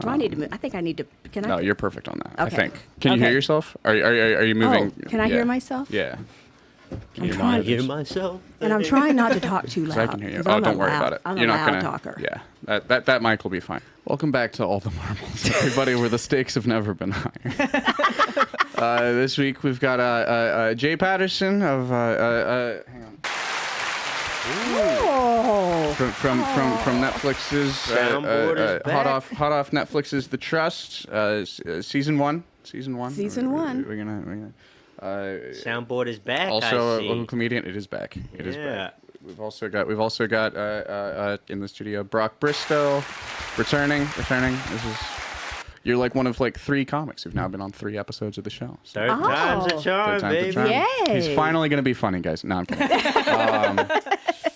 Do I need to move? I think I need to. Can I? No, you're perfect on that. Okay. I think. Can you hear yourself? Are you moving? Oh, can I hear myself? Yeah. Can you not hear myself? And I'm trying not to talk too loud. So I can hear you. 'cause Oh, I'm don't worry about it. I'm You're a not loud gonna. talker. Yeah. That mic will be fine. Welcome back to All the Marbles, everybody, where the stakes have never been higher. This week we've got Jay Patterson of hang on. Oh. From Netflix's Soundboard is back. hot off Netflix's The Trust, season one. Season one. We're gonna Soundboard is back. also I a see. local comedian. It is back. It is Yeah. back. We've also got in the studio Brock Bristow returning. You're like one of like 3 comics who've now been on 3 episodes of the show. So. Third time's a charm, Third time's the baby. charm. Yay. He's finally gonna be funny, guys. No, I'm kidding.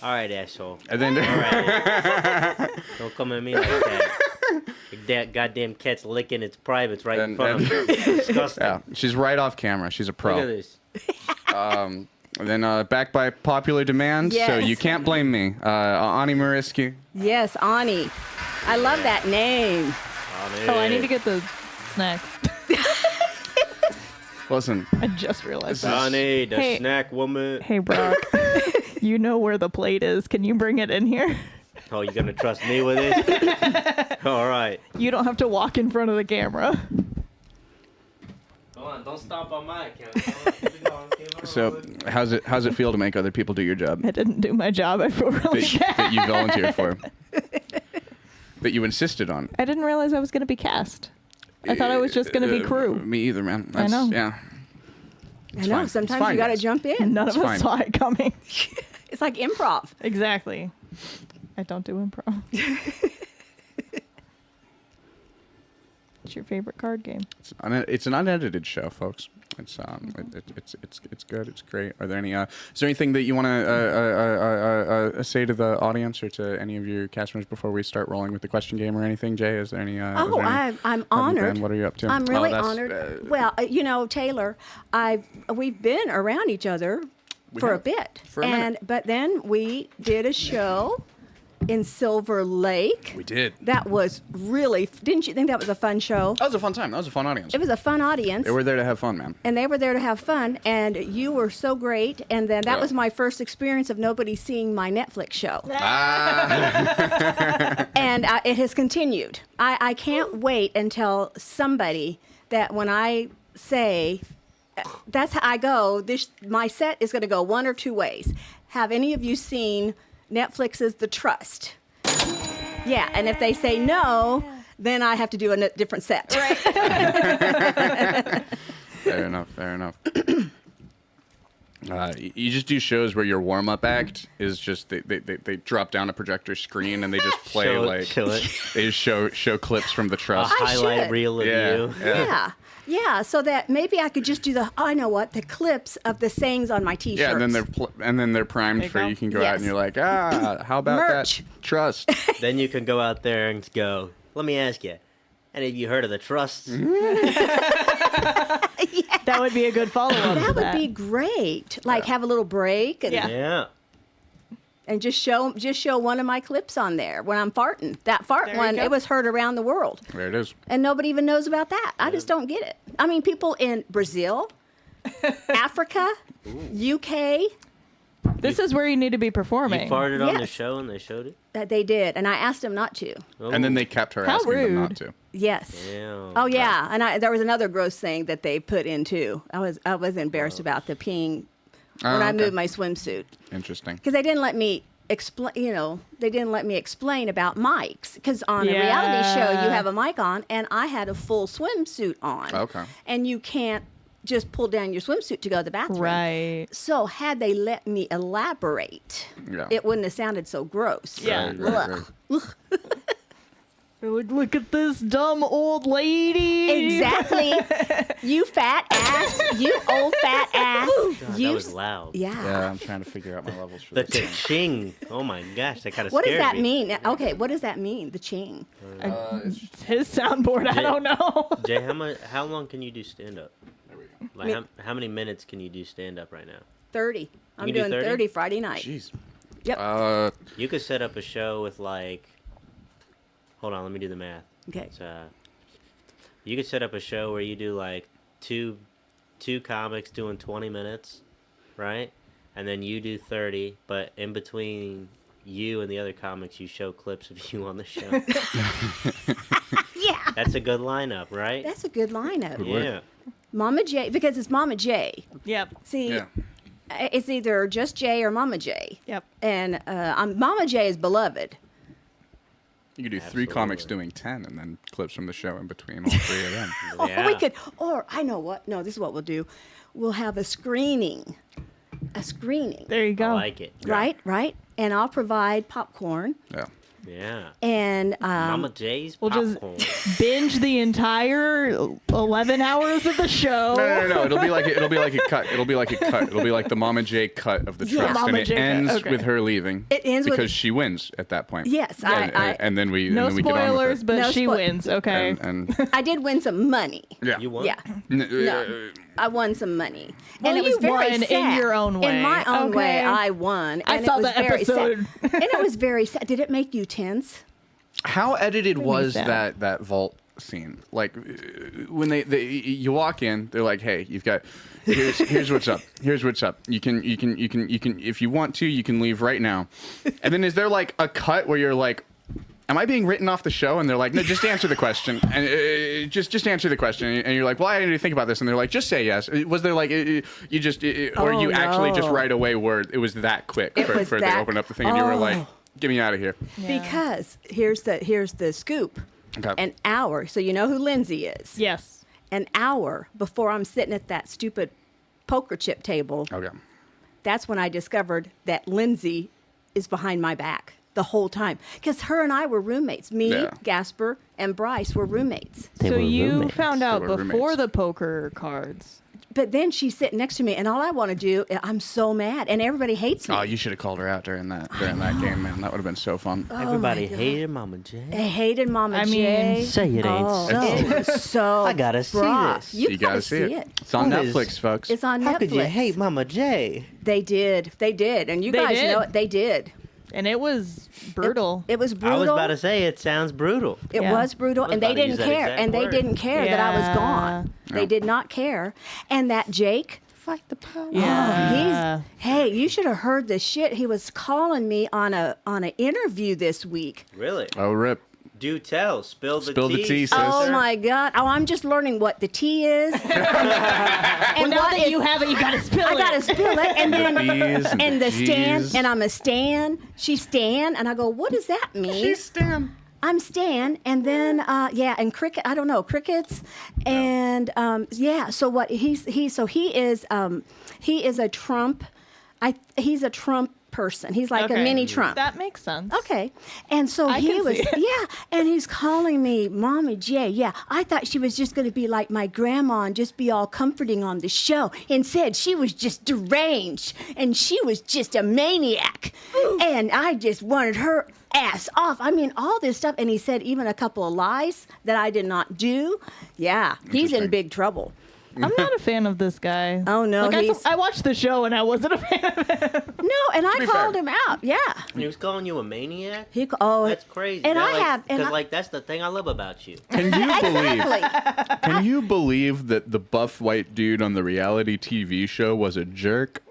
All right, asshole. And then All right. Don't come at me like that. That goddamn cat's licking its privates right in front of me. It's disgusting. yeah, she's right off camera. She's a pro. Look at this. And then back by popular demand, so Yes. you can't blame me. Ani Mariski. Yes, Ani. I love that name. Oh, I need to get the snacks. Listen, I just realized that. Sonny, the Hey. snack woman. Hey, Brock. You know where the plate is. Can you bring it in here? Oh, you gonna trust me with it? All right. You don't have to walk in front of the camera. Come on, don't stomp on my account. Keep going. so how's it feel to make other people do your job I didn't do my job. I feel really bad. that you volunteered for, that you insisted on? I didn't realize I was going to be cast. I thought I was just going to be crew. Me either, man. I know. Yeah. I know. fine. It's Sometimes fine, you got to guys. jump in. None of It's us fine. saw it coming. It's like improv. Exactly. I don't do improv. What's your favorite card game? It's an unedited show, folks. It's it's good. It's great. Are there any? Is there anything that you want to say to the audience or to any of your cast members before we start rolling with the question game or anything? Jay, is there any? Oh, I'm honored. What are you up to? I'm really that's, honored. Well, Taylor, we've been around each other for a have. bit, For a minute. but then we did a show in Silver Lake. we did. That was really. Didn't you think that was a fun show? That was a fun time. That was a fun audience. It was a fun audience. They were there to have fun, man. And they were there to have fun, and you were so great. And then that Yeah. was my first experience of nobody seeing my Netflix show. Ah. And it has continued. I can't wait until somebody that when I say, that's how I go, my set is going to go one or two ways. Have any of you seen Netflix's The Trust? Yeah, and if they say no, then I have to do a different set. Right. Fair enough. You just do shows where your warm-up act is just they drop down a projector screen and they just play Show it. they just show clips from The A Trust. highlight should. reel of Yeah. you. Yeah, so that maybe I could just do the clips of the sayings on my T-shirts. Yeah, and then they're primed There you for go. you can go out Yes. and you're like, how about Merch. that Trust? Then you can go out there and go, let me ask you, any of you heard of the trusts? That would be a good follow-up that to would that. be great. Like have a little break and Yeah. Yeah. and just show one of my clips on there when I'm farting. That fart There you one, go. it was heard around the world. There it is. And nobody even knows about that. I just don't get it. I mean, people in Brazil, Africa, UK, This is where you need to be You performing. farted on the Yes. show and they showed it? they did. And I asked them not to. Oh. And then they kept her How asking them not rude. to. Yes. Damn. Oh, yeah. And there was another gross thing that they put in, too. I was embarrassed about the peeing Oh, when I okay. moved my swimsuit. Interesting. Because they didn't let me explain, they didn't let me explain about mics. Because on a reality show, you have a mic on, and I had a full swimsuit on. Okay. And you can't just pull down your swimsuit to go to the bathroom. Right. So had they let me elaborate, Yeah. it wouldn't have sounded so gross. Yeah. Right. They're like, look at this dumb old lady. Exactly. You fat ass. You old fat ass. God, you that was loud. Yeah. Yeah, I'm trying to figure out my levels for The this. ka-ching. Oh my gosh, that kind of What scared does that me. mean? Okay, what does that mean? The ching. It's his soundboard. I don't know. Jay, how long can you do stand-up? There we go. Like, how many minutes can you do stand-up right now? 30. I'm can do doing 30? 30 Friday night. Jeez. Yep. You could set up a show with like, hold on, let me do the math. Okay. You could set up a show where you do like two comics doing 20 minutes, right? And then you do 30, but in between you and the other comics, you show clips of you on the show. Yeah. That's a good lineup, right? That's a good lineup. Good work. Yeah. Mama J, because it's Mama J. Yep. See, Yeah. it's either just J or Mama J. Yep. And Mama J is beloved. You could do 3 Absolutely. comics doing 10 and then clips from the show in between all 3 of them. Oh, Yeah. we could. Or I know what. No, this is what we'll do. We'll have a screening. A screening. There you I go. like it. Right. And I'll provide popcorn. Yeah. Yeah. And Mama J's We'll popcorn. just binge the entire 11 hours of the show. No. It'll be like a cut. It'll be like the Mama J cut of the Yeah, trust, Mama and it J cut, ends okay. with her leaving. It ends with- because she wins at that point. Yes, and then we No and then we get on with spoilers, it. but No she spoil- wins. Okay. And I did win some money. yeah. You won? Yeah. No, I won some money, Well, and it was you very won in sad. your own way. In my own way, Okay. I won. I and saw it was the very episode. sad. And it was very sad. Did it make you tense? How edited was sad. that vault scene? Like when you walk in, they're like, "Hey, you've got here's what's up. Here's what's up. You can if you want to, you can leave right now." And then is there like a cut where you're like, "Am I being written off the show?" And they're like, "No, just answer the question." And just answer the question. And you're like, "Well, I need to think about this." And they're like, "Just say yes." Was there like you just or Oh, you actually just no. right away were it was that quick It for was they that- opened up the thing and you were like, Oh. "Get me out of here." Yeah. Because here's the scoop. Okay. An hour. So you know who Lindsay is. Yes. An hour before I'm sitting at that stupid poker chip table. Okay. That's when I discovered that Lindsay is behind my back the whole time. Because her and I were roommates. Me, Yeah. Gasper, and Bryce were roommates. They So were you roommates. found out They were before roommates. the poker cards. But then she's sitting next to me, and all I want to do, I'm so mad, and everybody hates me. Oh, you should have called her out during that game, man. That would have been so fun. Everybody Oh my God. hated Mama J. I hated Mama I J. mean, Say it ain't Oh, so. it was so. I gotta see rough. this. You gotta see it. it. It's on What is- Netflix, folks. It's on How Netflix. could you hate Mama J? They did, and you They guys did. know it. They did. And it was brutal. It was I brutal. was about to say it sounds brutal. It Yeah. was brutal, I was and they about to use didn't that care. exact And they word. didn't care that I was Yeah. gone. They Yeah. did not care. And that Jake, Fight the power. Yeah. hey, you should have heard the shit. He was calling me on an interview this week. Really? Oh, rip. Do tell. Spill the Spill the tea. tea, sis. Oh sister. my God! Oh, I'm just learning what the tea is. and Well, now what that is- you have it, you gotta spill I it. gotta spill it, and then B's and the Stan, G's. and I'm a Stan. She's Stan, and I go, what does that mean? Stan. I'm Stan, and then and cricket. I don't know crickets, and yeah. So what he is a Trump. He's a Trump person. He's like a Okay. mini Trump. That makes sense. Okay. And so I he can was, see it. yeah. And he's calling me Mommy J. Yeah. I thought she was just going to be like my grandma and just be all comforting on the show. Instead, she was just deranged and she was just a maniac. And I just wanted her ass off. I mean, all this stuff. And he said even a couple of lies that I did not do. Yeah. He's in Interesting. big trouble. I'm not a fan of this guy. Oh, no, Like, he's- I watched the show and I wasn't a fan of him. No. And I be called fair. him out. Yeah. He was calling you a maniac? Oh, That's crazy. And That, I like, have. And Because, I, that's the thing I love about you. Can you believe? exactly. Can you believe that the buff white dude on the reality TV show was a jerk?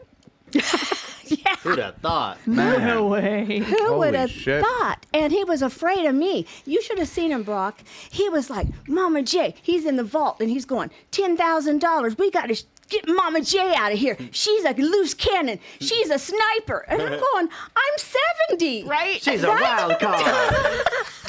Yeah. Who'd have thought? Man. No way. Who Holy would have shit. thought? And he was afraid of me. You should have seen him, Brock. He was like, Mama J. He's in the vault and he's going, $10,000. We got to get Mama J out of here. She's a loose cannon. She's a sniper. And I'm going, I'm 70. Right? She's a Right? wild card.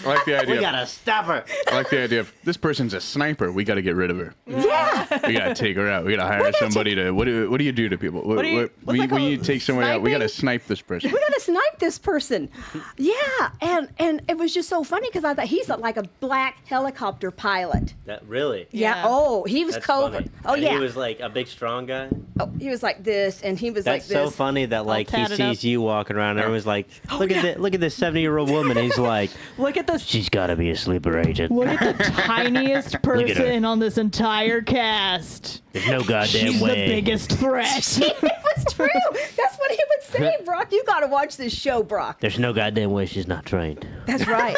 I like the idea. We gotta stop her. I like the idea of this person's a sniper. We got to get rid of her. Yeah. We got to take her out. We got to hire gotta somebody to. What do you do to people? do you- what's when that you called? take somebody out, we got to Sniping? snipe this person. We got to snipe this person. Yeah. And it was just so funny because I thought he's like a black helicopter pilot. That really? Yeah. Yeah. Oh, he was That's COVID. funny. Oh, And yeah. He was like a big strong guy. Oh, he was like this, and he was That's like so this. funny that like he tatted sees up. you walking around and everyone's like, look yeah. at this 70-year-old woman. And he's like, Look at this. she's gotta be a sleeper agent. Look at the tiniest at her. person on this entire cast. There's no goddamn She's way. the biggest threat. It was true. That's what he would say, Brock. You got to watch this show, Brock. There's no goddamn way she's not trained. That's right.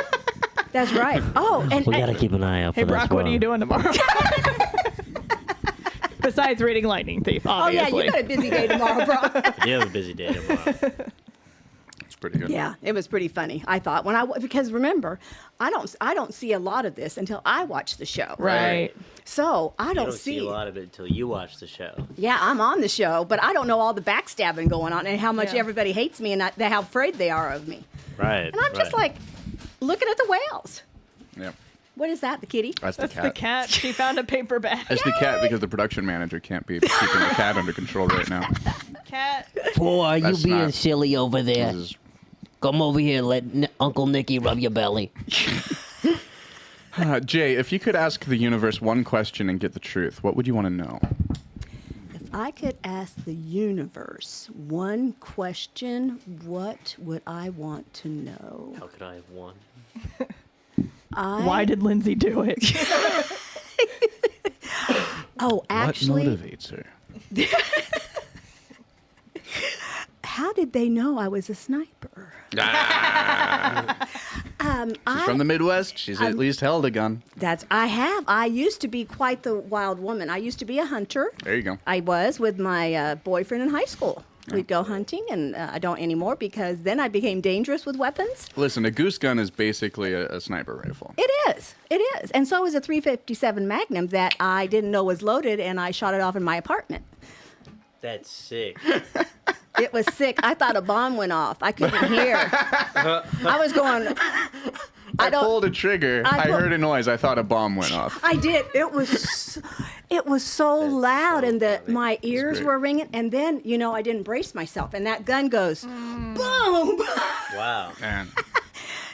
That's right. Oh, and We gotta keep an eye out for Hey, this Brock, what are one. you doing tomorrow? Besides reading Lightning Thief, oh obviously. yeah, you got a busy day tomorrow, bro. I do have a busy day tomorrow. It's pretty good. Yeah, it was pretty funny. I thought because remember, I don't see a lot of this until I watch the show. Right. So I You don't don't see a lot of it until you watch the show. Yeah, I'm on the show, but I don't know all the backstabbing going on and how much Yeah. everybody hates me and how afraid they are of me. Right. And I'm just like looking at the whales. Yeah. What is that? The kitty? That's That's the the cat. cat. She found a paper bag. That's the cat because the production manager can't be keeping the cat under control right now. Cat. Boy, you That's being not- silly over there. This is- Come over here, let Uncle Nicky rub your belly. Jay, if you could ask the universe one question and get the truth, what would you want to know? If I could ask the universe one question, what would I want to know? How could I have won? Why did Lindsay do it? Oh, actually, What motivates her? how did they know I was a sniper? She's from the Midwest. She's at least held a gun. I used to be quite the wild woman. I used to be a hunter. There you go. I was with my boyfriend in high school. We'd go hunting, and I don't anymore because then I became dangerous with weapons. Listen, a goose gun is basically a sniper rifle. It is. It is. And so is a 357 Magnum that I didn't know was loaded, and I shot it off in my apartment. That's sick. It was sick. I thought a bomb went off. I couldn't hear. I was going. I pulled a trigger. I heard a noise. I thought a bomb went off. I did. It was so loud, so and funny. my ears great. were ringing. And then I didn't brace myself, and that gun goes boom. Wow. Man,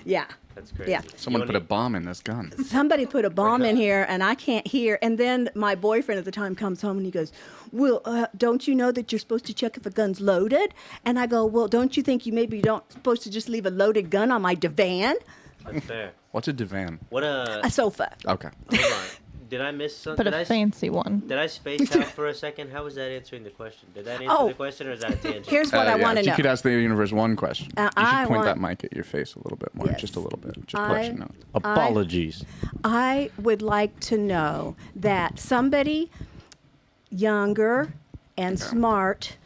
Yeah. That's crazy. Yeah. someone You put a only- bomb in this gun. Somebody put a bomb in here, and I can't hear. And then my boyfriend at the time comes home, and he goes, "Well, don't you know that you're supposed to check if a gun's loaded?" And I go, "Well, don't you think you maybe don't supposed to just leave a loaded gun on my divan, That's fair. What's a divan? What a sofa?" Okay. Hold on. Did I miss something? But a fancy one. Did I space out for a second? How was that answering the question? Did that answer Oh. the question, or is that a tangent? Here's what I yeah, want to if know. you could ask the universe one question. You I should point that want- mic at your face a little bit more. Yes. Just a little bit. Just to let you know. Apologies. I would like to know that somebody younger and smart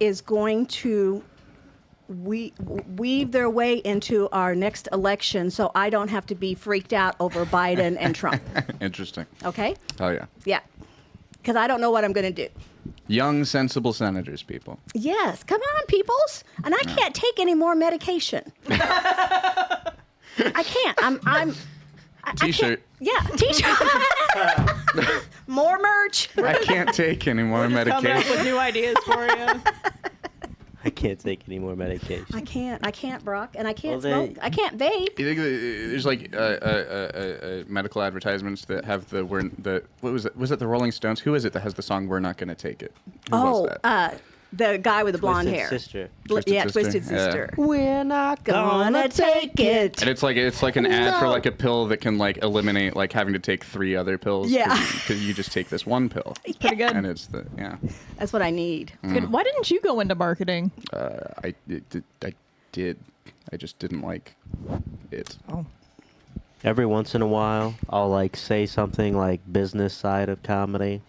is going to weave their way into our next election so I don't have to be freaked out over Biden and Trump. Interesting. Okay? Oh, yeah. Yeah. Because I don't know what I'm going to do. Young, sensible senators, people. Yes. Come on, peoples. And I can't take any more medication. I can't. I can't- T-shirt. Yeah, T-shirt. More merch. I can't take any more Coming up medication. with new ideas for you. I can't take any more medication. I can't, Brock, and I can't Well, then- smoke. I can't vape. You think there's like medical advertisements that have the what was it? Was it the Rolling Stones? Who is it that has the song "We're Not Gonna Take It"? Who was that? The guy with the blonde Twisted hair. Sister. Twisted Sister? Twisted Yeah. Sister. We're not Gonna take it. And it's like an ad for like a pill that can like eliminate like having to take 3 other pills. Yeah. Because you just take this one pill. Pretty good. And it's That's what I need. Good. Why didn't you go into marketing? I did. I just didn't like it. Oh. Every once in a while, I'll like say something like business side of comedy,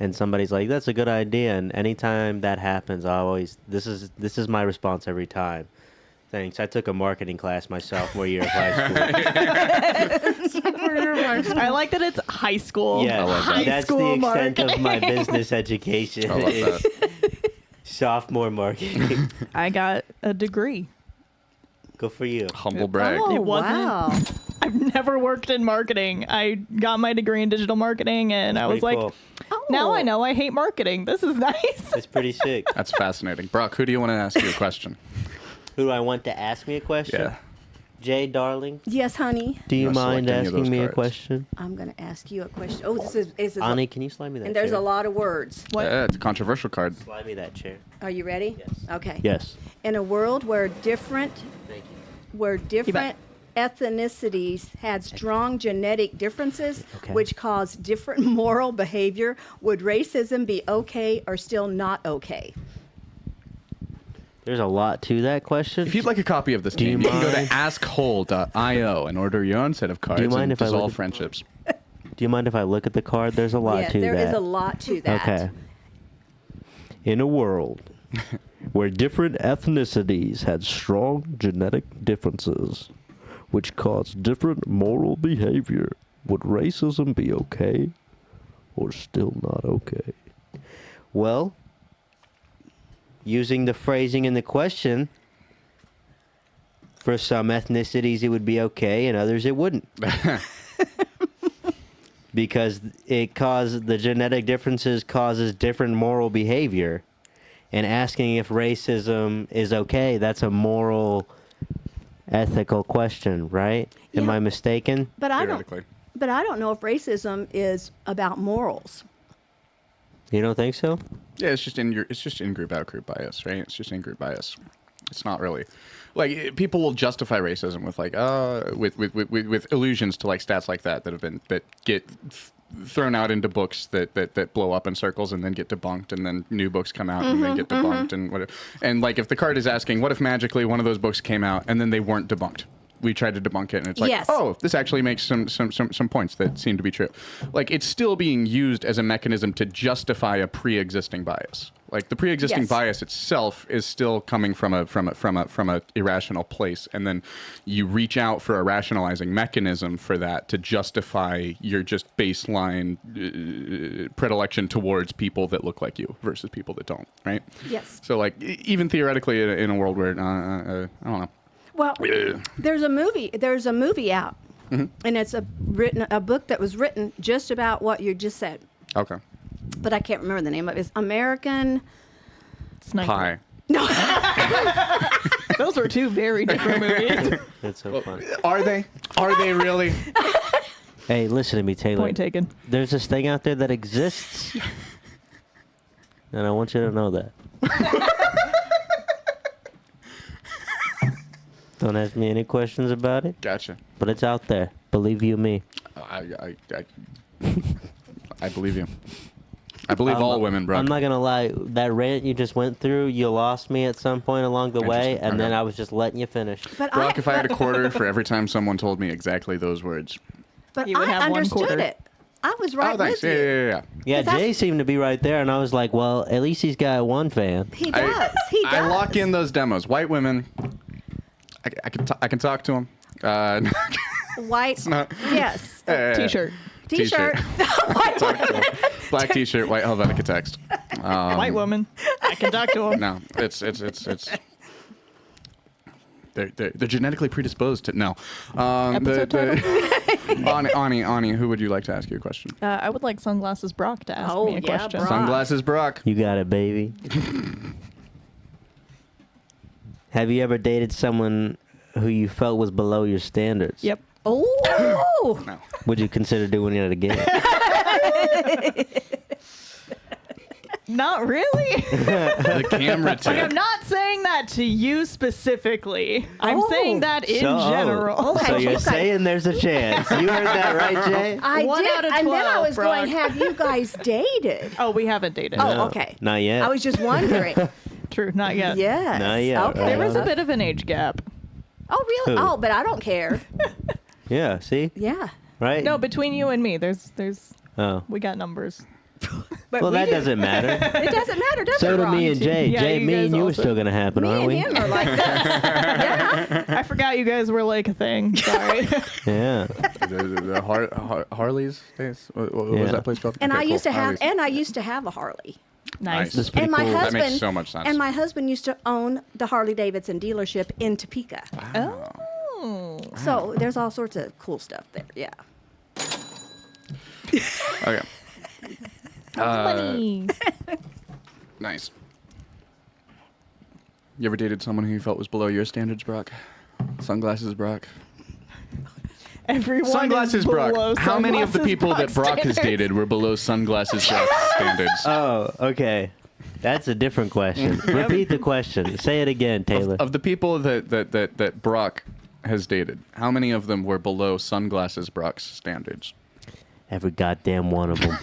and somebody's like, "That's a good idea." And anytime that happens, I always this is my response every time. Thanks. I took a marketing class my sophomore year of high school. I like that it's high school. Yeah, High that's the school extent of marketing. my business education. I love is that. sophomore marketing. I got a degree. Go for you. Humble brag. Oh, It wasn't- wow. I've never worked in marketing. I got my degree in digital marketing, and I was Pretty like, cool. now I know I hate marketing. This is nice. It's pretty sick. That's fascinating. Brock, who do you want to ask you a question? Who do I want to ask me a question? Yeah. Jay, darling, Yes, honey. do you Must select mind any of those asking me a cards. question? I'm going to ask you a question. Oh, this is Ani, can you slide me that and there's chair? a lot of words. What? Yeah, it's a controversial card. Slide me that chair. Are you ready? Yes. Okay. Yes. In a world where different Thank you. different ethnicities had strong genetic differences Okay. which caused different moral behavior, would racism be okay or still not okay? There's a lot to that question. If you'd like a copy of this Do you game, you can go to mind? askhole.io and order your own set of cards mind and if I look dissolve at- friendships. Do you mind if I look at the card? There's a lot Yes, to there that. is a lot to that. Okay. In a world where different ethnicities had strong genetic differences, which caused different moral behavior, would racism be okay or still not okay? Well, using the phrasing in the question, for some ethnicities it would be okay, and others it wouldn't. Because the genetic differences causes different moral behavior, and asking if racism is okay, that's a moral, ethical question, right? Am Yeah. I mistaken? But I don't. Theoretically. But I don't know if racism is about morals. You don't think so? Yeah, it's just in group out group bias, right? It's just in group bias. It's not really like people will justify racism with like with allusions to like stats like that get thrown out into books that blow up in circles and then get debunked, and then new books come out and then get debunked and whatever. And like if the card is asking, what if magically one of those books came out and then they weren't debunked? We tried to debunk it, and it's like, Yes. oh, this actually makes some points that seem to be true. Like, it's still being used as a mechanism to justify a pre-existing bias. Like, the pre-existing Yes. bias itself is still coming from a irrational place, and then you reach out for a rationalizing mechanism for that to justify your just baseline predilection towards people that look like you versus people that don't, right? Yes. So, like, even theoretically, in a world where I don't know. Well, there's a movie out, and it's a book that was written just about what you just said, Okay. but I can't remember the name of it. It's American. Sniper. Pie. No, Those were two very different movies. That's so funny. Are they? Are they really? Hey, listen to me, Taylor. Point taken. There's this thing out there that exists, and I want you to know that. Don't ask me any questions about it, Gotcha. but it's out there. Believe you me. I believe you. I believe all women, bro. I'm not gonna lie. That rant you just went through, you lost me at some point along the way, Interesting. and then Okay. I was just letting you finish. but Brock, if I had a quarter for every time someone told me exactly those words. but You would I have one understood quarter. it. I was right Oh, thanks. with Yeah, you. yeah, yeah. Yeah, That's- Jay seemed to be right there, and I was like, well, at least he's got one fan. He does. He does. I lock in those demos. White women. I can talk to them. White. not- Yes. T-shirt. T-shirt. Black T-shirt, white Helvetica text. White woman. I can talk to him. No, it's. They're genetically predisposed to no. Episode Ani, who would you like to ask you a question? I would like Sunglasses Brock to ask Oh, me a yeah, question. Brock. Sunglasses, Brock. You got it, baby. Have you ever dated someone who you felt was below your standards? Yep. Oh. No. Would you consider doing it again? Not really. The camera Like, I'm tip. not saying that to you specifically. I'm Oh. saying that in So- general. So you're Okay. saying there's a chance. You heard that right, Jay? I One did, out of and then I 12, was going, Brock. have you guys dated? Oh, we haven't dated. Oh, No, okay. Not yet. I was just wondering. True, not yet. Yes. Not yet, Okay. right There was a on. bit of an age gap. Oh, really? Who? Oh, but I don't care. Yeah, see? Yeah. Right? No, between you and me, there's Oh. we got numbers. But Well, we that do- doesn't matter. It doesn't matter, does So it, do Ron? me and Jay. Yeah, Jay, you me guys and you are also. still going to happen, Me aren't and we? him are like this. Yeah. I forgot you guys were like a thing. Sorry. Yeah. the Harley's days. What was Yeah. that place called? And Okay, I cool. used to have, Harley's. and I used to have a Harley. Nice. That's pretty And my cool. That husband, makes so much sense. and my husband used to own the Harley Davidson dealership in Topeka. Oh. So there's all sorts of cool stuff there. Yeah. Okay. Money. Nice. You ever dated someone who you felt was below your standards, Brock? Sunglasses, Brock. Everyone Sunglasses, is below Brock. How many of the Sunglasses people that Brock has standards. dated were below Sunglasses Brock standards? Oh, okay. That's a different question. Repeat the question. Say it again, Taylor. Of the people that Brock has dated, how many of them were below Sunglasses Brock's standards? Every goddamn one of them.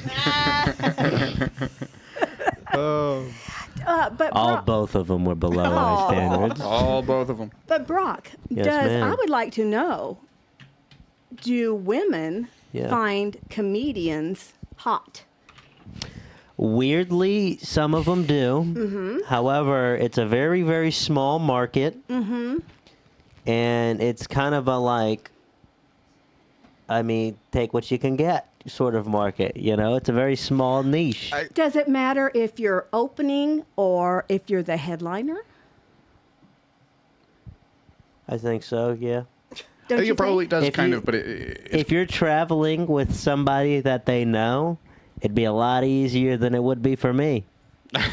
But Brock, Both of them were below our standards. All both of them. but Brock, Yes, I ma'am. would like to know, do women Yeah. find comedians hot? Weirdly, some of them do. Mm-hmm. However, it's a very, very small market. Mm-hmm. And it's kind of a like, I mean, take what you can get sort of market. You know, it's a very small niche. Does it matter if you're opening or if you're the headliner? I think so, yeah. Don't I think you it probably think? does If kind you- of, but it's If you're traveling with somebody that they know, it'd be a lot easier than it would be for me.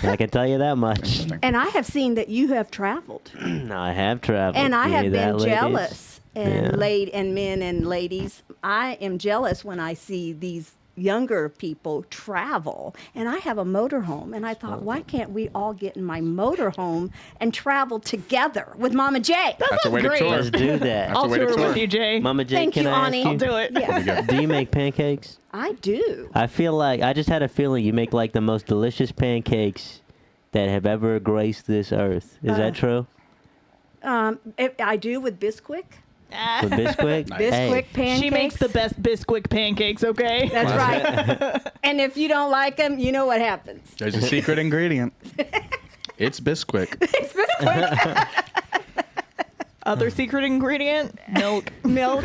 I can tell you that much. interesting. And I have seen that you have traveled, I have traveled. and I You have hear that, been ladies? jealous. And Yeah. and men and ladies, I am jealous when I see these younger people travel. And I have a motorhome, and I thought, why can't we all get in my motorhome and travel together with Mama J? That's a way to great. tour. Let's do that. That's I'll a way to tour tour. with you, Jay. Mama J, Thank can you, I ask Ani. you? I'll do it. Yes, Do you make pancakes? I do. I feel like I just had a feeling you make like the most delicious pancakes that have ever graced this earth. Is that true? I do with Bisquick. With Bisquick? Bisquick pancakes. She makes the best Bisquick pancakes, okay? That's right. And if you don't like them, you know what happens. There's a secret ingredient. It's Bisquick. It's Bisquick. Other secret ingredient? Milk. Milk.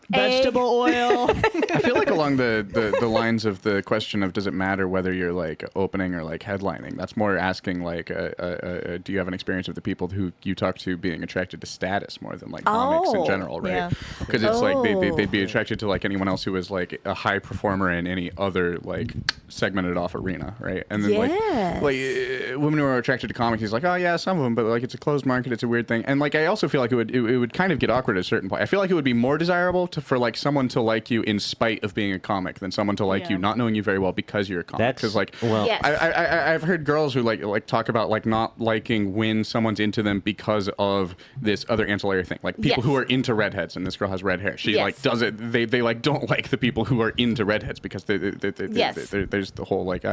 Vegetable oil. I feel like along the lines of the question of does it matter whether you're like opening or like headlining, that's more asking like do you have an experience of the people who you talk to being attracted to status more than like comics in Oh, general, right? yeah. Because it's like they'd be Oh. attracted to like anyone else who is like a high performer in any other like segmented off arena, right? And then Yes. women who are attracted to comics, he's like, oh yeah, some of them, but like it's a closed market, it's a weird thing. And like I also feel like it would kind of get awkward at a certain point. I feel like it would be more desirable for like someone to like you in spite of being a comic than someone to like Yeah. you not knowing you very well because you're a comic. That's Because like well, Yes. I've heard girls who like talk about like not liking when someone's into them because of this other ancillary thing, like people Yes. who are into redheads, and this girl has red hair. She Yes. like does it. They like don't like the people who are into redheads because Yes. there's the whole like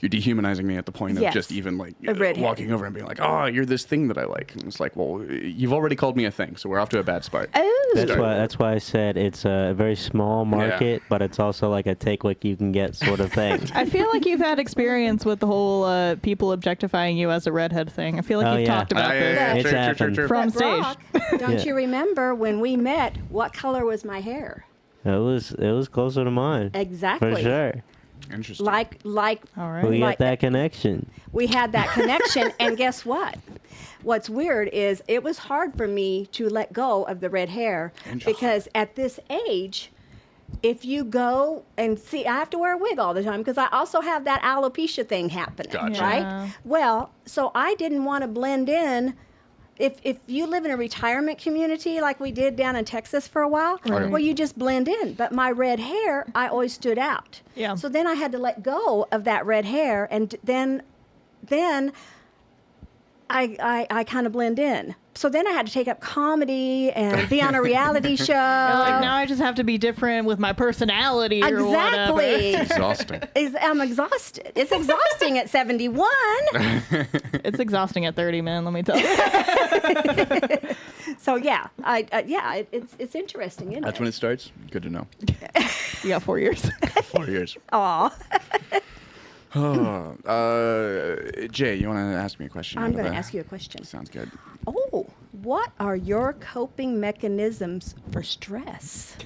you're dehumanizing me at the point of Yes. just even like A redhead. walking over and being like, oh, you're this thing that I like. And it's like, well, you've already called me a thing, so we're off to a bad start. Oh. that's why I said it's a very small market, but it's also like a take what you can get sort of thing. I feel like you've had experience with the whole people objectifying you as a redhead thing. I feel like Oh, you've yeah. talked about Yeah, this. yeah, It's sure, sure, sure, happened. sure. From But stage. Brock, don't Yeah. you remember when we met, what color was my hair? It was closer to mine. Exactly. For sure. Interesting. Like All right. We Like- got that connection. we had that connection, and guess what? What's weird is it was hard for me to let go of the red hair because at this age, if you go and see, I have to wear a wig all the time because I also have that alopecia thing happening, Gotcha. right? Yeah. Well, so I didn't want to blend in. If you live in a retirement community like we did down in Texas for a while, Right. well, you just blend in. But my red hair, I always stood out. Yeah. So then I had to let go of that red hair, and then I kind of blend in. So then I had to take up comedy and be on a reality show. Like, now I just have to be different with my personality or whatever. Exactly. Exhausting. I'm exhausted. It's exhausting at 71. It's exhausting at 30, man, let me tell you. So yeah, it's interesting, isn't That's it? when it starts. Good to know. You got 4 years. 4 years. Aw. Jay, you want to ask me a question? I'm going to ask you a question. Sounds good. Oh, what are your coping mechanisms for stress?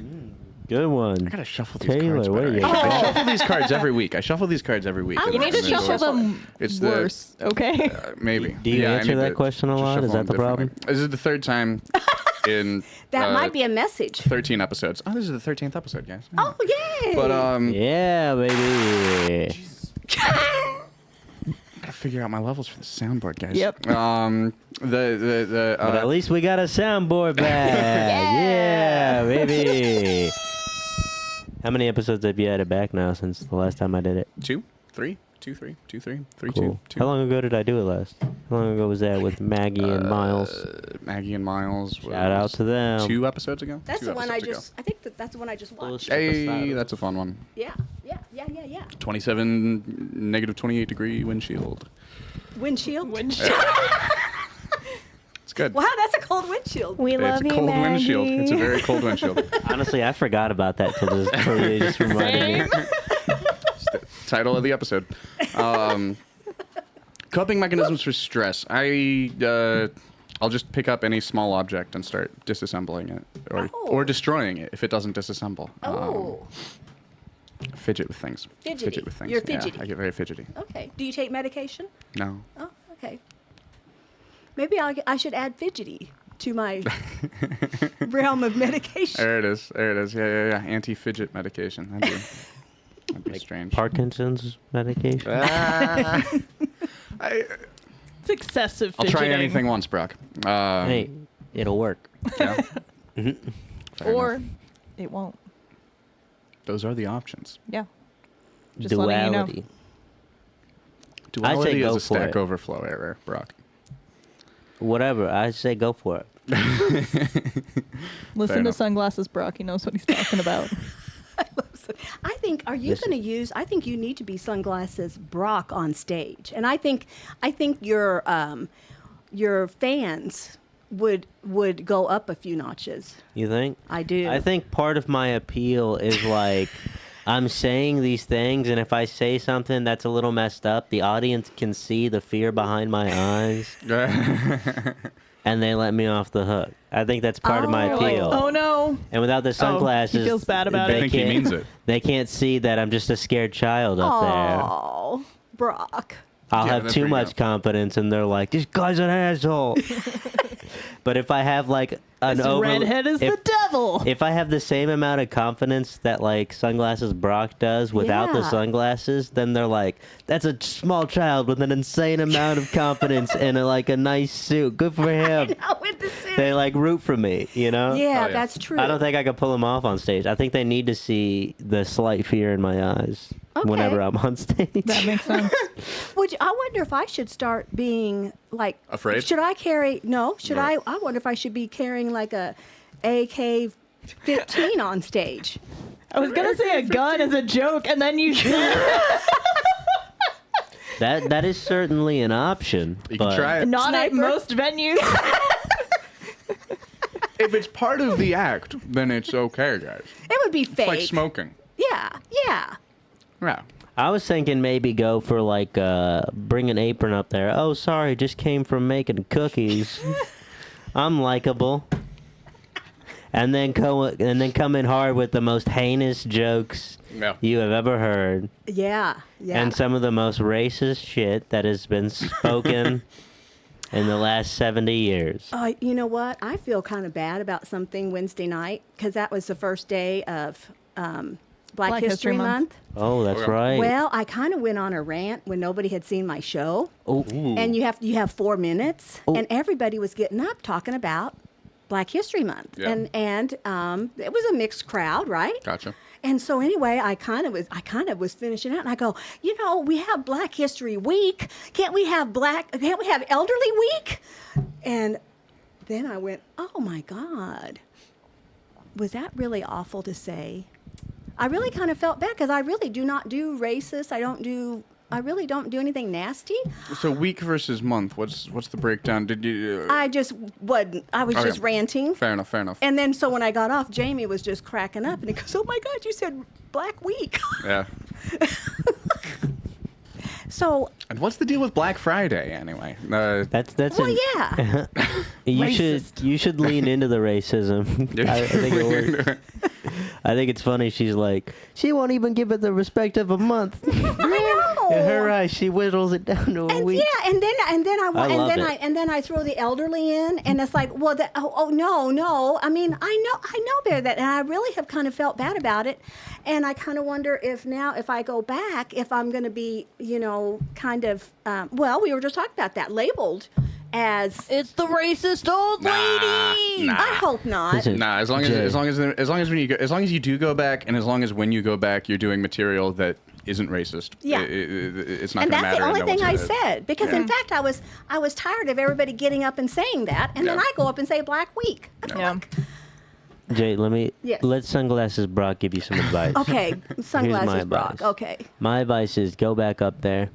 Good one. I gotta shuffle these Taylor, cards what better. are you- I shuffle these cards every week. I shuffle these cards every week. You You And need to then shuffle those- them It's the- worse, okay? Maybe. Do you I answer need that to question a just lot? Is shuffle that the them problem? differently. This is the third time in That might be a message. 13 episodes. Oh, this is the 13th episode, guys. Oh, yay! But Yeah, baby. gotta figure out my levels for the soundboard, guys. Yep. But at least we got a soundboard back. Yeah, baby. How many episodes have you had it back now since the last time I did it? 2, 3, 2, 3, 2, 3, 3, Cool. 2. How long ago did I do it last? How long ago was that with Maggie and Miles? Maggie and Miles. Shout out to them. 2 episodes ago. That's Two the one I episodes ago. just. I think that's the one I just watched. Bullshit. Hey, that's a fun one. Yeah. yeah. 27, negative 28 degree windshield. Windshield. It's good. Wow, that's a cold windshield. We It's love a you, cold Maggie. windshield. It's a very cold windshield. Honestly, I forgot about that till you just reminded me. It's the title of the episode. Coping mechanisms for stress. I'll just pick up any small object and start disassembling it, or destroying it if it doesn't disassemble. Oh, Fidget with things. Fidgety. Fidget with things. You're Yeah, fidgety. I get very fidgety. okay. Do you take medication? No. Oh, okay. Maybe I should add fidgety to my realm of medication. There it is. Yeah. Anti-fidget medication. That'd be strange. Parkinson's medication. It's excessive I'll fidgeting. try anything once, Brock. Hey, it'll work. Yeah. Fair Or enough. it won't. Those are the options. Yeah. Just letting you know. Duality. Duality go is a for Stack it. Overflow error, Brock. Whatever. I say go for it. Listen to enough. Sunglasses Brock. He knows what he's talking about. I think, are you Listen. going to use? I think you need to be Sunglasses Brock on stage, and I think your fans would go up a few notches. You think? I do. I think part of my appeal is like I'm saying these things, and if I say something that's a little messed up, the audience can see the fear behind my eyes, and they let me off the hook. I think that's part of my Oh. appeal. Oh no. And without the sunglasses, he feels bad about they it. I think he can't- means it. They can't see that I'm just a scared child up there. Oh, Brock. I'll Yeah, have there too you much go. confidence, and they're like, "This guy's an asshole." But if I have like an This redhead is the devil. if I have the same amount of confidence that like Sunglasses Brock does without the Yeah. sunglasses, then they're like, "That's a small child with an insane amount of confidence and a nice suit. Good for him." Now with the suit. They like root for me, you know? Yeah, Oh, yeah. that's true. I don't think I could pull them off on stage. I think they need to see the slight fear in my eyes whenever Okay. I'm on stage. That makes sense. I wonder if I should start being like Afraid? Should I carry? No. Should No. I wonder if I should be carrying like a AK-15 on stage. I was gonna say a gun as a joke, and then you said That is certainly an option. You can but try it. not at Sniper? most venues. If it's part of the act, then it's okay, guys. It would be It's fake. like smoking. Yeah. Yeah. I was thinking maybe go for bring an apron up there. Oh, sorry, just came from making cookies. I'm likable. And then come in hard with the most heinous jokes Yeah. you have ever heard, Yeah. and some of the most racist shit that has been spoken in the last 70 years. You know what? I feel kind of bad about something Wednesday night because that was the first day of Black History Month. Oh, that's Okay. right. Well, I kind of went on a rant when nobody had seen my show, oh, and you have 4 minutes, Oh. and everybody was getting up talking about Black History Month, Yeah. and it was a mixed crowd, right? Gotcha. And so anyway, I kind of was finishing out, and I go, we have Black History Week. Can't we have Elderly Week? And then I went, oh my God, was that really awful to say? I really kind of felt bad because I really do not do racist. I really don't do anything nasty. So week versus month. What's the breakdown? Did you? I just wasn't. I was Okay. just ranting. Fair enough. And then so when I got off, Jamie was just cracking up, and he goes, "Oh my God, you said Black Week." Yeah. So And what's the deal with Black Friday anyway? that's well, yeah. You should lean into the racism. I think it works. I think it's funny. She's like, she won't even give it the respect of a month. I know. In her eyes, she whittles it down to a And week. yeah, and then love it. I throw the elderly in, and it's like, well, no. I mean, I know better that, and I really have kind of felt bad about it, and I kind of wonder if now, if I go back, if I'm going to be, kind of, well, we were just talking about that, labeled as. It's the racist old lady. Nah. I hope not. Listen, Nah, as long as you do go back, and as long as when you go back, you're doing material that isn't racist. Yeah. It's not And going to that's matter. the only no one's thing I gonna- said, because in fact I was tired of everybody getting up and saying that, and then Yeah. I go up and say Black Week. Yeah. Jay, Yes. let Sunglasses Brock give you some advice. Okay, sunglasses, advice. Brock. Okay. My advice is go back up there,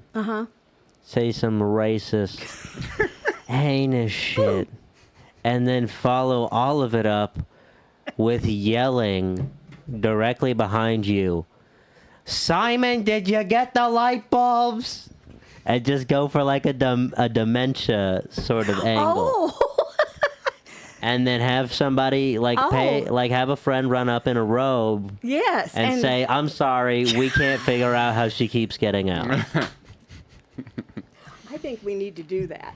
say some racist, heinous shit, and then follow all of it up with yelling directly behind you, Simon, did you get the light bulbs? And just go for like a dementia sort of angle. Oh. And then have somebody have a friend run up in a robe Yes. and say, I'm sorry, we can't figure out how she keeps getting out. I think we need to do that.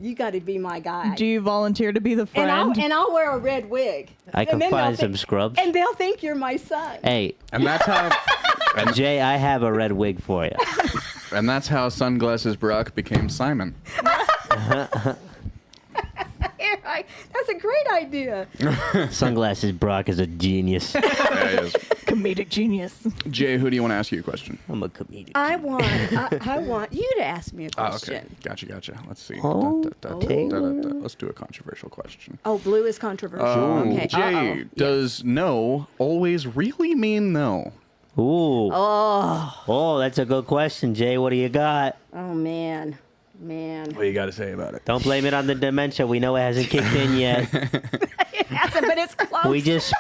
You got to be my guy. Do you volunteer to be the friend? And I'll wear a red wig. I can And then find they'll some think- scrubs. And they'll think you're my son. Hey, And that's how. Jay, I have a red wig for you. And that's how Sunglasses Brock became Simon. That's a great idea. Sunglasses Brock is a genius. Yeah, he is. Comedic genius. Jay, who do you want to ask you a question? I'm a comedian. I want you to ask me a Oh, question. okay. Gotcha. Let's see. Oh, Let's do a controversial question. Oh, blue is controversial. Okay. Jay, Uh-oh. does no always really mean no? Ooh. Oh. Oh, that's a good question, Jay. What do you got? Oh, man. What do you got to say about it? Don't blame it on the dementia. We know it hasn't kicked in yet. It hasn't, but it's close. We just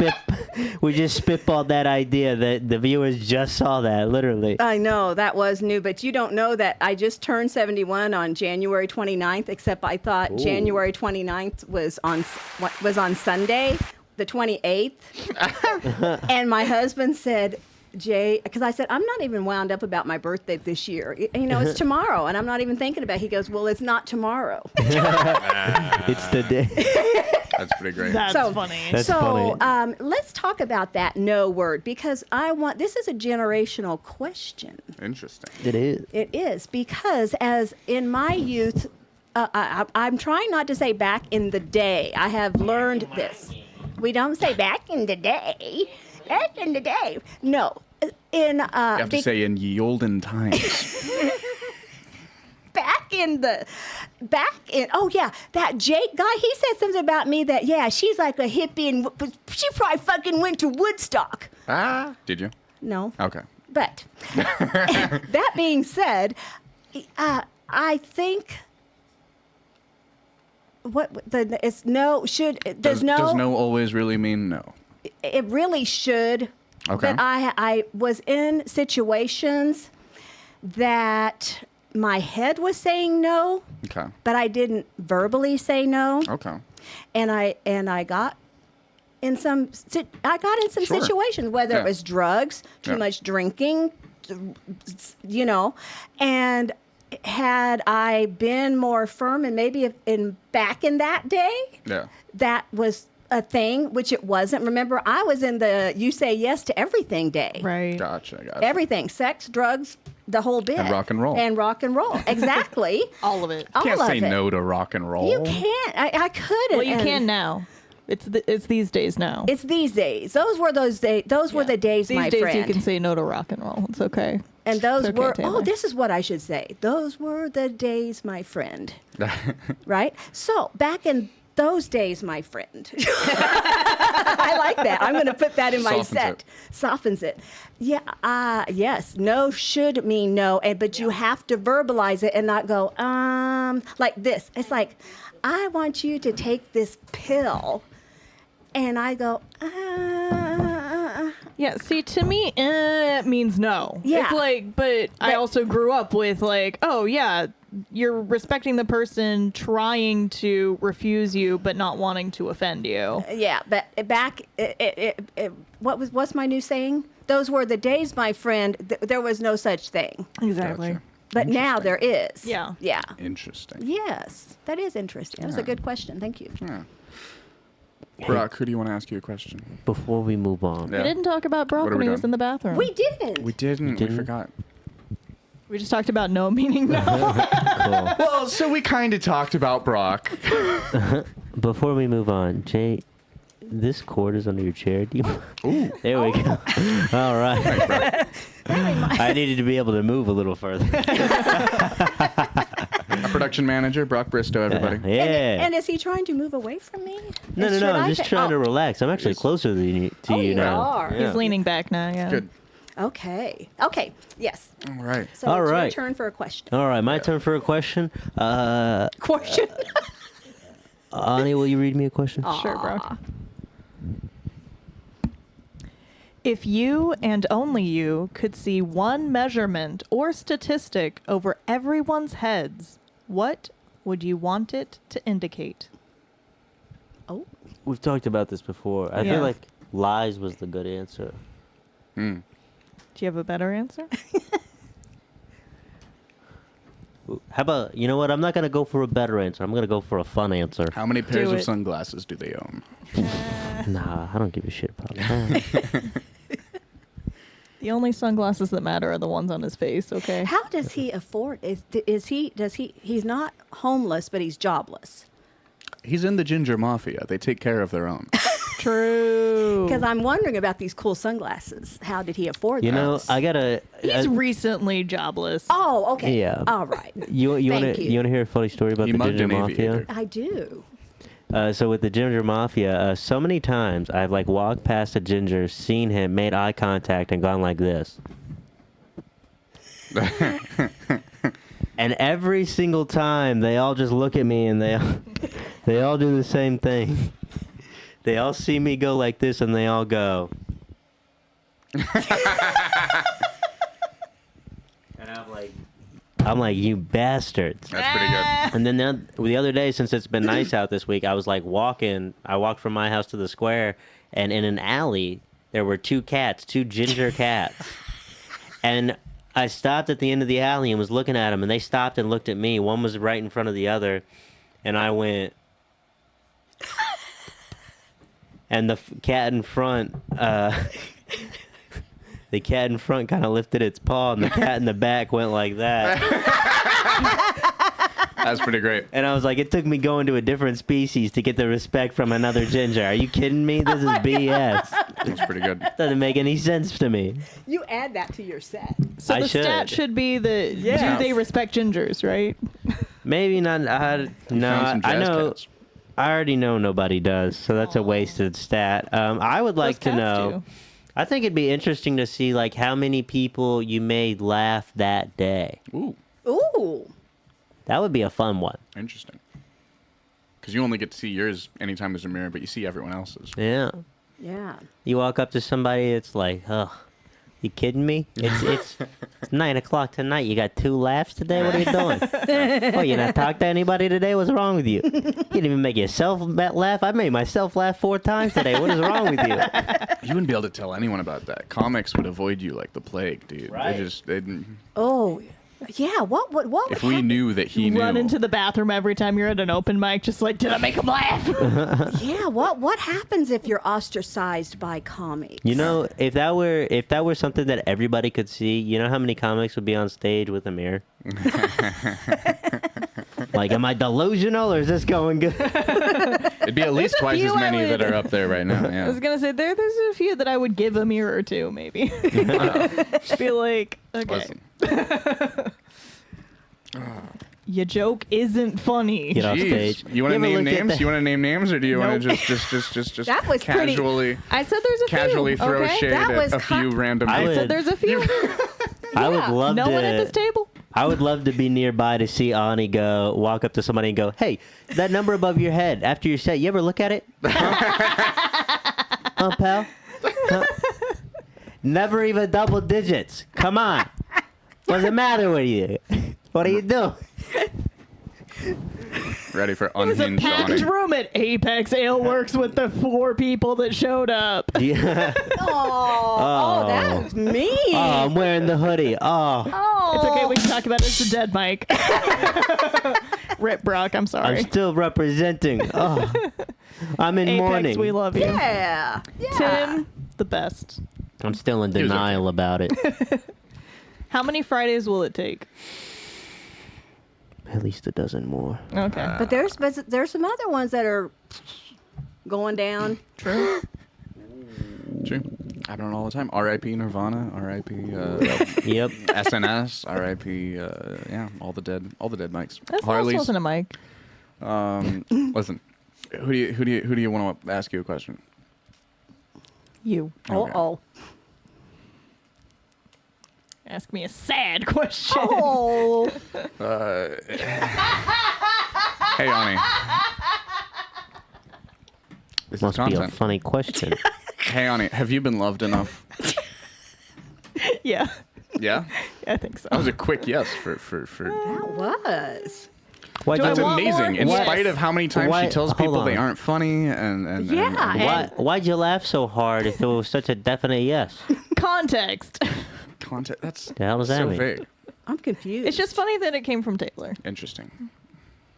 spitballed that idea that the viewers just saw that, literally. I know that was new, but you don't know that I just turned 71 on January 29th, except I thought January 29th was on Sunday, the 28th. And my husband said, Jay, because I said, I'm not even wound up about my birthday this year. You know, it's tomorrow, and I'm not even thinking about it. He goes, well, it's not tomorrow. It's the day. That's pretty great. That's funny. That's funny. Let's talk about that no word, because this is a generational question. Interesting. It is. It is, because as in my youth, I'm trying not to say back in the day. I have learned this. We don't say back in the day. Back in the day. No. You have to say in ye olden times. back in oh yeah, that Jake guy, he said something about me that, yeah, she's like a hippie and she probably fucking went to Woodstock. Did you? No. Okay. But that being said, I think does no always really mean no? It really should. Okay. But I was in situations that my head was saying no, Okay. but I didn't verbally say no. Okay. And I got in some Sure. situations, whether Yeah. it was drugs, too Yeah. much drinking, you know, and had I been more firm and maybe back in that day, Yeah. that was a thing, which it wasn't. Remember, I was in the you say yes to everything day. Right. Gotcha. Everything, sex, drugs, the whole bit. And rock and roll. And rock and roll. Exactly. All of it. All Can't of say it. no to rock and roll. You can't. I couldn't. Well, you and can now. It's these days now. It's these days. Those were those days. Those were the days, These my days friend. you can say no to rock and roll. It's okay. and those It's okay, were. Taylor. Oh, this is what I should say. Those were the days, my friend. Right. So back in those days, my friend. I like that. I'm going to put that in my Softens set. it. Softens it. Yeah. Yes. No should mean no, but you have to verbalize it and not go like this. It's like, I want you to take this pill, and I go Yeah, see, to me, it means no. Yeah. It's like, but I also grew up with like, oh yeah, you're respecting the person trying to refuse you, but not wanting to offend you. Yeah, but back, what's my new saying? Those were the days, my friend. There was no such thing. Exactly. Gotcha. But now there is. Yeah. Yeah. Interesting. Yes, that is interesting. That was a Yeah. good question. Thank you. Yeah. Brock, who do you want to ask you a question? Before we move on, Yeah. We didn't talk about Brock What are when we he was doing? in the bathroom. We didn't. We didn't. didn't? We forgot. We just talked about no meaning no. cool. Well, so we kind of talked about Brock. Before we move on, Jay, this cord is under your chair. Do you? Ooh. There we go. All right. I needed to be able to move a little further. Our production manager, Brock Bristow, everybody. Yeah. And is he trying to move away from me? No. Should I'm I just say- trying to oh, relax. I'm actually closer to you you now. are. Yeah. He's leaning back now. Yeah. Good. Okay. Yes. All right. So All it's your right. turn for a question. All right, my turn for a question. Question. Ani, will you read me a question? Sure, bro. If you and only you could see one measurement or statistic over everyone's heads, what would you want it to indicate? Oh. We've talked about this before. I Yeah. feel like lies was the good answer. Hmm. Do you have a better answer? How about, you know what? I'm not going to go for a better answer. I'm going to go for a fun answer. How many pairs of it. sunglasses do they own? Nah, I don't give a shit about that. The only sunglasses that matter are the ones on his face, okay? How does he afford? He's not homeless, but he's jobless. He's in the Ginger Mafia. They take care of their own. True. Because I'm wondering about these cool sunglasses. How did he afford You know, those? I got to... He's recently jobless. Oh, okay. Yeah. All right. You want Thank to you. hear a funny story about He the mugged Ginger an Mafia? aviator. I do. So with the Ginger Mafia, so many times I've like walked past a ginger, seen him, made eye contact, and gone like this. And every single time, they all just look at me and they all do the same thing. They all see me go like this, and they all go. And I'm like, you bastards. That's pretty good. And then the other day, since it's been nice out this week, I was like walking. I walked from my house to the square, and in an alley, there were two ginger cats. And I stopped at the end of the alley and was looking at them, and they stopped and looked at me. One was right in front of the other, and I went. And the cat in front, the cat in front kind of lifted its paw, and the cat in the back went like that. That's pretty great. And I was like, it took me going to a different species to get the respect from another ginger. Are you kidding me? This is BS. That's pretty good. Doesn't make any sense to me. You add that to your set. So I the stat should. should be the Yes. do they respect gingers, right? Maybe not. You found some I jazz know. cats. I already know nobody does, so that's a wasted stat. I would like to cats know. I think it'd be interesting to see like how many people you made laugh that day. Ooh, Ooh. That would be a fun one. interesting. Because you only get to see yours anytime there's a mirror, but you see everyone else's. Yeah. Yeah. You walk up to somebody, it's like, ugh, you kidding me? It's 9 o'clock tonight. You got 2 laughs today? What are you doing? Oh, you not talk to anybody today? What's wrong with you? You didn't even make yourself laugh? I made myself laugh 4 times today. What is wrong with you? You wouldn't be able to tell anyone about that. Comics would avoid you like the plague, dude. Right. Oh. Yeah. What If we knew that he knew. Run into the bathroom every time you're at an open mic, just like, did I make him laugh? Yeah. What happens if you're ostracized by comics? You know, if that were something that everybody could see, you know how many comics would be on stage with a mirror? Like, am I delusional or is this going good? It'd be at least twice few as I many would- that are up there right now. I was Yeah. gonna say there's a few that I would give a mirror to, maybe. Just be like, okay, Listen. your joke isn't funny. Get off Jeez. stage. You want to ever name looked at names? the- You want to name names, or do you want Nope. to just That was pretty- casually I said there's a casually few. throw Okay, shade That at was a few random I I people? said there's a few. I would love No to. one at this table. I would love to be nearby to see Ani walk up to somebody and go, "Hey, that number above your head after your set, you ever look at it? Huh, pal? Huh? Never even double digits. Come on. What's the matter with you? What are you doing?" Ready for It was a unhinged packed awning. room at Apex Ale Works with the 4 people that showed up. Yeah. Oh, that was mean. Oh, I'm wearing the hoodie. Oh, Oh. It's okay, we can talk about it. It's a dead mic. Rip Brock, I'm sorry. I'm still representing. Oh, I'm in Apex, mourning. we love you. Yeah. Yeah. Tim, the best. I'm still in was denial about it. How many Fridays will it take? At least a dozen more. Okay. But there's some other ones that are going down. True. True. I don't know all the time. R.I.P. Nirvana. R.I.P. Yep. SNS. R.I.P. Yeah, all the dead mics. This last wasn't a mic. Listen, who do you want to ask you a question? You. Okay. Oh. Ask me a sad question. Oh. Hey, Ani. This Must is be a content. funny question. Hey, Ani, have you been loved enough? Yeah. Yeah? I think so. That was a quick yes for That was. Why'd Do I That's you, want amazing. more? In Yes. spite of how many times Why- she tells hold people on. they aren't funny and Yeah, why'd you laugh so hard if it was such a definite yes? Context. content. That's The hell does that so mean? vague. I'm confused. It's just funny that it came from Taylor. Interesting.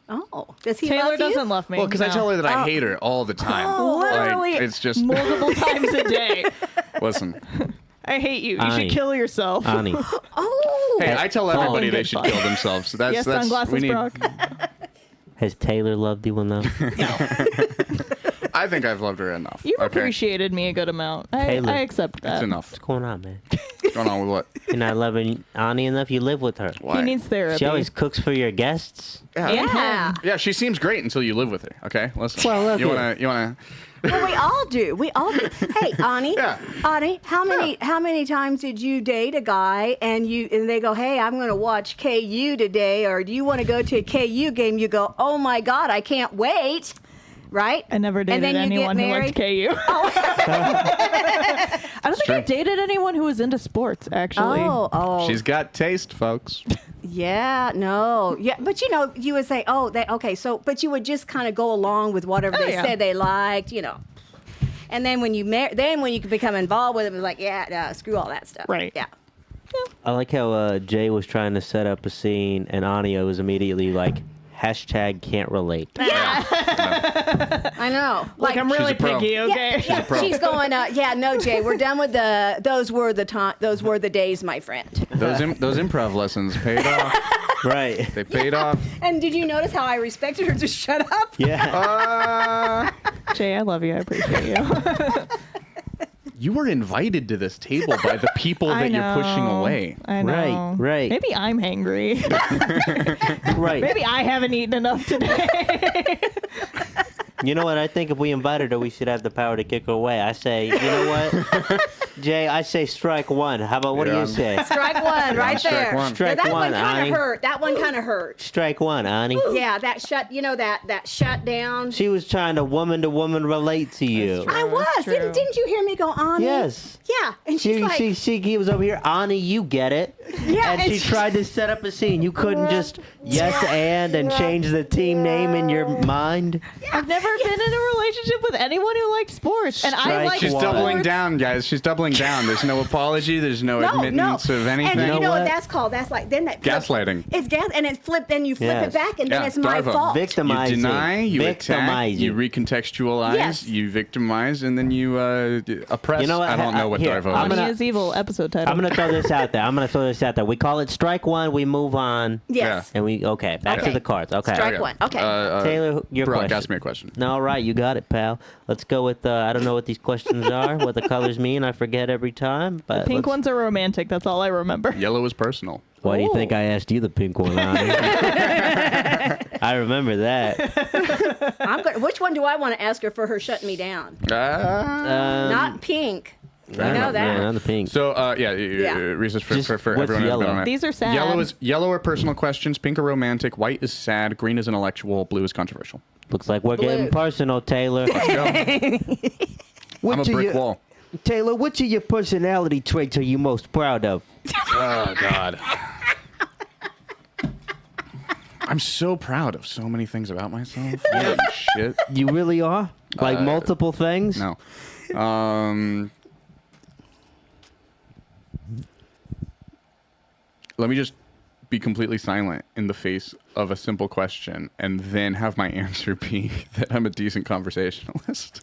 Oh. Does he Taylor love you? doesn't love me. Well, because I no. tell her that I hate her all the time. Literally Like, it's just multiple times a day. listen. I hate you. You Ani. should kill yourself. Ani. Oh. Hey, I tell everybody they good should fun. kill themselves. So that's Yes, that's sunglasses, we need. Brock. Has Taylor loved you enough? I think I've loved her enough. You've okay? appreciated me a good amount. Taylor. I accept that. That's enough. What's going on, man? What's going on with what? You're not loving Ani enough? You live with her. Why? He needs therapy. She always cooks for your guests. Yeah. Yeah, she seems great until you live with her. Okay, listen. Well, look you here. wanna. Well, we all do. We all do. Hey, Ani. Yeah. Ani, how many times did you date a guy and they go, "Hey, I'm going to watch KU today," or "Do you want to go to a KU game?" You go, "Oh my God, I can't wait." Right? I never And dated then you get anyone who liked married? KU. I don't think I true. dated anyone who was into sports, actually. Oh. She's got taste, folks. Yeah, no. Yeah, but you would say, "Oh, okay, so," but you would just kind of go along with whatever they yeah. said they liked, And then when you could become involved with them, it's like, yeah, no, screw all that stuff. Right. Yeah. I like how Jay was trying to set up a scene and Anya was immediately like, #can't relate. I know. Like, I'm really a pro. picky, okay? Yeah, pro. she's going. Yeah, no, Jay, we're done with those were the days, my friend. Those improv lessons paid off. Right. They paid off. And did you notice how I respected her to shut up? Yeah. Jay, I love you. I appreciate you. You were invited to this table by the people that you're pushing away. I know. Right. Maybe I'm hangry. Right. Maybe I haven't eaten enough today. You know what? I think if we invited her, we should have the power to kick her away. I say, you know what? Jay, I say strike one. How about what do Yeah. you say? Strike one, right strike there. one. Strike Now, that one, one kind Ani. of hurt. That one kind of hurt. Strike one, Ani. Yeah, that shut down. She was trying to woman relate to you. I was. That's true. Didn't you hear me go, Ani? Yes. Yeah, and she's like, He was over here, Ani, you get it. Yeah, and and she she- tried to set up a scene. You couldn't just yes and change the team name in your mind. I've never been in a relationship with anyone who liked sports. And I Strike like She's one. sports. doubling down, guys. She's doubling down. There's no apology. There's no admittance of anything. And you know what what? that's called? That's like then that Gaslighting. It's gas, and it flipped. Then you flip Yes. it back, and then Yeah, it's my Darvo. fault. Victimizing. You deny, you attack, Victimizing. you recontextualize, Yes. you victimize, and then you oppress. You know what? I don't know what Here, Darvo I'm is. gonna- Money is Evil episode title. I'm gonna throw this out there. We call it strike one. We move on. Yes. And we back to Okay. the cards. Okay. Strike one. Okay. Taylor, your Brock, question. ask me a question. No, all right, you got it, pal. Let's go with I don't know what these questions are, what the colors mean. I forget every time. But Pink let's- ones are romantic. That's all I remember. Yellow is personal. Why do you Ooh. think I asked you the pink one, Ani? I remember that. Which one do I want to ask her for her shutting me down? Not pink. You know that. Yeah, not the pink. So Yeah. research for Just everyone what's who's been yellow? on it. These are sad. Yellow are personal questions. Pink are romantic. White is sad. Green is intellectual. Blue is controversial. Looks like we're Blue. getting personal, Taylor. Let's go. I'm a brick wall. Taylor, which of your personality traits are you most proud of? Oh God. I'm so proud of so many things about myself. Holy shit. You really are? Like multiple things? No. Let me just be completely silent in the face of a simple question and then have my answer be that I'm a decent conversationalist.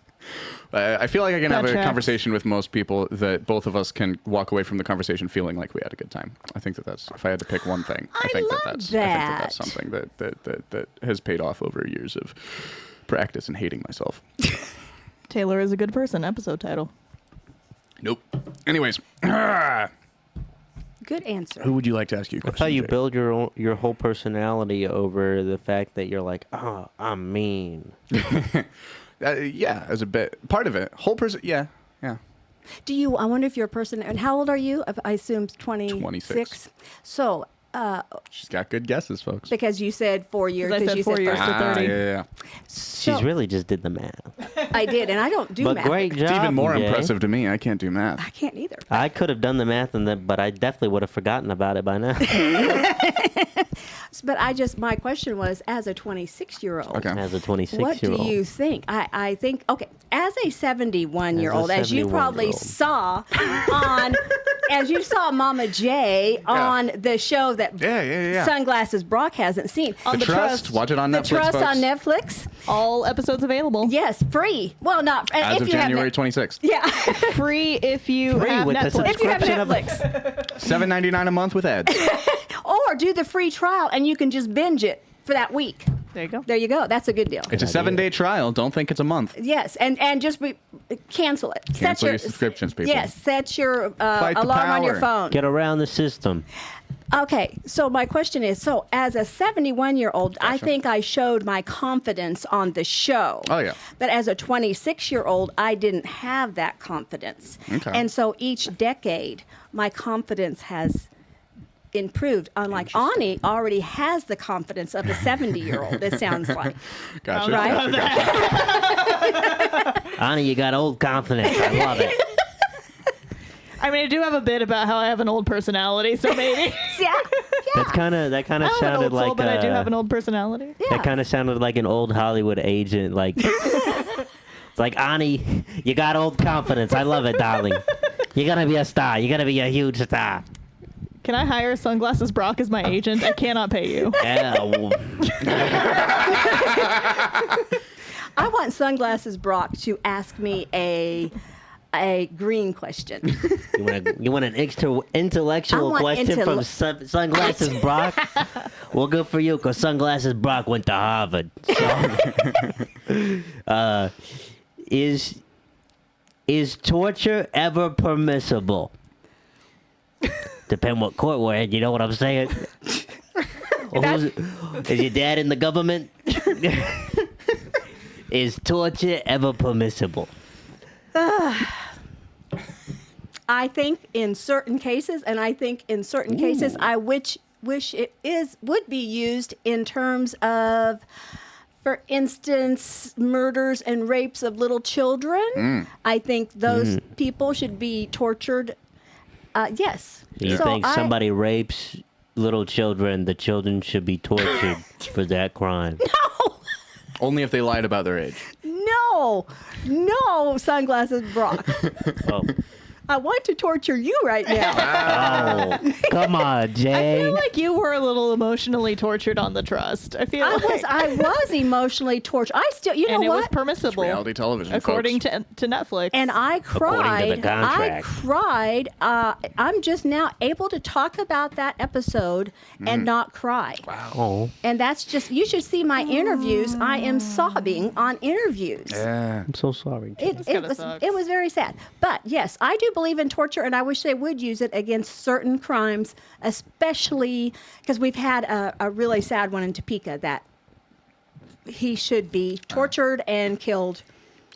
I feel like I can That have a tracks. conversation with most people that both of us can walk away from the conversation feeling like we had a good time. I think that's, if I had to pick one thing, I think love that's that. something that has paid off over years of practice and hating myself. Taylor is a good person. Episode title. Nope. Anyways, Good answer. who would you like to ask you a question? That's how you Jake? build your whole personality over the fact that you're like, oh, I'm mean. Yeah, as a bit part of it. Whole person. Yeah. Do you? I wonder if you're a person. And how old are you? I assume 26. 26. So, She's got good guesses, folks. because you said 4 years. 'Cause I said you 4 years to 30. Yeah. So, She's really just did the math. I did, and I don't do But math. great job. It's even more Jay. impressive to me. I can't do math. I can't either. I could have done the math, but I definitely would have forgotten about it by now. But my question was, as a 26-year-old, Okay. As a 26-year-old. what do you think? I think, okay, as a 71-year-old, As a as you probably 71-year-old. saw as you saw Mama J on the show that Yeah. Sunglasses Brock hasn't seen. On The Trust. Watch it on The Netflix, Trust folks. on Netflix. All episodes available. Yes, free. Well, not As if of you January have 26th. Yeah, Free if you Free have with the Netflix. if you have subscription of- Netflix, $7.99 a month with ads. or do the free trial and you can just binge it for that week. There you go. There you go. That's a good deal. It's a 7-day trial. Don't think it's a month. Yes, and just cancel it. Cancel your subscriptions, people. Yes, set your Fight the alarm on your power. phone. Get around the system. Okay, so my question is, so as a 71-year-old, I Gotcha. think I showed my confidence on the show. Oh, yeah. But as a 26-year-old, I didn't have that confidence. Okay. And so each decade, my confidence has improved. Unlike Ani already has the confidence of a 70-year-old, it sounds like. Gotcha. Right? Gotcha. Anna, you got old confidence. I love it. I mean, I do have a bit about how I have an old personality, so maybe. Yeah. That kind of I have an sounded old soul, like but I do have an old personality. Yeah. that kind of sounded like an old Hollywood agent. Like it's like Ani, you got old confidence. I love it, darling. You're gonna be a star. You're gonna be a huge star. Can I hire Sunglasses Brock as my agent? I cannot pay you. Yeah, well, I want Sunglasses Brock to ask me a green question. you want an intellectual want question from Sunglasses Brock? Well, good for you, because Sunglasses Brock went to Harvard. So, is torture ever permissible? Depend what court we're in, you know what I'm saying? Is your dad in the government? Is torture ever permissible? I think in certain cases, and I think in certain cases, I wish it would be used in terms of, for instance, murders and rapes of little children. I think those people should be tortured. Yes. You So think somebody rapes little children, the children should be tortured for that crime? Only if they lied about their age. No, Sunglasses Brock. Oh, I want to torture you right now. oh, come on, I Jay. feel like you were a little emotionally tortured on the Trust. I feel like I was emotionally tortured. I still, you and know it was what? It's permissible reality television, according folks. to Netflix. And I cried. the contract. I'm just now able to talk about that episode and not cry. Oh, And that's just, you should see my interviews. I am sobbing on interviews. Yeah. I'm so sorry. Jay. It was very sad. But yes, I do believe in torture, and I wish they would use it against certain crimes, especially because we've had a really sad one in Topeka that he should be tortured and killed.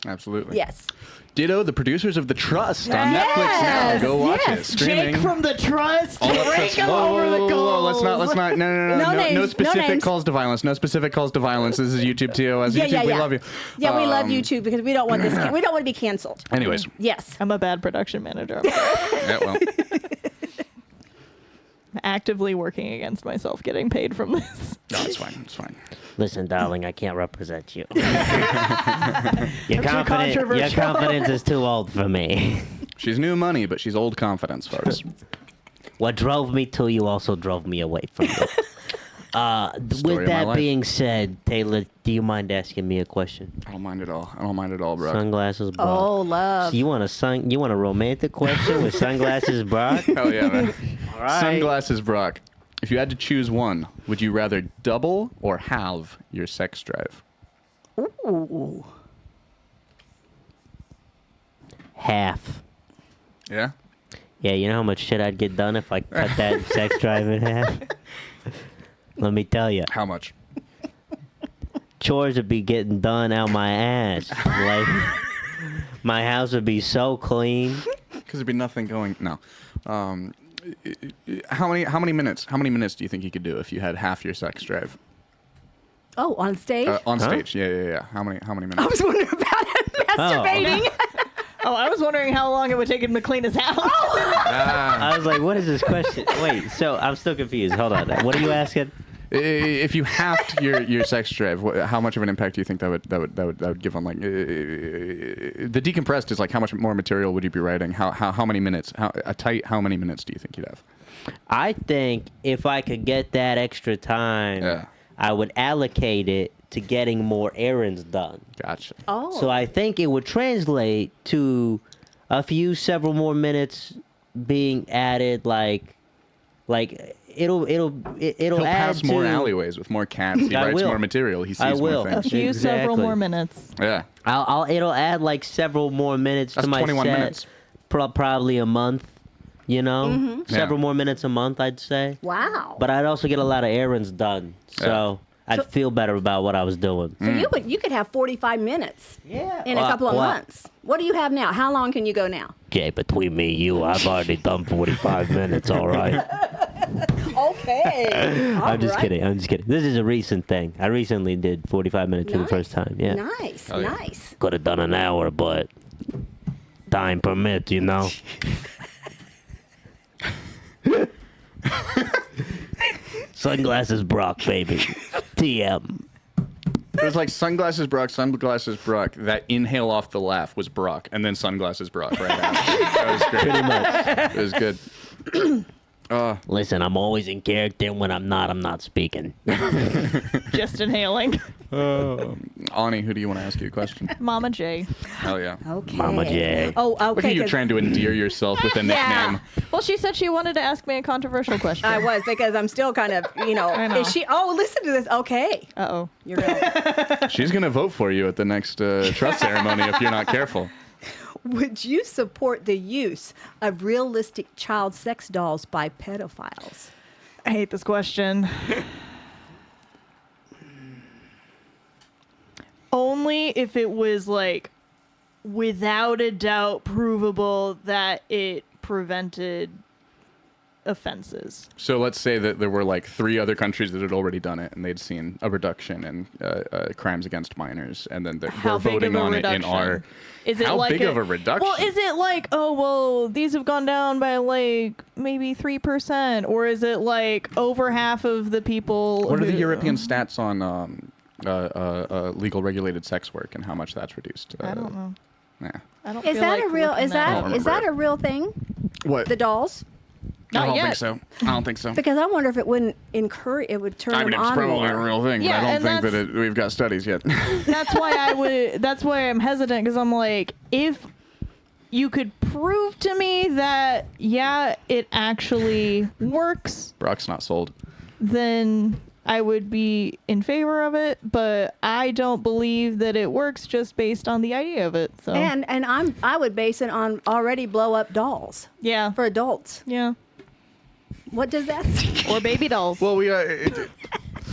Absolutely. Yes. Ditto, the producers of The Trust on Netflix now. Yes, Go watch it. yes. Streaming. Jake from the Trust, All up rake to- him whoa, over the whoa, whoa, goals. let's not. No No names, specific no names. calls to violence. No specific calls to violence. This is YouTube TOS. YouTube, we love you. Yeah, we love you too because we don't want this. We don't want to be canceled. Anyways. Yes. I'm a bad production manager. I'm sorry. Yeah, well. Actively working against myself getting paid from this. No, it's fine. It's fine. Listen, darling, I can't represent you. Your controversial. confidence is too old for me. She's new money, but she's old confidence, folks. What drove me to you also drove me away from you. Story With of my that life. being said, Taylor, do you mind asking me a question? I don't mind at all, bro. Sunglasses Brock. Oh, love. You want a romantic question with Sunglasses Brock? Hell yeah, man. All right. Sunglasses, Brock. If you had to choose one, would you rather double or halve your sex drive? Ooh. Half. Yeah. Yeah, you know how much shit I'd get done if I cut that sex drive in half? Let me tell you. How much? Chores would be getting done out my ass. Like, my house would be so clean. Because there'd be nothing going. No. How many minutes? How many minutes do you think you could do if you had half your sex drive Oh, on stage? on Huh? stage? Yeah. How many I minutes? was wondering about masturbating. Oh, I was wondering how long it would take him to clean his house. I was like, what is this question? Wait, so I'm still confused. Hold on. What are you asking? If you halved your sex drive, how much of an impact do you think that would give on like the decompressed is like how much more material would you be writing? How many minutes? How many minutes do you think you'd have? I think if I could get that extra time, Yeah. I would allocate it to getting more errands done. Gotcha. Oh. So I think it would translate to several more minutes being added. Like it'll He'll add pass more to- alleyways with more cats. He I writes will. more material. He sees I will. more A things. few several Exactly. more minutes. Yeah. It'll add like several more minutes That's to my 21 set. minutes. Probably a month. You know, several Yeah. more minutes a month, I'd say. Wow. But I'd also get a lot of errands done, so I'd feel better about what I was doing. so you could have 45 minutes Yeah. in a couple of Well, months. What do you have now? How long can you go now? Okay, between me and you, I've already done 45 minutes, all right? Okay. I'm just kidding. This is a recent thing. I recently did 45 minutes for the first time. Yeah. Nice. Oh, yeah. Nice. Could have done an hour, but time permits, you know? Sunglasses Brock, baby. TM. It was like sunglasses Brock. That inhale off the laugh was Brock, and then sunglasses Brock right after. That was great. Pretty much. It was good. Listen, I'm always in character. When I'm not speaking. Just inhaling. Ani, who do you want to ask you a question? Mama J. Hell yeah. Okay. Mama J. Oh, okay. Look at you 'cause trying to endear yourself with a Yeah. nickname. Well, she said she wanted to ask me a controversial question. I was because I'm still kind of, I know. Is she? Oh, listen to this. Okay. Uh-oh. You're right. She's going to vote for you at the next trust ceremony if you're not careful. Would you support the use of realistic child sex dolls by pedophiles? I hate this question. Only if it was like without a doubt provable that it prevented offenses. So let's say that there were like 3 other countries that had already done it, and they'd seen a reduction in crimes against minors, and then How we're big voting of a on reduction? it in our. Is it How like big of a reduction? Well, is it like, oh, well, these have gone down by like maybe 3%, or is it like over half of the people? What are the who- European stats on legal regulated sex work and how much that's reduced? I don't know. Yeah. I don't Is feel that like a real? looking Is that that don't is that remember a real thing? What? The dolls? I Not don't yet. think so. I don't think so. Because I wonder if it wouldn't encourage. It would turn I mean, them it's on probably more. a real thing, Yeah, but I and don't think that we've got studies yet. That's why That's why I'm hesitant, because I'm like, if you could prove to me that yeah, it actually works, Brock's not sold. then I would be in favor of it. But I don't believe that it works just based on the idea of it. So And I would base it on already blow up dolls yeah, for adults. yeah, What does that? or baby dolls. Well,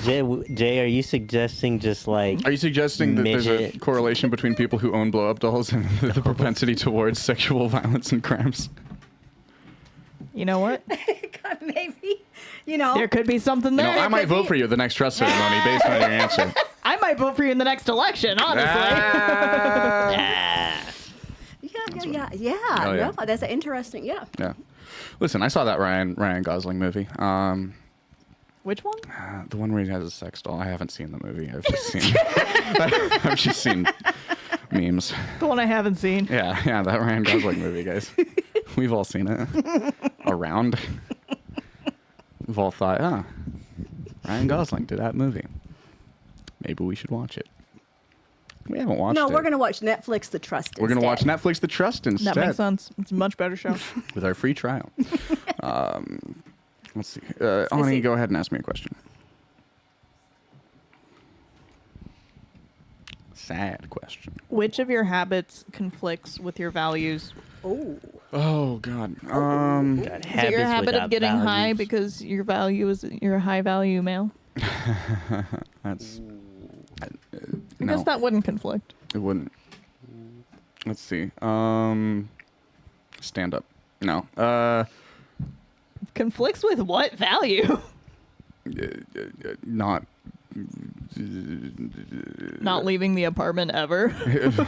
Jay, are you suggesting just like are you suggesting that there's a Midget. correlation between people who own blow-up dolls and the propensity towards sexual violence and crimes? You know what? God, maybe. You know. There could be something You there. know, I might vote for you at the next trust ceremony based on your answer. I might vote for you in the next election. Honestly. Ah. Yeah. Oh, yeah. No, that's an interesting. Yeah. Yeah. Listen, I saw that Ryan Gosling movie. Which one? The one where he has a sex doll. I haven't seen the movie. I've just seen memes. The one I haven't seen. Yeah, that Ryan Gosling movie, guys. We've all seen it. Around. We've all thought, Ryan Gosling did that movie. Maybe we should watch it. We haven't watched it. No, we're gonna watch Netflix The Trust. We're gonna watch Netflix The Trust instead. That makes sense. It's a much better show. With our free trial. Let's see. Ani, go ahead and ask me a question. Sad question. Which of your habits conflicts with your values? Oh. Oh God. Got Is it your habit without of getting high values. because your value is you're a high value male? That's. I No, guess that wouldn't conflict. it wouldn't. Let's see. Stand up. No. Conflicts with what value? Not. Not leaving the apartment ever.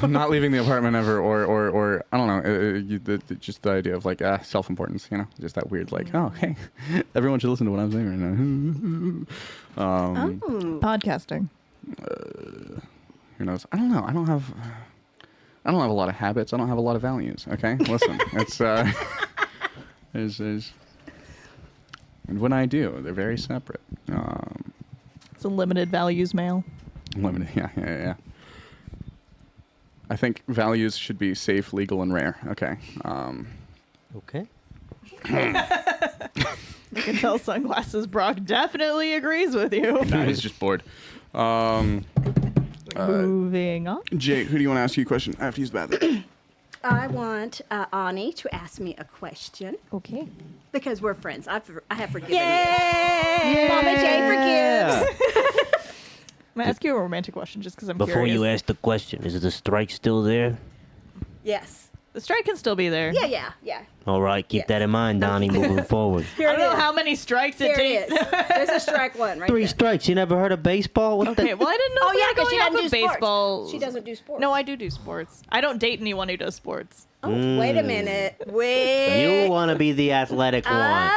Not leaving the apartment ever, or I don't know, just the idea of like self-importance, you know, just that weird like, oh hey, everyone should listen to what I'm saying right now. Podcasting. Who knows? I don't know. I don't have a lot of habits. I don't have a lot of values. Okay, listen, it's there's and when I do, they're very separate. It's a limited values male. Limited, yeah. I think values should be safe, legal, and rare. Okay. Okay. You can tell Sunglasses Brock definitely agrees with you. Nah, he's just bored. Moving on. Jay, who do you want to ask you a question? I have to use the bathroom. I want Ani to ask me a question Okay. because we're friends. I have forgiven Yay! you. Mama Jay forgives. I'm gonna ask you a romantic question just because I'm Before curious. you ask the question, is the strike still there? Yes. The strike can still be there. Yeah. All right, keep Yes. that in mind, Donnie, moving forward. Here I don't know is. how many strikes it Here it takes. is. There's a strike one right 3 there. strikes. You never heard of baseball? What Okay, well I didn't know. Oh if we yeah, were because she going off doesn't of do baseball. sports. She doesn't do sports. No, I do sports. I don't date anyone who does sports. Oh, wait a minute. Wait. You want to be the athletic one.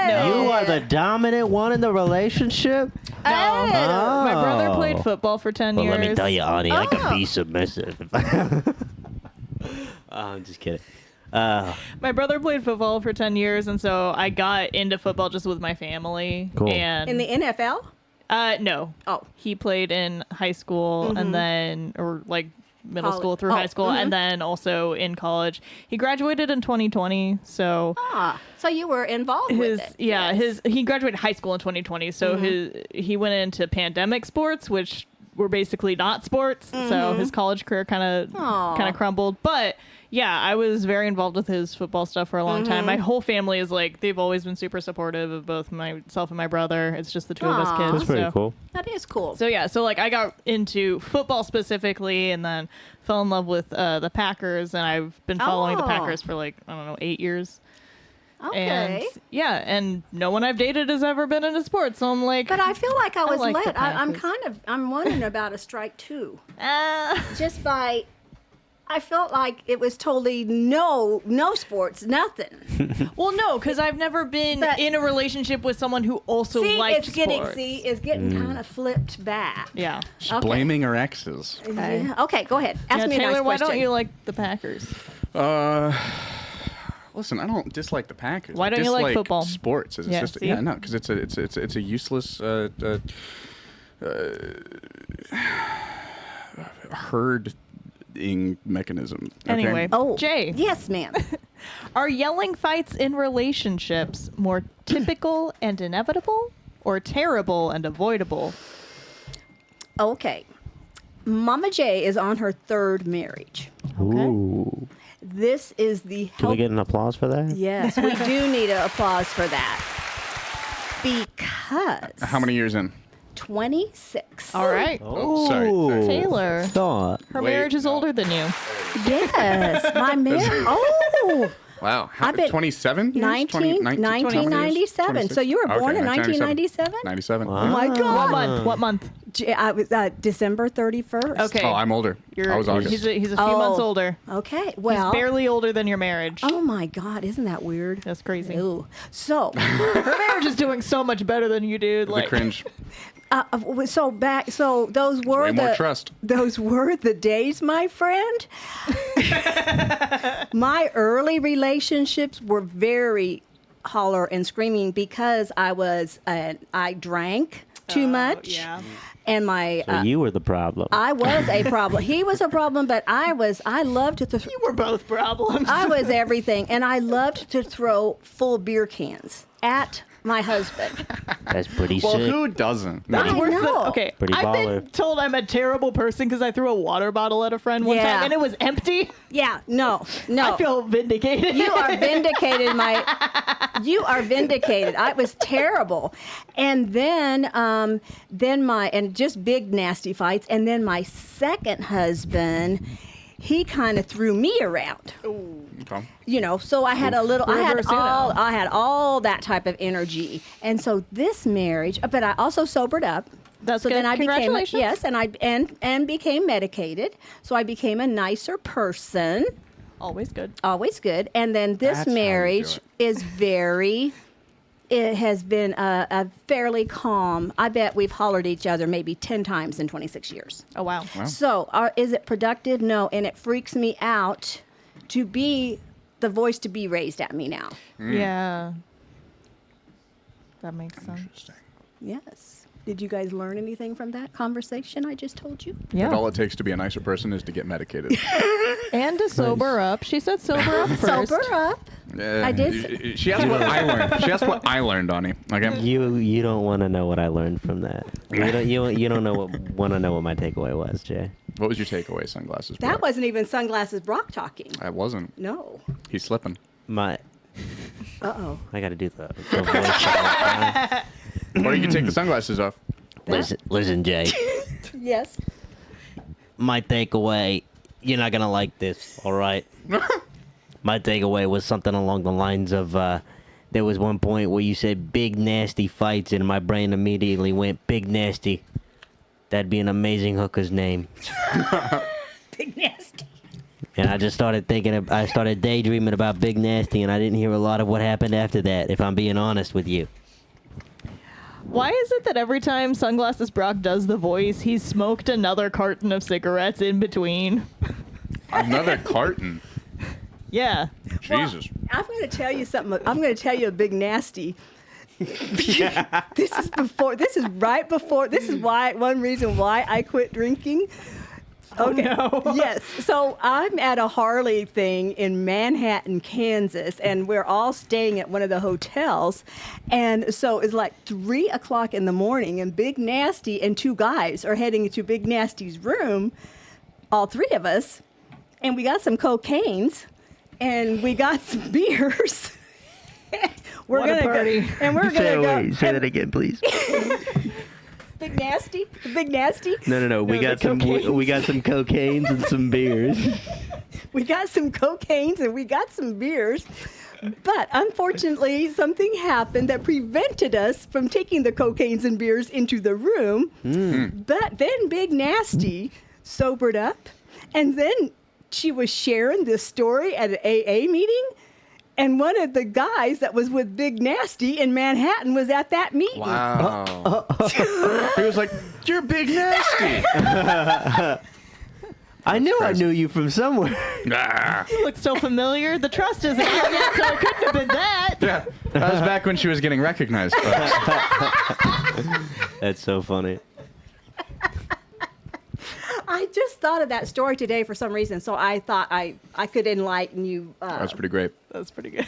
No. You are the dominant one in the relationship? No. My brother Oh. played football for 10 Well, years. let me tell you, Ani, I can Oh. be submissive. I'm just kidding. My brother played football for 10 years, and so I got into football just with my family. Cool. And In the NFL? no. Oh. He played in high school and then, or like middle College. school through Oh, high school, and then also in college. He graduated in 2020, so So you were involved with it. he graduated high school in 2020, so he went into pandemic sports, which were basically not sports. So his college career kind of crumbled. But yeah, I was very involved with his football stuff for a long time. My whole family is like, they've always been super supportive of both myself and my brother. It's just the two of us Aw. kids. That's pretty so. cool. That is cool. So yeah, so like I got into football specifically, and then fell in love with the Packers, and I've been following the Oh. Packers for like, I don't know, 8 years. okay. And yeah, and no one I've dated has ever been into sports, so I'm like, But I feel like I was like the led. I'm Packers. I'm wondering about a strike too. ah. Just by, I felt like it was totally no sports, nothing. Well, no, because I've never been But- in a relationship with someone who also See, likes it's getting sports. kind of flipped back. Yeah. Just Okay. blaming her exes. Yeah. Okay, go ahead. Ask Yeah, me a Taylor, nice why question. don't you like the Packers? Listen, I don't dislike the Packers. Why I don't you like dislike football? Sports as a Yeah, system. see? Yeah, no, because it's a useless herding mechanism. Okay? Anyway, Oh, Jay, Yes, ma'am. are yelling fights in relationships more typical and inevitable, or terrible and avoidable? Okay. Mama J is on her third marriage. Ooh. This is the Do we help. get an applause for that? Yes, we do need an applause for that. Because How many years in? 26. All right. Oh, sorry. Taylor, Thought. her Wait, marriage is no. older than you. Yes, my marriage. Oh, Wow. I bet 27 years? 1997. So you were born in 1997? 97. Wow. Oh my What God. month? What month? I was December 31st. Okay. Oh, I'm older. I was August. He's a few Oh. months older. Okay. Well, He's barely older than your marriage. oh my God, isn't that weird? That's crazy. Ew. So, Her marriage is doing so much better than you, dude. the Like, cringe. so those were Way more the trust. those were the days, my friend. My early relationships were very holler and screaming because I drank too much, yeah. and my So you were the problem. I was a problem. He was a problem, but I loved to. We're both problems. I was everything, and I loved to throw full beer cans at my husband. That's pretty Well, sick. who doesn't? That's I worse than, know. okay, Pretty I've baller. been told I'm a terrible person because I threw a water bottle at a friend one Yeah. time and it was empty. Yeah, no. I feel vindicated. You are vindicated, you are vindicated. I was terrible. And then just big nasty fights. And then my second husband, he kind of threw me around. Okay. You know, so I had a little, I Reverse Uno. had all that type of energy. And so this marriage, but I also sobered up. That's So good. then I became Congratulations. yes, and became medicated. So I became a nicer person. Always good. Always good. And then this That's how you do marriage is it has been a fairly calm. I bet we've hollered at each other maybe 10 times in 26 years. Oh, wow. So is it productive? No. And it freaks me out to be the voice to be raised at me now. Yeah. That makes sense. Interesting. Yes. Did you guys learn anything from that conversation I just told you? If all Yeah. it takes to be a nicer person is to get medicated. And to sober up. She said sober up first. Sober up. I did. She asked what I learned. She asked what I learned, Donnie. Okay. You don't want to know what I learned from that. You don't want to know what my takeaway was, Jay. What was your takeaway, Sunglasses That Brock? wasn't even Sunglasses Brock talking. I wasn't. No. He's slipping. My Uh-oh. I got to do the voice. all the time. Or you can take the sunglasses off. Listen, Jay. Yes. My takeaway. You're not gonna like this, all right? My takeaway was something along the lines of there was one point where you said big nasty fights, and my brain immediately went big nasty. That'd be an amazing hooker's name. Big nasty. And I just started I started daydreaming about Big Nasty, and I didn't hear a lot of what happened after that, if I'm being honest with you. Why is it that every time Sunglasses Brock does the voice, he's smoked another carton of cigarettes in between? Another carton. Yeah. Jesus. I'm going to tell you something. I'm going to tell you a big nasty. This is right before. This is one reason why I quit drinking. Okay. no. Yes. So I'm at a Harley thing in Manhattan, Kansas, and we're all staying at one of the hotels. And so it's like 3 o'clock in the morning, and Big Nasty and two guys are heading to Big Nasty's room, all three of us. And we got some cocaines, and we got some beers. We're What a gonna party. go, and we're gonna go. Say that again, please. Big Nasty, Big Nasty. No. We got some cocaines and some beers. We got some cocaines and we got some beers. But unfortunately, something happened that prevented us from taking the cocaines and beers into the room. But then Big Nasty sobered up, and then she was sharing this story at an AA meeting. And one of the guys that was with Big Nasty in Manhattan was at that meeting. Wow. He was like, "You're Big Nasty." I knew I crazy. knew you from somewhere. Ah. You look so familiar. The trust isn't there yet, so it couldn't have been that. Yeah, that was back when she was getting recognized, folks. That's so funny. I just thought of that story today for some reason, so I thought I could enlighten you. That's pretty great. That's pretty good.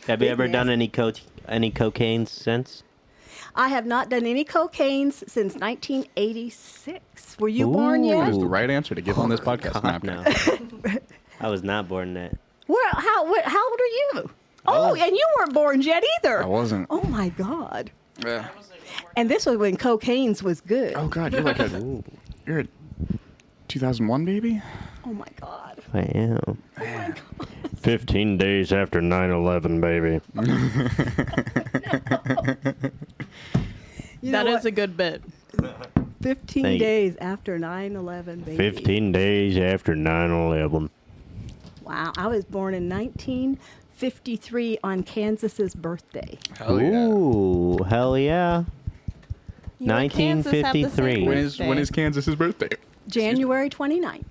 Have you ever done any cocaine since? I have not done any cocaines since 1986. Were you born That yet? is the right answer to give on this podcast. God, No. no. I was not born that. How old are you? Oh, and you weren't born yet either. I wasn't. Oh my God! Yeah. And this was when cocaine's was good. Oh God, you're a 2001 baby. Oh my God! I am. 15 days after 9/11, baby. You know That is what? a good bit. 15 Thank you. days after 9/11, baby. 15 days after 9/11. Wow! I was born in 1953 on Kansas's birthday. Hell yeah. Ooh, hell yeah. You and Kansas have the same 1953. When is Kansas's birthday? January 29th.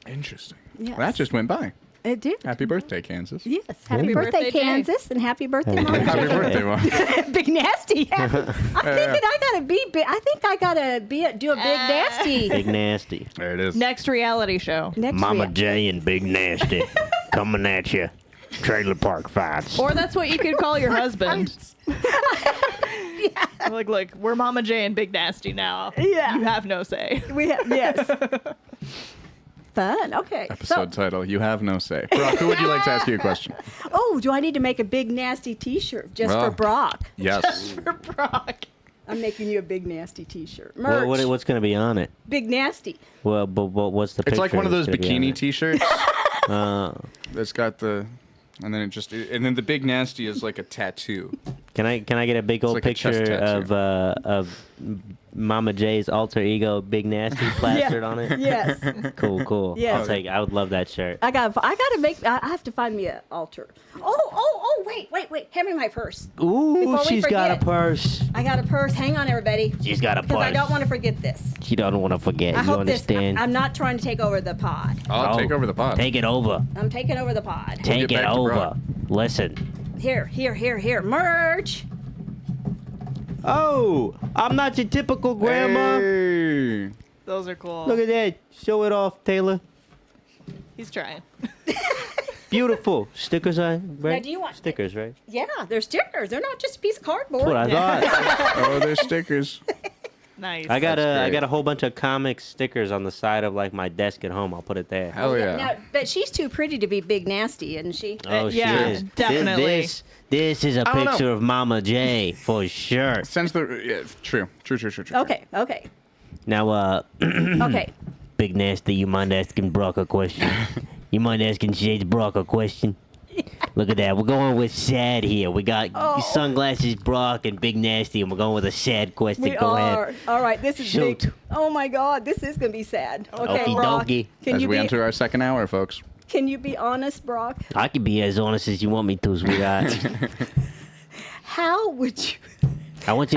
Interesting. Yes. That just went by. It did. Happy birthday, Kansas. Yes. Happy Happy birthday, birthday, Jay. Kansas, and happy birthday, Happy Mom. Happy birthday, Mom. Big Nasty. I'm thinking I gotta be big. I think I gotta do a Big Nasty Big Nasty. There it is. Next reality show. next Mama week. J and Big Nasty coming at you. Trailer park vibes. Or that's what you could call your husband. Like, look, we're Mama J and Big Nasty now. Yeah. You have no say. We have, yes. Fun. Okay. Episode title: You have no say. Brock, who would you like to ask you a question? Oh, do I need to make a Big Nasty T-shirt just for Well, Brock? Yes. For Brock. I'm making you a Big Nasty T-shirt. Merch. What's going to be on it? Big Nasty. Well, but what's the It's like picture one of those that's gonna be on bikini it? T-shirts. Uh, That's got the, and then and then the big nasty is like a tattoo. Can I get a big old like a chest picture tattoo. of Mama J's alter ego, Big Nasty, plastered on it? Yes. Cool. Yes. I'll take. I would love that shirt. I gotta make. I have to find me an altar. Oh! Wait! Hand me my purse. Ooh, Before we she's got a forget. purse. I got a purse. Hang on, everybody. She's got a Because purse. I don't want to forget this. She don't want to forget. I You hope understand? this. I'm not trying to take over the pod. I'll take over the pod. Take it over. I'm taking over the pod. Take get it back to over. Brock. Listen. Here. Merch. Oh, I'm not your typical grandma. Hey. Those are cool. Look at that. Show it off, Taylor. He's trying. Beautiful. Stickers, right? Now, do you want stickers, right? Yeah, they're stickers. They're not just a piece of cardboard. That's what I thought. Oh, there's stickers. Nice. I got great. a whole bunch of comic stickers on the side of like my desk at home. I'll put it there. Hell yeah. Now, but she's too pretty to be Big Nasty, isn't she? Oh, yeah, she is. definitely. This is a I don't know. picture of Mama J for sure. Since the true. Okay. Now, Okay. Big Nasty, you mind asking Brock a question? You mind asking Shades Brock a question? Look at that. We're going with sad here. We got Sunglasses Brock and Big Nasty, and we're going with a sad question. We Go are. ahead. All right. This is Shoot. big. Oh my God. This is gonna be sad. Okay, Okie Brock. dokie. Can As you we be? enter our second hour, folks. Can you be honest, Brock? I can be as honest as you want me to, sweetheart. How would you? I want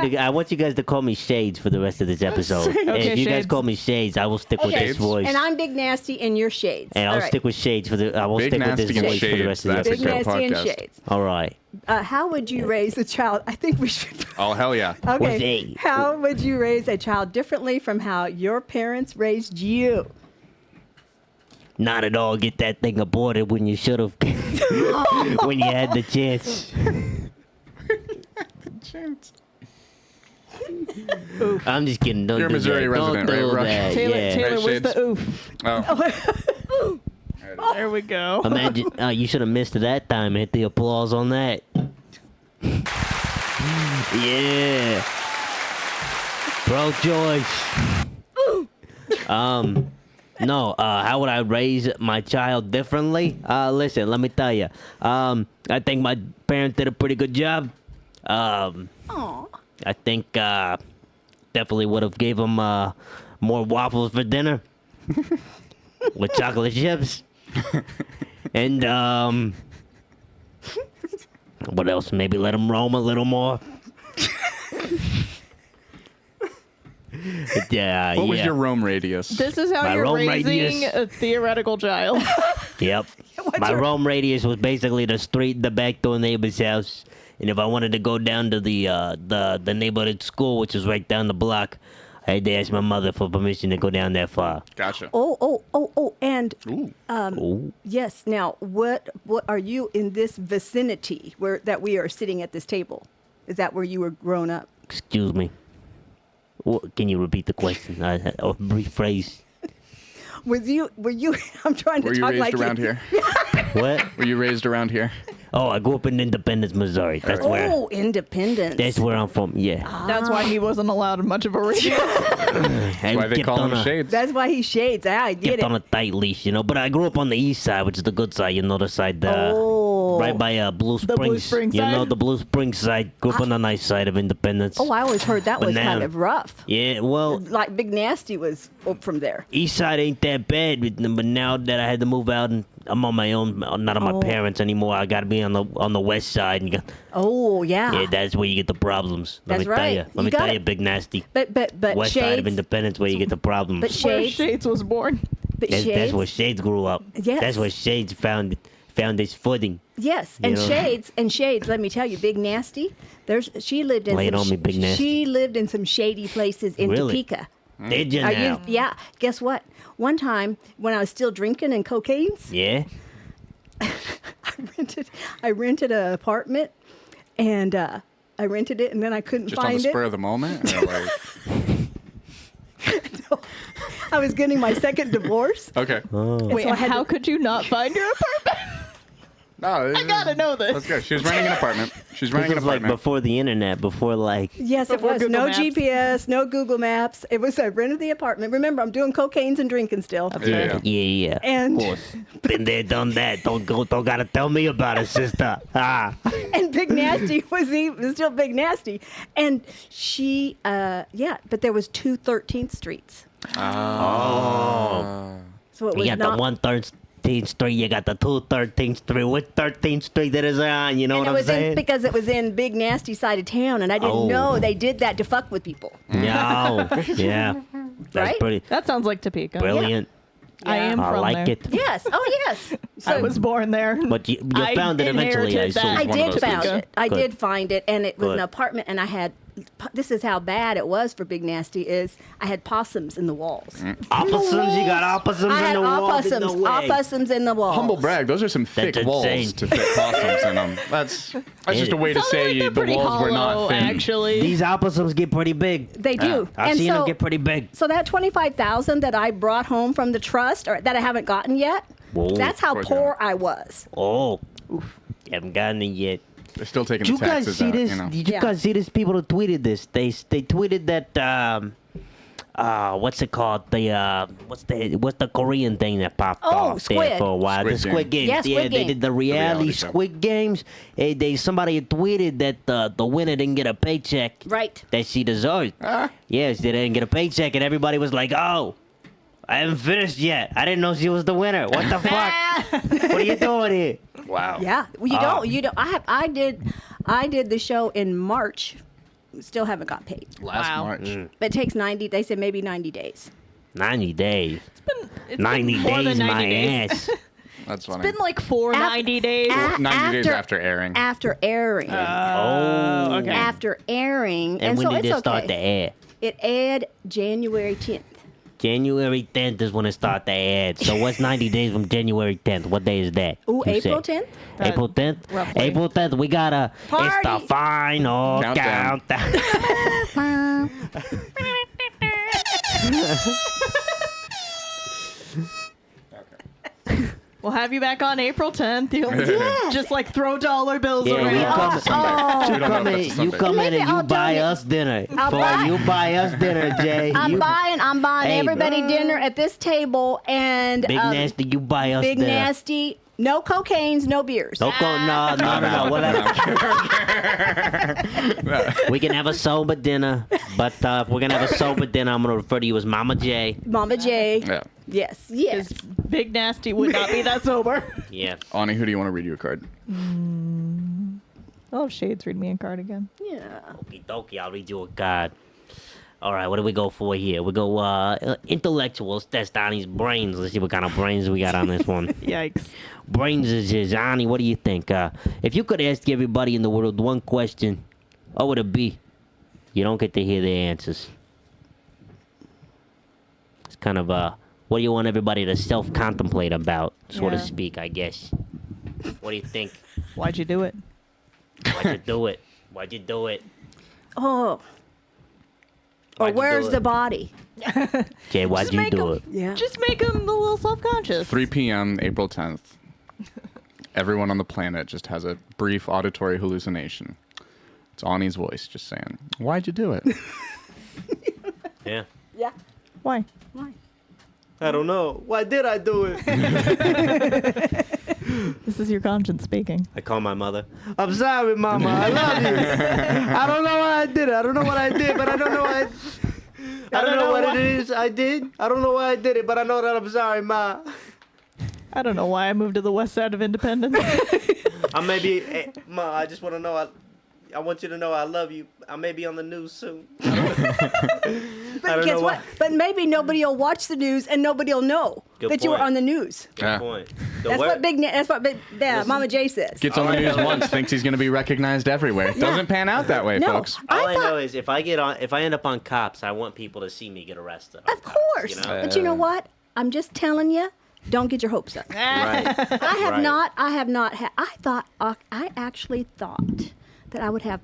you guys to call me Shades for the rest of this episode. And Okay, if you guys Shades. call me Shades, I will stick with Okay. this voice. And I'm Big Nasty, and you're Shades. And All I'll right. stick with Shades for the. I will Big stick with this Nasty and voice for the rest of the Shades, that's a Big episode. good Nasty and podcast. Shades. All right. How would you raise a child? I think we should. Oh hell yeah. Okay. they? How would you raise a child differently from how your parents raised you? Not at all. Get that thing aborted when you should have. When you had the chance. I'm just kidding. Don't You're a do Missouri that. resident, Don't right, do Brock? that. Taylor, Yeah. Taylor, Hey, where's the Shades. oof? Oh. There we go. Imagine you should have missed that time. Hit the applause on that. Yeah. Bro Joyce. No, how would I raise my child differently? Listen, let me tell you. I think my parents did a pretty good job. Aw. I think definitely would have gave him more waffles for dinner with chocolate chips. And what else? Maybe let him roam a little more. Yeah. What was your roam radius? This is how My you're roam raising radius. a theoretical child. Yep. My roam radius was basically the street, the back door neighbor's house, and if I wanted to go down to the neighborhood school, which was right down the block, I had to ask my mother for permission to go down that far. Gotcha. And Ooh. Ooh. yes. Now, what are you in this vicinity that we are sitting at this table? Is that where you were grown up? Excuse me. Can you repeat the question or rephrase? Were you? I'm trying to Were you talk raised like around here? What? Were you raised around here? Oh, I grew up in Independence, Missouri. That's where. Oh, Independence. That's where I'm from. Yeah. That's why he wasn't allowed much of a radio. I Why they kept call on him a- Shades? That's why he shades. I get Kept it. on a tight leash, you know. But I grew up on the east side, which is the good side. You know, the side Oh. right by Blue Springs. Blue Springs You know, side? the Blue Springs side. Grew up on the nice side of Independence. Oh, I always heard that But was kind now- of rough. Yeah, well, Like Big Nasty was up from there. east side ain't that bad, but now that I had to move out and I'm on my own, not on my parents anymore, I got to be on the west side. And Oh, yeah. yeah, that's where you get the problems. Let That's me tell right. you. You Let me got tell it. you, Big Nasty. But West side of Shades. Independence where you get the problems. But Where Shades. Shades was born. But That's Shades. where Shades grew up. Yes. That's where Shades found his footing. Yes, You and know? Shades. Let me tell you, Big Nasty. She lived in Lay it some on me, Big Nasty. She lived in some shady places in Really? Topeka. Did you Are now? yeah. Guess what? One time when I was still drinking and cocaine's, Yeah? I I rented an apartment, and I rented it, and then I couldn't Just on the find spur it. of the moment? Or like, I was getting my second divorce. okay. Wait, so I had how to- could you not find your apartment? No, I gotta know this. Let's go. She was renting an apartment. She's This renting an was like apartment. before the internet, before like. Yes, it Before was. Google No Maps. GPS, no Google Maps. It was, I rented the apartment. Remember, I'm doing cocaines and drinking still. Yeah. Yeah. And- Of course. Been there, done that. Don't gotta tell me about it, sister. Ah. And Big Nasty was still Big Nasty. And she, but there was two 13th Streets. Oh. So it was You got not. the 113th Street, you got the 213th Street. What 13th Street that is on? You know And what it I'm was saying? because it was in Big Nasty side of town, and I didn't Oh. know they did that to fuck with people. No. Yeah. That's Right? pretty That sounds like Topeka. brilliant. I am I from like there. it. Yes. Oh, yes. So I was born there. But you I found it eventually, I inherited that. assume. I one of did those found things. it. I Good. did find it, and it was Good. an apartment, and I had. This is how bad it was for Big Nasty. Is I had possums in the walls. Opossums? You got opossums I in had the wall? opossums, No way. opossums in the walls. Humble brag. Those are some thick That's walls insane. to fit possums in them. That's just a way to Sounded say like they're the pretty walls were not hollow, thin. actually. These opossums get pretty big. They do. I've and seen so, them get pretty big. So that 25,000 that I brought home from the trust, or that I haven't gotten yet, Whoa. that's how Of course poor I was. Oh. You haven't gotten it yet. They're still taking Did the you guys taxes see out, this? you know. Did you Yeah. guys see this? People that tweeted this. They tweeted that what's it called? What's the Korean thing that popped off Squid. there for a while? Squid The Squid Game. Games. Yeah, Squid they Game. did the reality reality show. Squid Games. Somebody had tweeted that the winner didn't get a paycheck Right. that she deserved. Ah. Yes, they didn't get a paycheck, and everybody was like, "Oh, I haven't finished yet. I didn't know she was the winner. What the fuck? What are you doing here?" Wow. Yeah. Well, you don't. I did the show in March. Still haven't got paid. Last Wow. March. But it takes 90. They said maybe 90 days. 90 days. It's 90 been more days, than 90 my days. ass. That's funny. It's been like 90 days. 90 days after airing. After airing. Oh, okay. After airing. And when so did it's it start okay. to air? It aired January 10th. January 10th is when it started to air. So what's 90 days from January 10th? What day is that? Ooh, You April say? 10th? April 10th? roughly. April 10th, we got it's the Party. final Countdown. countdown. We'll have you back on April 10th. You'll just like throw dollar bills Yeah, around. you come, Sunday. We don't know if that's a you Sunday. come in Maybe and you I'll buy donate. us dinner. I'll Boy, buy- you buy us dinner, Jay. I'm You- buying Hey, everybody dinner at this table, and Big Nasty, you buy us Big dinner. Nasty, no cocaines, no beers. No, no. We can have a sober dinner, but if we're gonna have a sober dinner, I'm gonna refer to you as Mama J. Mama J. Yeah. Yes, yes. Because Big Nasty would not be that sober. Yeah. Ani, who do you want to read you a card? Oh, Shades, read me a card again. Yeah. Okie dokie, I'll read you a card. All right, what do we go for here? We go intellectuals, test Ani's brains. Let's see what kind of brains we got on this one. Yikes. Brains is Ani, what do you think? If you could ask everybody in the world one question, what would it be? You don't get to hear their answers. It's kind of what do you want everybody to self-contemplate about, so to Yeah. speak, I guess. What do you think? Why'd you do it? Why'd you do it? Why'd you do it? Oh. Or Why'd you do where's it? the body? Jay, why'd Just you make do 'em- it? Yeah. Just make him a little self-conscious. 3 p.m., April 10th. Everyone on the planet just has a brief auditory hallucination. It's Ani's voice just saying, "Why'd you do it?" Yeah. Yeah. Why? Why? I don't know. Why did I do it? This is your conscience speaking. I call my mother. I'm sorry, Mama. I love you. I don't know why I did it. I don't know what I did, but I don't know why. I don't know what it is I did. I don't know why I did it, but I know that I'm sorry, Ma. I don't know why I moved to the west side of Independence. I may be, Ma. I just want to know. I want you to know I love you. I may be on the news soon. But don't guess know what? why. But maybe nobody will watch the news and nobody will know Good that you were point. on the news. Good Yeah. point. That's what Mama J says. Gets on the All I news know- once, thinks he's going to be recognized everywhere. Doesn't pan out that way, No. folks. All I thought- know is if I end up on Cops, I want people to see me get arrested. on Of Cops, course. you know? But you know what? I'm just telling you, Don't get your hopes up. Right. I have Right. not. I have not had. I actually thought that I would have.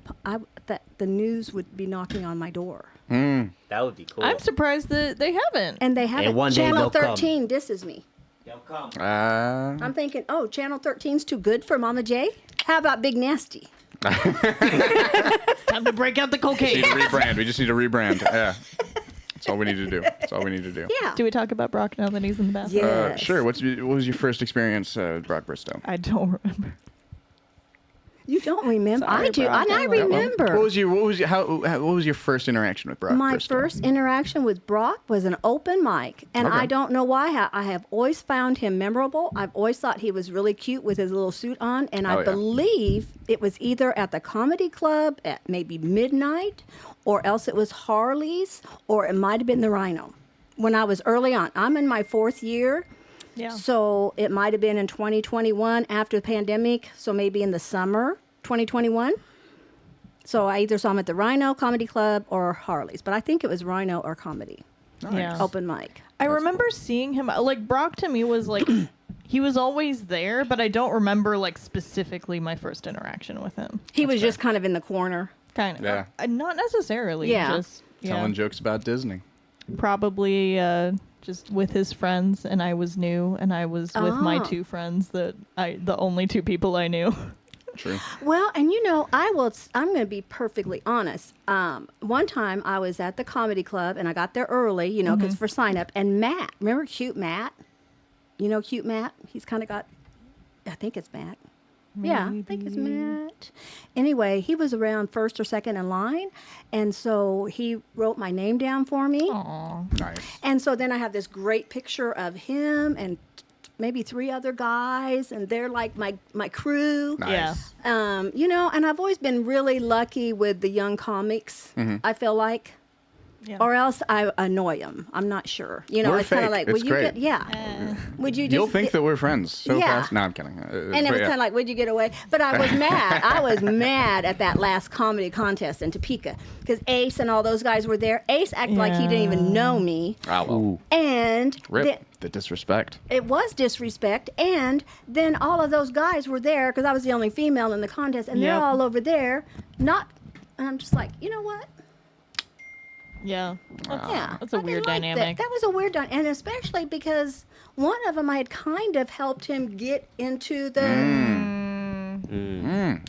That the news would be knocking on my door, That would be cool. I'm surprised that they haven't. and they haven't. one day Channel they'll come. 13 disses me. They'll come. I'm thinking, oh, Channel 13's too good for Mama J. How about Big Nasty? Time to break out the We cocaine. need to rebrand. We just need to rebrand. Yeah. That's all we need to do. That's all we need to do. Yeah. Do we talk about Brock now that he's in the bathroom? Yes. Sure. What was your first experience, Brock Bristow? I don't remember. You don't remember? Sorry, I do, Brock, and I I don't know. remember. What was your first interaction with Brock? My Bristow? first interaction with Brock was an open mic, and Okay. I don't know why. I have always found him memorable. I've always thought he was really cute with his little suit on, and Oh, I yeah. believe it was either at the comedy club at maybe midnight, or else it was Harley's, or it might have been the Rhino. When I was early on, I'm in my 4th year. Yeah. So it might have been in 2021 after the pandemic, so maybe in the summer 2021. So I either saw him at the Rhino Comedy Club or Harley's, but I think it was Rhino or Comedy, Yeah. open mic. I remember seeing him, like, Brock to me was like, he was always there, but I don't remember, like, specifically my first interaction with him. He was just kind of in the corner. Kind of. Yeah. Not necessarily. Yeah. Just, Telling jokes about Disney. Probably just with his friends, and I was new, and I was with my Ah. 2 friends the only 2 people I knew. True. Well, and you know, I'm going to be perfectly honest. One time I was at the comedy club and I got there early, you know, because for sign up. And Matt, remember Cute Matt? You know Cute Matt? He's kind of got, I think it's Matt. Yeah, I think it's Matt. Anyway, he was around first or second in line. And so he wrote my name down for me. Aw. Nice. And so then I have this great picture of him and maybe 3 other guys, and they're like my crew. Nice. Yeah. You know, and I've always been really lucky with the young comics, I feel like. Yeah. Or else I annoy them. I'm not sure. You know, We're it's kind fake. of like, It's would you great. get, yeah. Would you just. You'll think that we're friends so Yeah. fast. No, I'm kidding. And it was kind of like, would you get away? But I was mad. I was mad at that last comedy contest in Topeka because Ace and all those guys were there. Ace acted like he didn't even know me. Oh, well. And Rip. then- The disrespect. it was disrespect, and then all of those guys were there because I was the only female in the contest, and they're Yep. all over there. And I'm just like, you know what? Yeah. Yeah, That's a I didn't weird like dynamic. That was a weird dynamic, and especially because one of them I had kind of helped him get into the.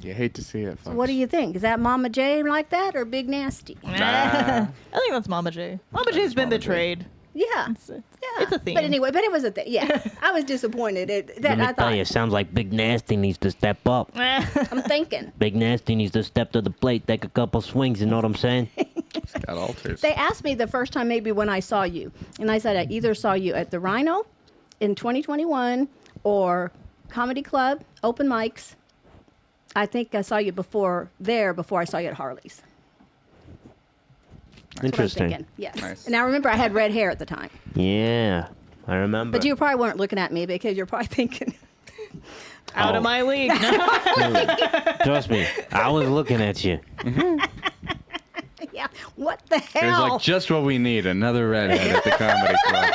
You hate to see it, folks. What do you think? Is that Mama J like that or Big Nasty? Ah. I think that's Mama J. Mama J's been Mama J. betrayed. Yeah. Yeah. Yeah. It's a theme. But anyway, it was a thing. Yeah, I was disappointed. Let me I tell thought you, sounds like Big Nasty needs to step up. I'm thinking. Big Nasty needs to step to the plate, take a couple swings, you know what I'm saying? It's got alters. They asked me the first time maybe when I saw you, and I said I either saw you at the Rhino in 2021 or Comedy Club open mics. I think I saw you before I saw you at Harley's. That's what I'm Interesting. thinking. Yes. Nice. And I remember I had red hair at the time, Yeah, I remember. but you probably weren't looking at me because you're probably thinking, Out Oh. of my league. Trust me, I was looking at you. yeah, what the It was hell? like just what we need, another redhead at the comedy club.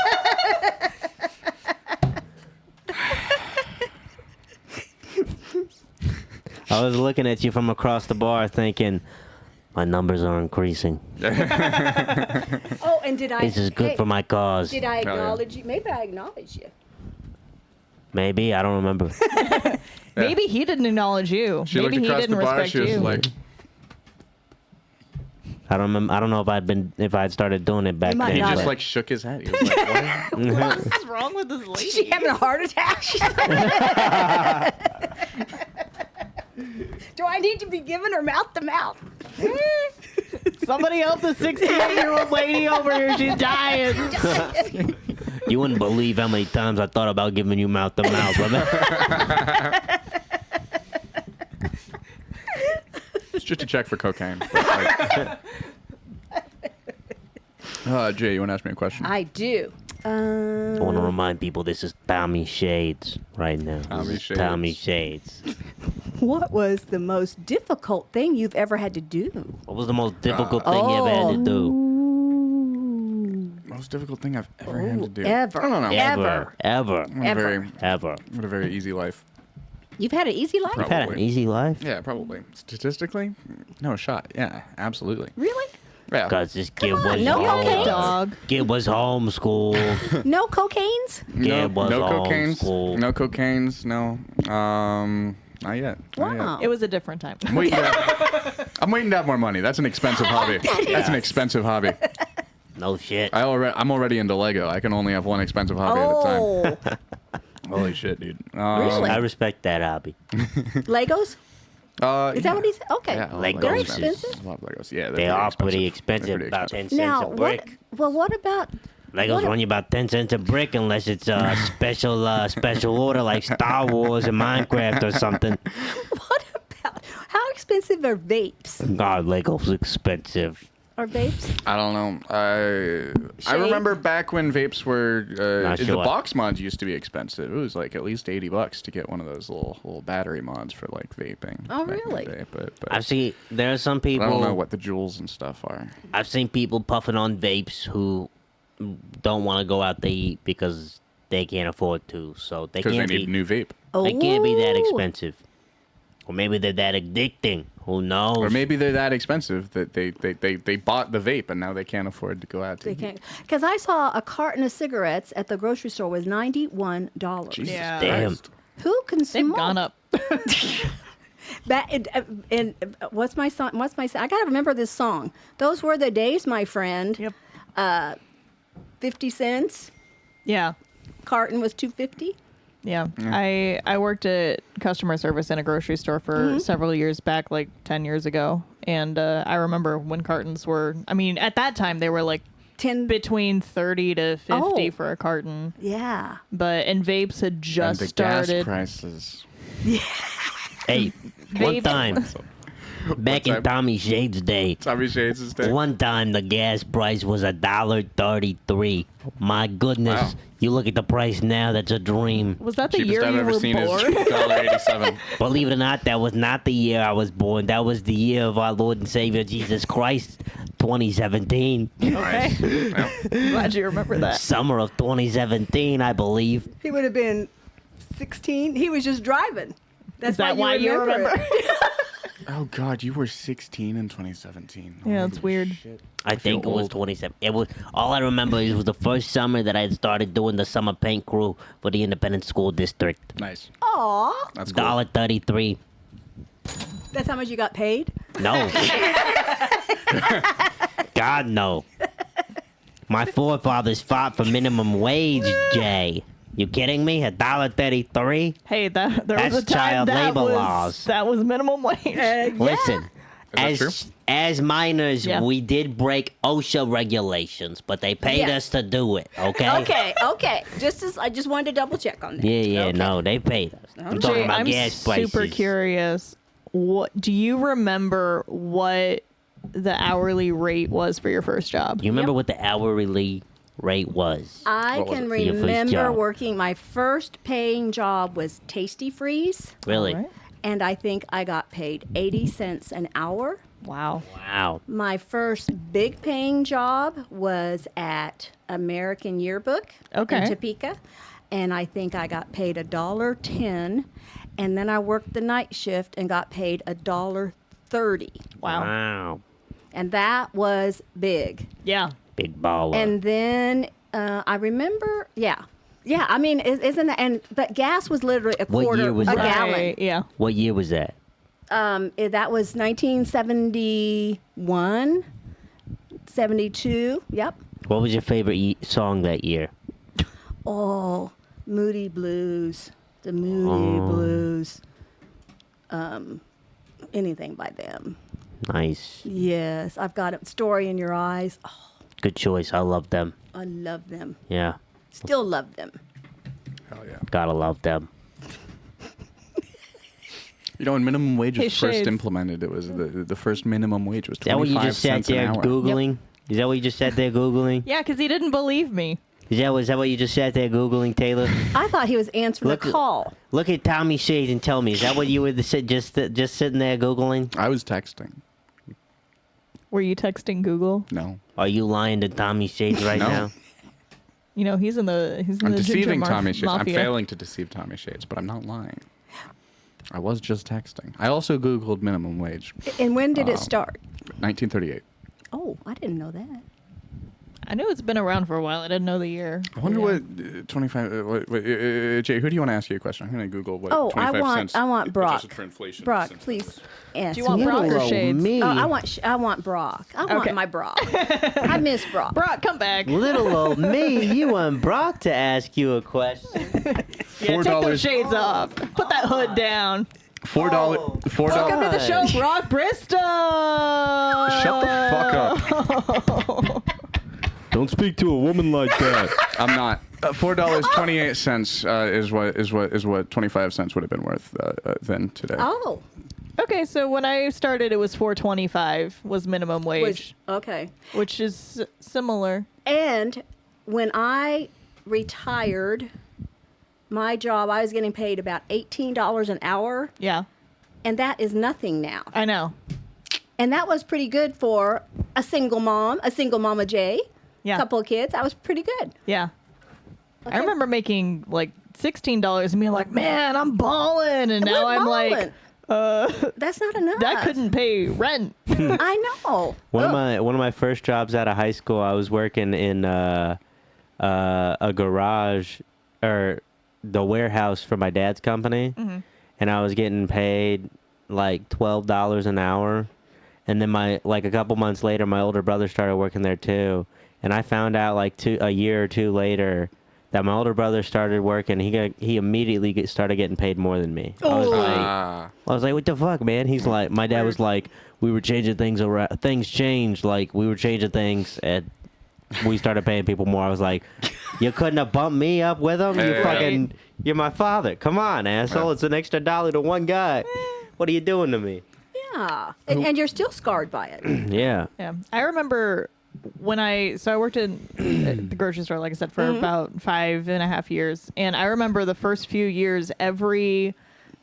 I was looking at you from across the bar thinking, my numbers are increasing. Oh, and did I? This is good hey, for my cause. Did I yeah. acknowledge you? Maybe I acknowledged you. Maybe, I don't remember. Maybe he didn't acknowledge you. She Maybe looked he across didn't the bar. respect She was you. like, I don't remember. I don't know if I'd started doing it back might then. he not just but- like shook his head. He was like, what? What's wrong with this lady? Is she having a heart attack? Do I need to be giving her mouth to mouth? Somebody help the 68-year-old lady over here. She's dying. You wouldn't believe how many times I thought about giving you mouth to mouth. It's just a check for cocaine. But, like- Jay, you want to ask me a question? I do. I want to remind people this is Tommy Shades right now. Tommy This is Shades. Tommy Shades. What was the most difficult thing you've ever had to do? What was the most difficult thing you ever had to do? Most difficult thing I've ever had to do. Ever. I don't know. Ever. Ever. I'm a very, Ever. what a very easy life. You've had an easy life? You've had an Probably. easy life? Yeah, probably. Statistically, no shot. Yeah, absolutely. Really? Yeah. Because this kid on, was no home. cocaine? Dog. Kid was homeschooled. No cocaines? Kid was no cocaines. homeschooled. No cocaines. No. Not yet. Not yet. Wow. It was a different time. I'm waiting to have more money. That's an expensive hobby. That's an expensive hobby. No shit. I'm already into Lego. I can only have one expensive hobby at a time. Oh. Holy shit, dude. Really? I respect that hobby. Legos? Is that what he said? Okay. Yeah, I love Legos. Very Legos, man. expensive? I love Legos. Yeah, They are pretty expensive. They're About pretty 10 cents Now, a what? brick. Well, what about? Legos what- run you about 10 cents a brick unless it's a special order like Star Wars and Minecraft or something. What about? How expensive are vapes? God, Legos expensive. Are vapes? I don't know. I Shade? remember back when vapes were Not the sure. box mods used to be expensive. It was like at least $80 to get one of those little battery mods for like vaping. Oh, back in the really? day. But I've seen, there are some I people, don't know what the jewels and stuff are. I've seen people puffing on vapes who don't want to go out to eat because they can't afford to. So they Because they can't need be, a new vape. they can't be that Ooh. expensive. Or maybe they're that addicting. Who knows? Or maybe they're that expensive that they bought the vape and now they can't afford to go out to They eat. can't. Because I saw a carton of cigarettes at the grocery store was $91. Jesus Yeah. Damn. Christ. Who can They've smoke? gone up. What's my song? I gotta remember this song. Those were the days, my friend. Yep. 50 cents. Yeah. Carton was $2.50. Yeah. I worked at customer service in a grocery store for several years back, like 10 years ago. And I remember when cartons were, I mean, at that time they were like 10. between 30 to 50 Oh. for a carton. Yeah. And vapes had just And the gas started. prices. Hey, one Vapes. time, back in time? Tommy Shade's day, Tommy Shades is dead. one time the gas price was $1.33. My goodness. Wow. You look at the price now, that's a dream. Was that the Cheapest year I've you ever were seen born? is $1.87. Believe it or not, that was not the year I was born. That was the year of our Lord and Savior Jesus Christ, 2017. Okay. Yeah. Glad you remember that. Summer of 2017, I believe. He would have been 16. He was just driving. That's Is that why you remember? it. Oh God, you were 16 in 2017. Yeah, Holy it's weird. shit. I think it feel was old. 27. It was all I remember. It was the first summer that I had started doing the summer paint crew for the independent school district. Nice. Aw. That's cool. $1.33. That's how much you got paid? No. God no. My forefathers fought for minimum wage, Jay. You kidding me? $1.33? Hey, there was That's a time child that labor was, laws. that was minimum wage. Listen, Is that as minors, Yeah. we did break OSHA regulations, but they paid Yes. us to do it. Okay. Okay. I just wanted to double check on that. Yeah. Okay. No, they paid us. I'm talking Jay, about I'm gas prices. super curious. What do you remember? What the hourly rate was for your first job? You remember what the hourly rate was? I What was can it for your first remember job? working. My first paying job was Tasty Freeze, Really? All right. and I think I got paid 80 cents an hour. Wow. Wow. My first big paying job was at American Yearbook Okay. in Topeka, and I think I got paid $1.10, and then I worked the night shift and got paid $1.30, Wow. Wow. and that was big. Yeah. Big baller. And then I remember, yeah. I mean, isn't that? But gas was literally a What quarter year was a that? gallon. Right, yeah. What year was that? That was 1971, 72. Yep. What was your favorite song that year? Oh, Moody Blues, the Moody Blues. Anything by them. Nice. Yes, I've got a Story in Your Eyes. Oh, Good choice. I love them. I love them. Yeah. Still love them. Hell yeah. Gotta love them. You know, when minimum wage Hey, was first Shades. implemented, it was the first minimum wage was Is that what you 25 just sat cents an there hour. Googling? Is that what you just sat there Googling? Yeah, because he didn't believe me. Is that what you just sat there Googling, Taylor? I thought he was answering Look- a call. Look at Tommy Shades and tell me, is that what you were just sitting there Googling? I was texting. Were you texting Google? No. Are you lying to Tommy Shades right No. now? You know, he's in the I'm the deceiving ginger Tommy Shades. mafia. I'm failing to deceive Tommy Shades, but I'm not lying. I was just texting. I also Googled minimum wage. And when did it start? 1938. Oh, I didn't know that. I knew it's been around for a while. I didn't know the year. I wonder Yeah. what 25. Jay, who do you want to ask you a question? I'm going to Google what Oh, 25 cents. I want Brock. adjusted for inflation Brock, since please answer. Do you want Brock or Little old Shades? me. Oh, I want Brock. I want Okay. my Brock. I miss Brock. Brock, come back. Little old me, you want Brock to ask you a question. Yeah, take $4. those shades off. Put that hood down. $4. $4. Welcome to the show, Gosh. Brock Bristow. Shut the fuck up. Don't speak to a woman like that. I'm not. $4.28 is what 25 cents would have been worth then today. Oh, Okay, so when I started, it was $4.25 was minimum wage, okay. which is similar. And when I retired, my job, I was getting paid about $18 an hour, Yeah, and that is nothing now. I know. And that was pretty good for a single mama J, Yeah, couple of kids. That was pretty good. yeah. Okay. I remember making like $16 and being like, "Man, I'm balling," and now We're I'm like, balling. That's not enough. "That couldn't pay rent." I know. One of Ugh. my first jobs out of high school, I was working in a garage or the warehouse for my dad's company, and I was getting paid like $12 an hour. And then a couple months later, my older brother started working there too, and I found out a year or two later that my older brother started working. He immediately started getting paid more than me. I was like, what the fuck, man? He's like, my dad was like, we were changing things around. Things changed. Like, we were changing things, and we started paying people more. I was like, you couldn't have bumped me up with him? You're my father. Come on, asshole. It's an extra $1 to one guy. What are you doing to me? Yeah. And you're still scarred by it. Yeah. Yeah, I remember when I worked in the grocery store, like I said, for about 5.5 years, and I remember the first few years, every,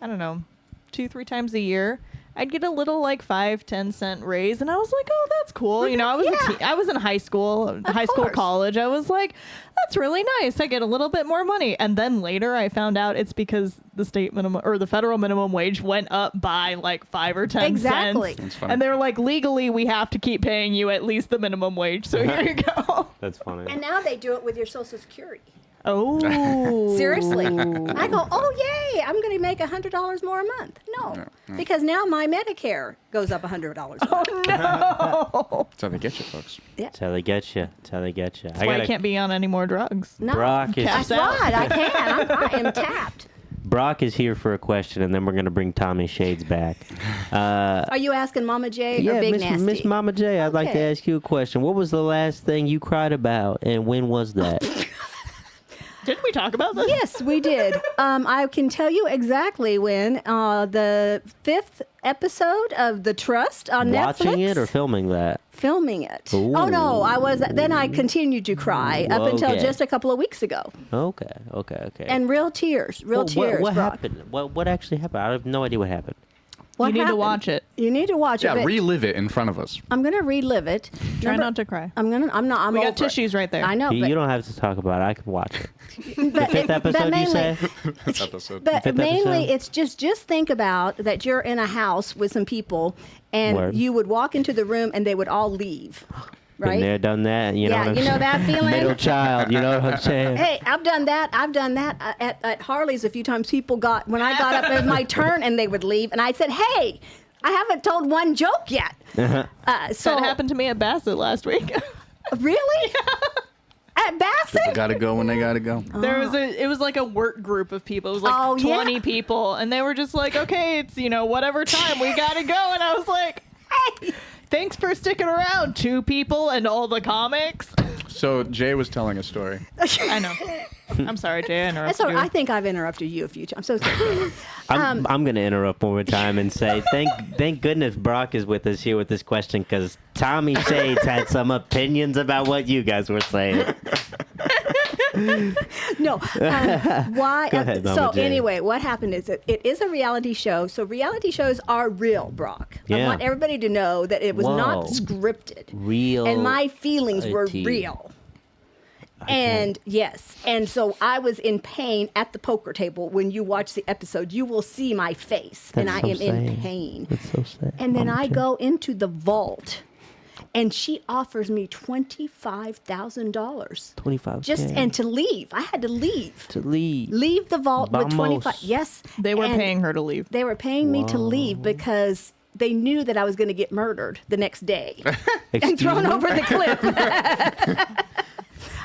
I don't know, 2-3 times a year, I'd get a little like 5-10 cent raise, and I was like, oh, that's cool. You know, I was in high school, course. college. I was like, that's really nice. I get a little bit more money. And then later I found out it's because the state minimum or the federal minimum wage went up by like 5 or 10 Exactly. cents. That's funny. And they're like, legally, we have to keep paying you at least the minimum wage. So here you go. That's funny. And now they do it with your Social Security. Oh, Seriously. I go, oh, yay, I'm going to make $100 more a month. No, because now my Medicare goes up $100 a month. no. That's how they get you, folks. That's how they get you. That's how they get you. That's why I can't be on any more drugs. No. Brock is That's Caps out. right. I can. I am tapped. Brock is here for a question, and then we're gonna bring Tommy Shades back. Are you asking Mama J or Yeah, Big Nasty? Miss Mama J, I'd like to Okay. ask you a question. What was the last thing you cried about, and when was that? Didn't we talk about this? Yes, we did. I can tell you exactly when the 5th episode of The Trust on Netflix. Watching it or filming that? Filming it. Ooh. Oh no, I was. Then I continued to cry up until Okay. just a couple of weeks ago, Okay. and real tears, What Brock. happened? What actually happened? I have no idea what happened. What You need to happened? watch it. You need to watch Yeah, it. but relive it in front of us. I'm gonna relive it. Try not to cry. I'm not. I'm We over got tissues right there. It. I know, You but, don't have to talk about it. I can watch it. but, Fifth episode, you mainly, say? This episode. But Fifth mainly, episode? it's just think about that you're in a house with some people, and Word. you would walk into the room, and they would all leave, Been right? there, done that. You know Yeah, what I'm you know saying? that feeling? Middle child. You know what I'm saying? Hey, I've done that. At Harley's a few times. People when I got up, it was my turn, and they would leave, and I said, "Hey, I haven't told one joke yet." So That happened to me at Bassett last week. Really? At Bassett? Gotta go when they gotta go. It was like a work group of people. It was like Oh, yeah. 20 people, and they were just like, okay, it's whatever time we gotta go, and I was like, Hey. thanks for sticking around, 2 people and all the comics. So Jay was telling a story. I know. I'm sorry, Jay. I interrupted So you. I think I've interrupted you a few times. I'm so sorry. I'm going to interrupt one more time and say thank goodness Brock is with us here with this question, because Tommy Shades had some opinions about what you guys were saying. No. Why? Go ahead, Mama so J. anyway, what happened is that it is a reality show. So reality shows are real, Brock. I Yeah. want everybody to know that it was not Whoa. scripted. Real. And my feelings were tea. real. And yes, and so I was in pain at the poker table. When you watch the episode, you will see my face, and I am in pain. That's so sad. And then I go into the vault, and she offers me $25,000. 25. Just and to leave. I had to leave. to leave. Leave the vault with Vamos. 25. Yes, They were and paying her to leave. They were paying me to leave because they knew that I was going to get murdered the next day and Excuse thrown me? over the cliff.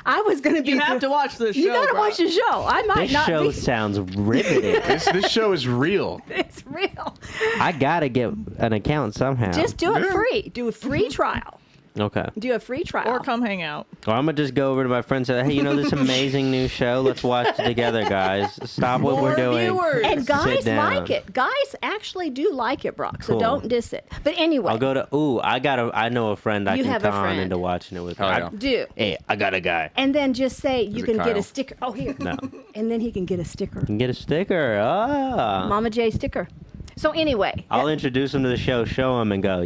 I was going to be. You have to watch this show. You gotta bro. watch the show. I might This not show be. sounds riveting. This show is real. It's real. I gotta get an account somehow. Just do it free. Do a free trial. Okay. Do a free trial. Or come hang out. Or I'm gonna just go over to my friends and say, hey, you know this amazing new show? Let's watch it together, guys. Stop what we're doing. viewers. And guys Sit down. like it. Guys actually do like it, Brock. So Cool. don't diss it. But anyway, I'll go to. I know a friend I You can have a con friend. into watching it with. Oh, I- yeah. do. Hey, I got a guy. And then just say you it can get Kyle? a sticker. Oh, here. No. And then he can get a sticker. Can get a sticker. Ah. Mama J sticker. So anyway, I'll introduce him to the show, show him, and go.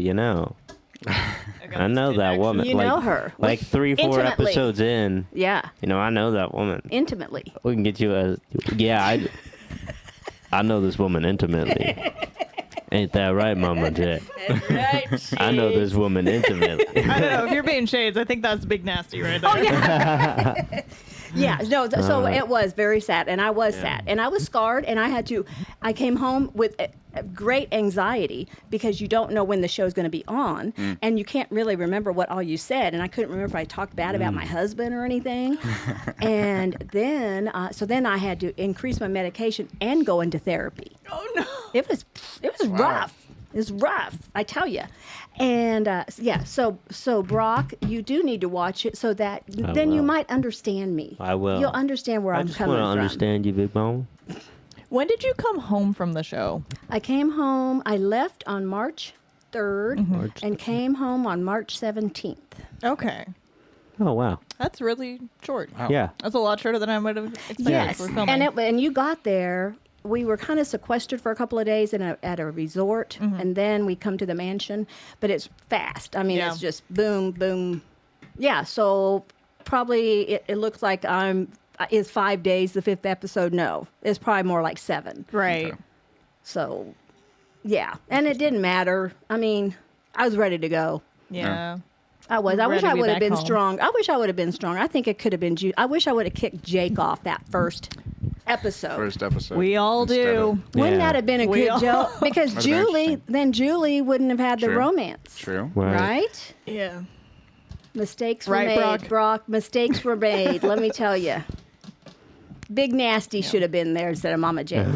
I know that woman. You know her. Like 3-4 Intimately. episodes in. yeah, I know that woman. intimately. We can get you a. Yeah, I know this woman intimately. Ain't that right, Mama J? That's right. I know this woman intimately. I don't know. If you're being shades, I think that's big nasty right there. Oh yeah. Yeah. No. So it was very sad, and I was sad, and I was scarred, and I came home with a great anxiety because you don't know when the show's going to be on, and you can't really remember what all you said, and I couldn't remember if I talked bad about my husband or anything, and then then I had to increase my medication and go into therapy. Oh no. It was rough. It was rough, I tell you. And so Brock, you do need to watch it so that then you will. might understand me. I will. You'll understand where I I'm just coming want to from. understand you, Big Bone. When did you come home from the show? I came home. I left on March 3rd and came home on March 17th. Okay. Oh wow. That's really short. Wow. Yeah. That's a lot shorter than I would have expected Yes, for filming. and you got there. We were kind of sequestered for a couple of days at a resort, and then we come to the mansion. But it's fast. I mean, Yeah. it's just boom, boom. Yeah. So probably it looks like is 5 days the 5th episode? No, it's probably more like 7. right. Okay. So yeah, and it didn't matter. I mean, I was ready to go. Yeah. I was. I Ready wish to I be would have back been home. strong. I wish I would have been strong. I think it could have been. I wish I would have kicked Jake off that first episode. First episode. We all instead do. of- Wouldn't Yeah. that have been a We good all- joke? Because That'd have been interesting. Julie wouldn't have had the True. romance. True. Right? Yeah. Mistakes were Right, made, Brock? Mistakes were made. Let me tell you. Big Nasty should have been there instead of Mama Jake.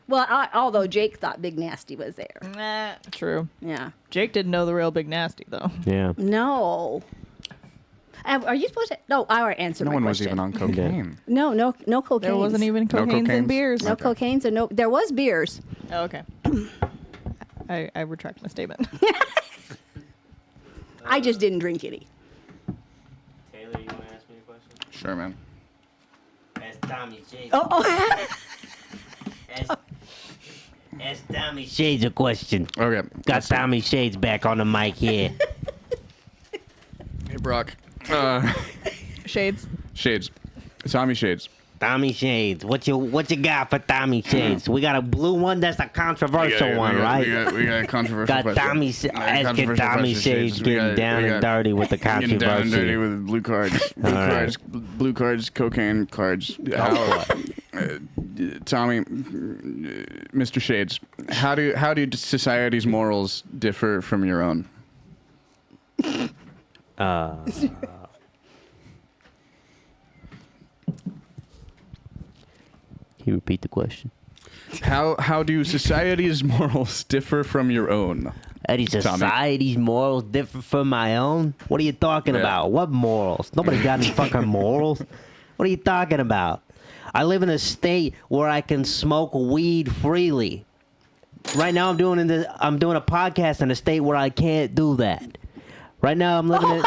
Well, although Jake thought Big Nasty was there. Nah. True. Yeah. Jake didn't know the real Big Nasty though. Yeah. No. Are you supposed to? No, I already answered No my one was question. even on cocaine. No cocaine. There wasn't even No cocaines and cocaines? beers. No Okay. cocaines and no. There was beers. Oh, okay. I retract my statement. I just didn't drink any. Taylor, you want to ask me a question? Sure, man. Ask Tommy Shades. Oh. Ask Tommy Shades. Shades a question. Okay. Got let's see. Tommy Shades back on the mic here. Hey, Brock. Shades. Shades. Tommy Shades. Tommy Shades. What you got for Tommy Shades? We got a blue one. That's a controversial one, right? We got a controversial Got question. Tommy We got a asking controversial Tommy question, Shades We getting got- down we and got- dirty with the Getting down and dirty controversy. with blue cards. Blue cards, cocaine cards. Tommy, Mr. Shades, how do society's morals differ from your own? Can you repeat the question? How do society's morals differ from your own? Eddie, society's morals differ from my own? What are you talking Yeah. about? What morals? Nobody got any fucking morals. What are you talking about? I live in a state where I can smoke weed freely. Right now I'm doing a podcast in a state where I can't do that. Right now I'm living in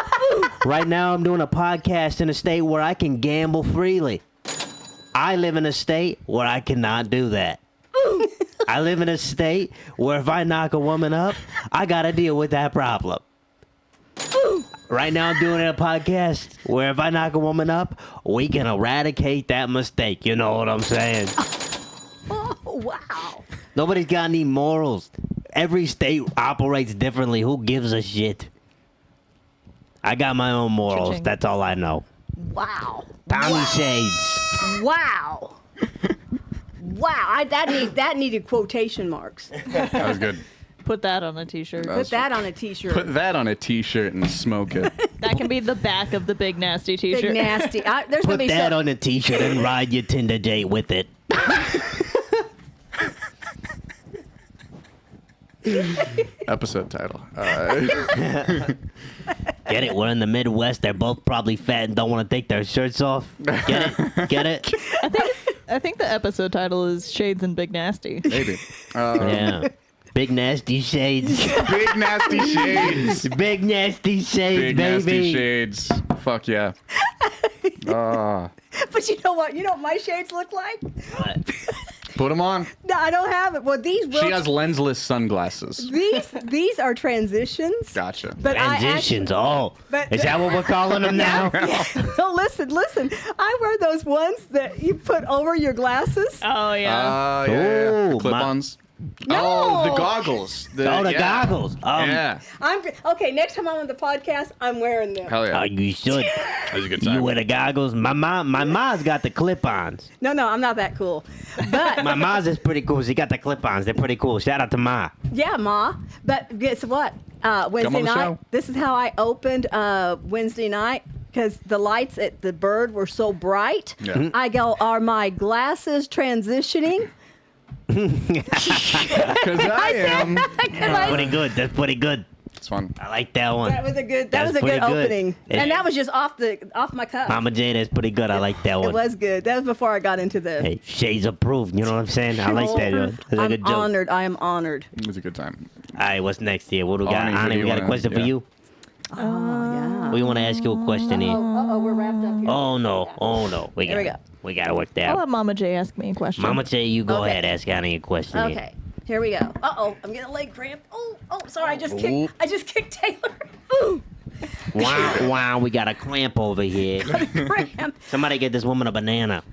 Right now I'm doing a podcast in a state where I can gamble freely. I live in a state where I cannot do that. I live in a state where if I knock a woman up, I gotta deal with that problem. Right now, I'm doing a podcast where if I knock a woman up, we can eradicate that mistake. You know what I'm saying? Oh, wow. Nobody's got any morals. Every state operates differently. Who gives a shit? I got my own morals. Cha-ching. That's all I know. Wow. Tommy Shades. Wow. Wow. That needed quotation marks. That was good. Put that on a t-shirt. Put that on a t-shirt. Put that on a T-shirt and smoke it. That can be the back of the Big Nasty t-shirt. Big nasty. There's Put gonna be that some, on a t-shirt and ride your Tinder date with it. Episode title. Get it? We're in the Midwest. They're both probably fat and don't want to take their shirts off. Get it? Get it? I think the episode title is Shades and Big Nasty. Maybe. Yeah. Big nasty shades. Big nasty shades. Big nasty shades, Big baby. nasty shades. Fuck yeah. Ah. but you know what? You know what my shades look like? What? Put them on. No, I don't have it. Well, these will. She has lensless sunglasses. These are transitions. Gotcha. But Transitions. but- Is that what we're calling them now? No, listen. I wear those ones that you put over your glasses. Oh yeah. Yeah. Ooh, Clip-ons. No. Oh, the goggles. The yeah. goggles. Yeah. Okay. Next time I'm on the podcast, I'm wearing them. Hell yeah. You should. That was a good You time. wear the goggles. My mom's got the clip-ons. No, I'm not that cool. But My mom's is pretty cool. She got the clip-ons. They're pretty cool. Shout out to Ma. yeah, Ma. But guess what? Wednesday on the night. show. This is how I opened Wednesday night because the lights at the Bird were so bright. Yeah. I go, are my glasses transitioning? Because I am. Pretty good. That's pretty good. It's fun. I like that one. That was a good. That That's was a pretty good good. opening, It- and that was just off my cuff. Mama Jane, that's pretty good. I like that one. It was good. That was before I got into the. Hey, shades approved. You know what I'm saying? I like that. That's a I'm good joke. honored. I am honored. It was a good time. All right, what's next here? What do we got? Ani, what do Ani, you we got a wanna- question for yeah. you. Oh yeah. We want to ask you a question here. Oh, we're wrapped up here. Oh no, oh no. There we go. We got to work that I'll out. let Mama J ask me a question. Mama J, you go Okay. ahead. Ask Ani a question here. Okay. Here we go. I'm getting a leg cramp. Oh, sorry. I just Ooh. kicked Taylor. Ooh, Wow, we got a cramp over here. cramp. Somebody get this woman a banana.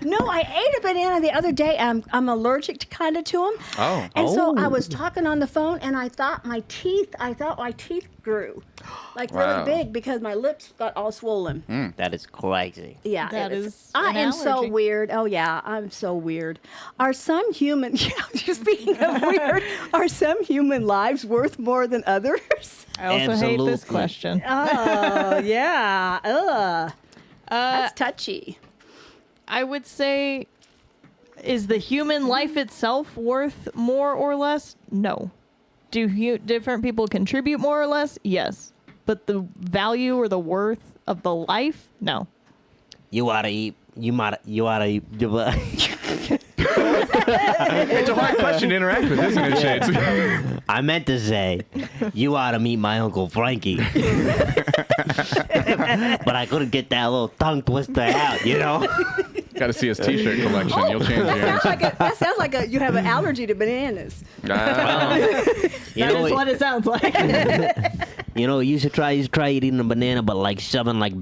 No, I ate a banana the other day. I'm allergic to them. Oh. And so I Oh. was talking on the phone, and I thought my teeth grew, like Wow. really big because my lips got all swollen. That is crazy. Yeah, That it was- is I an am so allergy. weird. Oh yeah, I'm so weird. Are some human? Yeah, just speaking of weird, are some human lives worth more than others? I also hate this Absolutely. question. Oh yeah. Ugh. That's touchy. I would say, is the human life itself worth more or less? No. Do different people contribute more or less? Yes. But the value or the worth of the life? No. You ought to eat. You ought to eat. It's a hard question to interact with, isn't it, Shades? I meant to say, you ought to meet my Uncle Frankie. But I couldn't get that little tongue twister out, you know? Got to see his T-shirt collection. You'll change your That sounds like you have an allergy to bananas. You That know, is what it sounds like. you should try eating a banana, but like shoving like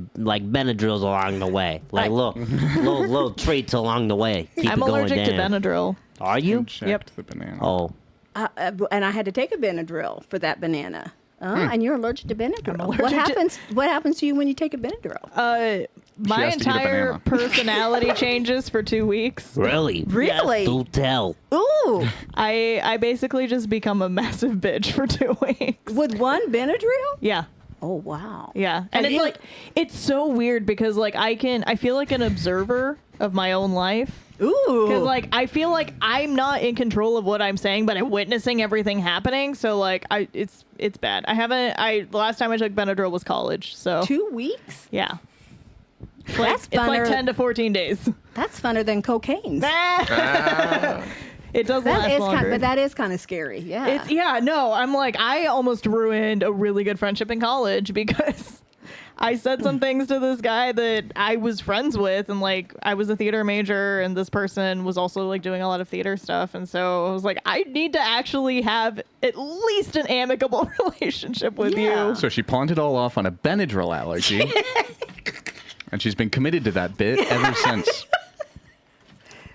Benadryls along the way. Like little treats along the way. Keep I'm it going allergic to down. Benadryl. Are you? Checked the banana. Oh, And I had to take a Benadryl for that banana. And you're allergic to Benadryl. allergic What to- happens? What happens to you when you take a Benadryl? My has to eat a entire banana. personality changes for 2 weeks. really? Really? Do tell. Ooh, I basically just become a massive bitch for 2 weeks. with one Benadryl? Yeah. Oh wow. Yeah. And Have it's you- like, it's so weird because like I feel like an observer of my own life. Ooh. Because like I feel like I'm not in control of what I'm saying, but I'm witnessing everything happening. So like it's bad. The last time I took Benadryl was college. So 2 weeks? yeah. It's That's it's like funner. 10 to 14 days. That's funner than cocaine. It does last longer. but that is kind of scary. Yeah. I'm like, I almost ruined a really good friendship in college because I said some things to this guy that I was friends with, and like I was a theater major, and this person was also like doing a lot of theater stuff, and so I was like, I need to actually have at least an amicable relationship with Yeah. you. So she pawned it all off on a Benadryl allergy, and she's been committed to that bit ever since.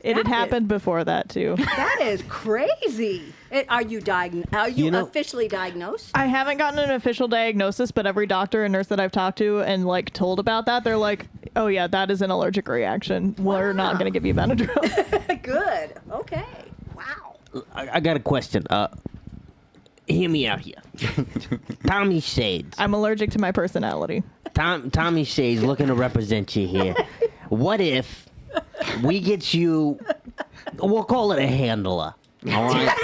It had happened before that too. That is crazy. Are you officially diagnosed? I haven't gotten an official diagnosis, but every doctor and nurse that I've talked to and like told about that, they're like, "Oh yeah, that is an allergic reaction. We're not going to give you Benadryl." Good. Okay. Wow. I got a question. Hear me out here. Tommy Shades. I'm allergic to my personality. Tommy Shades looking to represent you here. What if we get you, we'll call it a handler, all right?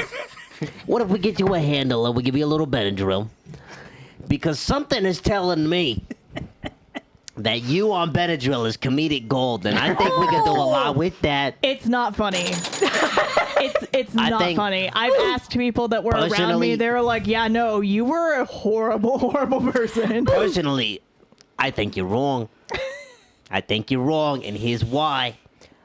What if we get you a handler, we give you a little Benadryl, because something is telling me that you on Benadryl is comedic gold, and I think we can do a lot with that. It's not funny. It's not funny. I've asked people that were around me. Personally- They were like, "Yeah, no, you were a horrible, horrible person." Personally, I think you're wrong. I think you're wrong, and here's why.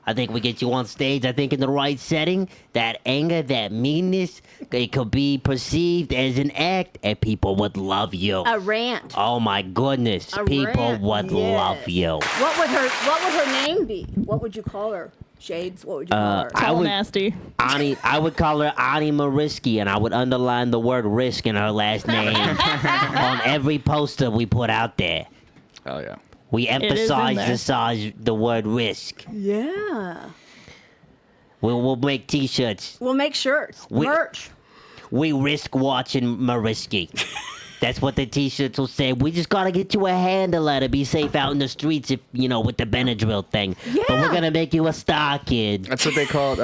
I think we get you on stage. I think in the right setting, that anger, that meanness, it could be perceived as an act, and people would love you. A rant. Oh my goodness, A people rant, would yes. love you. What would her name be? What would you call her? Shades. What would you call her? I All would- nasty. Ani, I would call her Ani Mariski, and I would underline the word risk in her last name on every poster we put out there. Hell yeah. We is in emphasize the word risk. Yeah. We'll make T-shirts. We'll make shirts. Merch. We risk watching Mariski. That's what the T-shirts will say. We just gotta get you a handler to be safe out in the streets, if with the Benadryl thing. But Yeah. we're gonna make you a star kid. That's what they call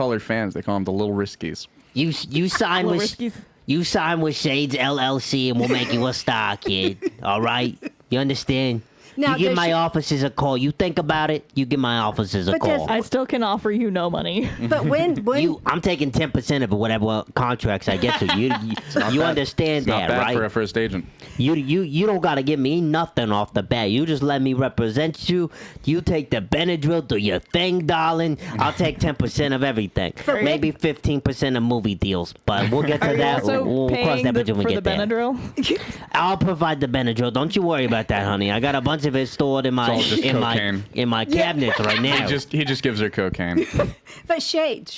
their fans. They call them the Little Riskies. You sign Little with Riskies. you sign with Shades LLC, and we'll make you a star kid. All right, you understand? Now, you give does my she- offices a call. You think about it. You give my offices a But does- call. I still can offer you no money. But when I'm taking 10% of whatever contracts I get to. You understand It's not that, bad right? for a first agent. You don't gotta give me nothing off the bat. You just let me represent you. You take the Benadryl, do your thing, darling. I'll take 10% of everything. Maybe 15% of movie deals, but we'll get to Are you that. also We'll cross paying that bridge when we for the get there. Benadryl? I'll provide the Benadryl. Don't you worry about that, honey. I got a bunch of it stored in my all just cocaine. cabinets right now. He just gives her cocaine. But Shades.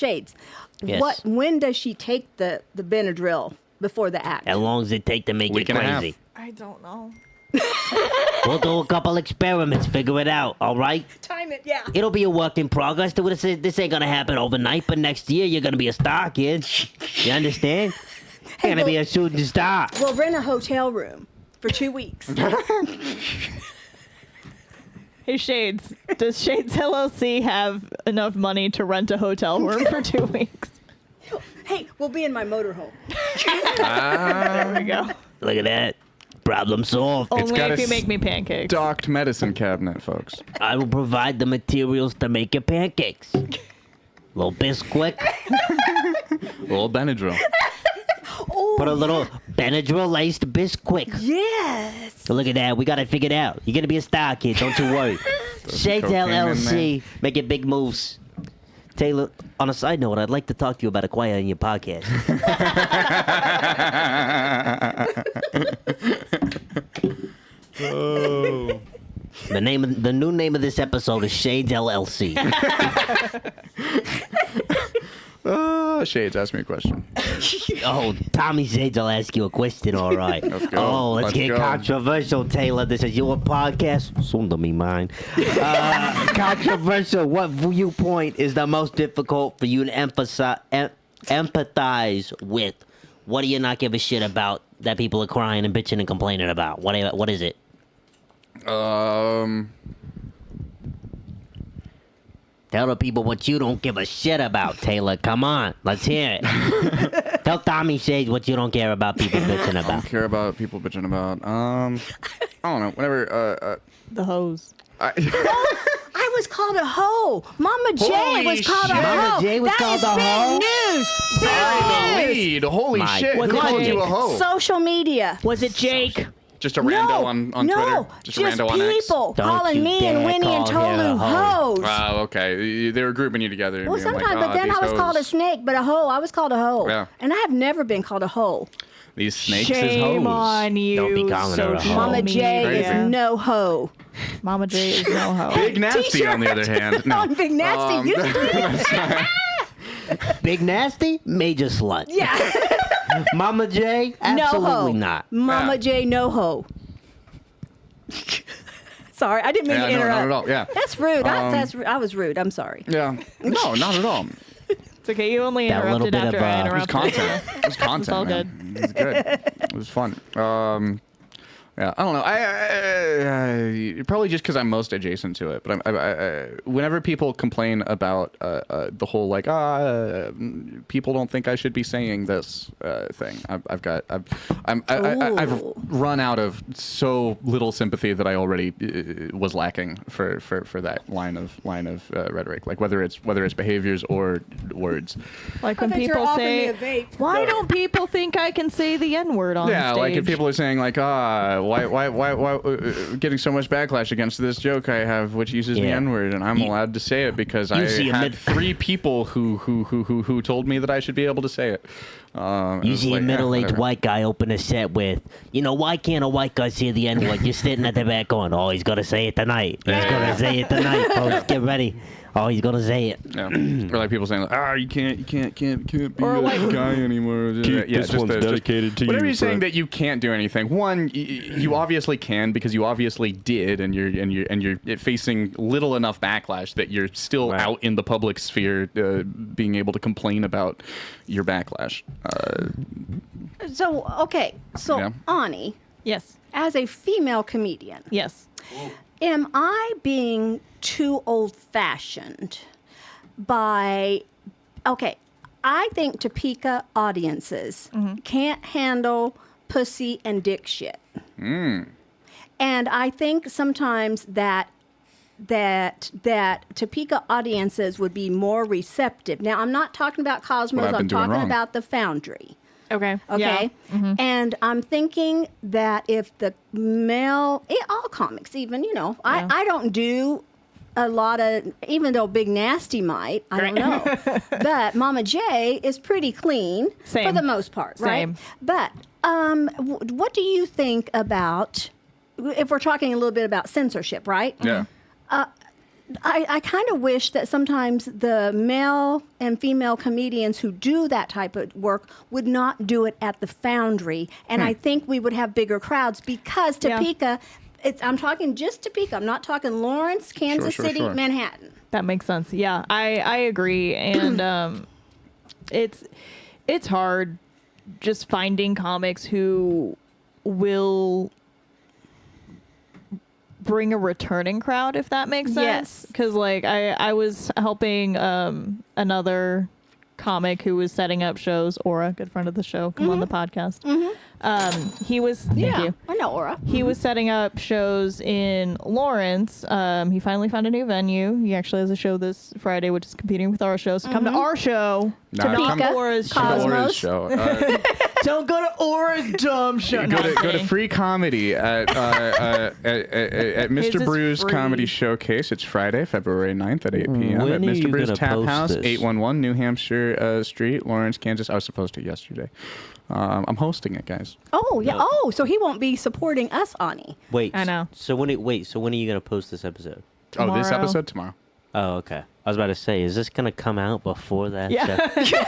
Yes. When does she take the Benadryl before the act? As long as it take to make Week it and a half. crazy. I don't know. We'll do a couple experiments, figure it out, all right? Time it, yeah. It'll be a work in progress. This ain't gonna happen overnight, but next year you're gonna be a star, kid. You understand? You're gonna be a shooting star. We'll rent a hotel room for 2 weeks. Hey, Shades. Does Shades LLC have enough money to rent a hotel room for 2 weeks? Hey, we'll be in my motorhome. There we go. Look at that. Problem solved. Only got if a you make me pancakes. Docked medicine cabinet, folks. I will provide the materials to make your pancakes. Little Bisquick. Little Benadryl. Put a little Benadryl laced Bisquick. Yes. So look at that. We got it figured out. You're gonna be a star, kid. Don't you worry. Shades cocaine in LLC. Making big moves. Taylor, on a side note, I'd like to talk to you about Acquire in your podcast. The new name of this episode is Shades LLC. Shades, ask me a question. Oh, Tommy Shades, I'll ask you a question, all right. Let's go. Oh, let's get go. controversial, Taylor. This is your podcast, soon to be mine. Controversial. What viewpoint is the most difficult for you to empathize with? What do you not give a shit about that people are crying and bitching and complaining about? What is it? Tell the people what you don't give a shit about, Taylor. Come on, let's hear it. Tell Tommy Shades what you don't care about people bitching I don't about. care about people bitching about. I don't know. Whenever. The hose. I was called a hoe. Mama J Holy was called shit. a hoe. Mama J was That called is a hoe? big news. Bury the Big news. lead. Holy My shit. Was Who it called Jake? you a hoe? Social media. Was it Jake? Just a rando on Twitter? Just a rando on X? people Don't calling you me and dare Winnie and call her a Tolu hoe. hoes. Oh, okay. They were grouping you together. And Well, being sometimes, like, but then these I was called a hoes. snake, but a hoe. I was called a hoe. Yeah. And I have never been called a hoe. These snakes is Shame hoes. on you. Don't be calling her a social hoe. Mama J Crazy. is no hoe. Mama J is no hoe. Big Nasty, on the other hand. No. On Big Nasty used to be. Big Nasty, major slut. Yeah. Mama J, No hoe. absolutely not. Mama Yeah. J, no hoe. Sorry, I didn't mean Yeah, to no, interrupt. not at all. Yeah. That's rude. I was rude. I'm sorry. Yeah. No, not at all. It's okay. You only That little interrupted bit after of, I it was It was interrupted. content. It was content. all man. It was good. It was fun. Yeah, I don't know. I probably just because I'm most adjacent to it. But I whenever people complain about the whole like people don't think I should be saying this thing, I've run out of so little sympathy that I already was lacking for that line of rhetoric. Like whether it's behaviors or words. Like when I thought you were people offering me say, a vape. "Why don't people think I can say the N word on Yeah, stage?" like if people are saying like, why getting so much backlash against this joke I have, which uses the Yeah. N-word, and I'm allowed to say it because I see a had mid- 3 people who told me that I should be able to say it. You see a middle-aged whatever. white guy open a set with, why can't a white guy say the N-word? You're sitting at the back going, oh, he's going to say it tonight. He's going to say it tonight, folks. Get ready. Oh, he's going to say it. Yeah. Or like people saying, like, you can't be Or a like- guy anymore. This one's dedicated to you, whenever you're saying Fred. that you can't do anything, one, you obviously can because you obviously did, and you're facing little enough backlash that you're still Right. out in the public sphere, being able to complain about your backlash. So, okay. So, Yeah. Ani, Yes. as a female comedian, Yes. am I being too old-fashioned by... Okay, I think Topeka audiences can't handle pussy and dick shit. And I think sometimes that Topeka audiences would be more receptive. Now, I'm not talking about Cosmos. I've been I'm doing talking wrong. about the Foundry. Okay. Okay. Yeah. And I'm thinking that if the male, all comics even, Yeah. I don't do a lot of, even though Big Nasty might, I don't know. But Mama J is pretty clean for Same. the most part, right? Same. But what do you think about, if we're talking a little bit about censorship, right? Yeah. I kind of wish that sometimes the male and female comedians who do that type of work would not do it at the Foundry. And I think we would have bigger crowds because Yeah. Topeka, I'm talking just Topeka. I'm not talking Lawrence, Kansas sure, City, sure. Manhattan. That makes sense. Yeah, I agree, and it's hard just finding comics who will bring a returning crowd, if that makes sense. Yes. Because like I was helping another comic who was setting up shows, Aura, good friend of the show, come on the podcast. He was thank you. I know, Aura. He was setting up shows in Lawrence. He finally found a new venue. He actually has a show this Friday, which is competing with our show. So come to our show, Nah, not come- Aura's show. Cosmos. Laura's show. Don't go to Aura's dumb show. Go to free comedy at Mr. is Brew's free. Comedy Showcase. It's Friday, February 9th at 8 p.m. When at are Mr. you Brew's gonna Tap post House, this? 811 New Hampshire Street, Lawrence, Kansas. I was supposed to yesterday. I'm hosting it, guys. Oh, yeah. Oh, so he won't be supporting us, Ani. Wait. I know. So when are you gonna post this episode? Oh, this Tomorrow. episode tomorrow. Oh, okay. I was about to say, is this gonna come out before that? Yeah. show?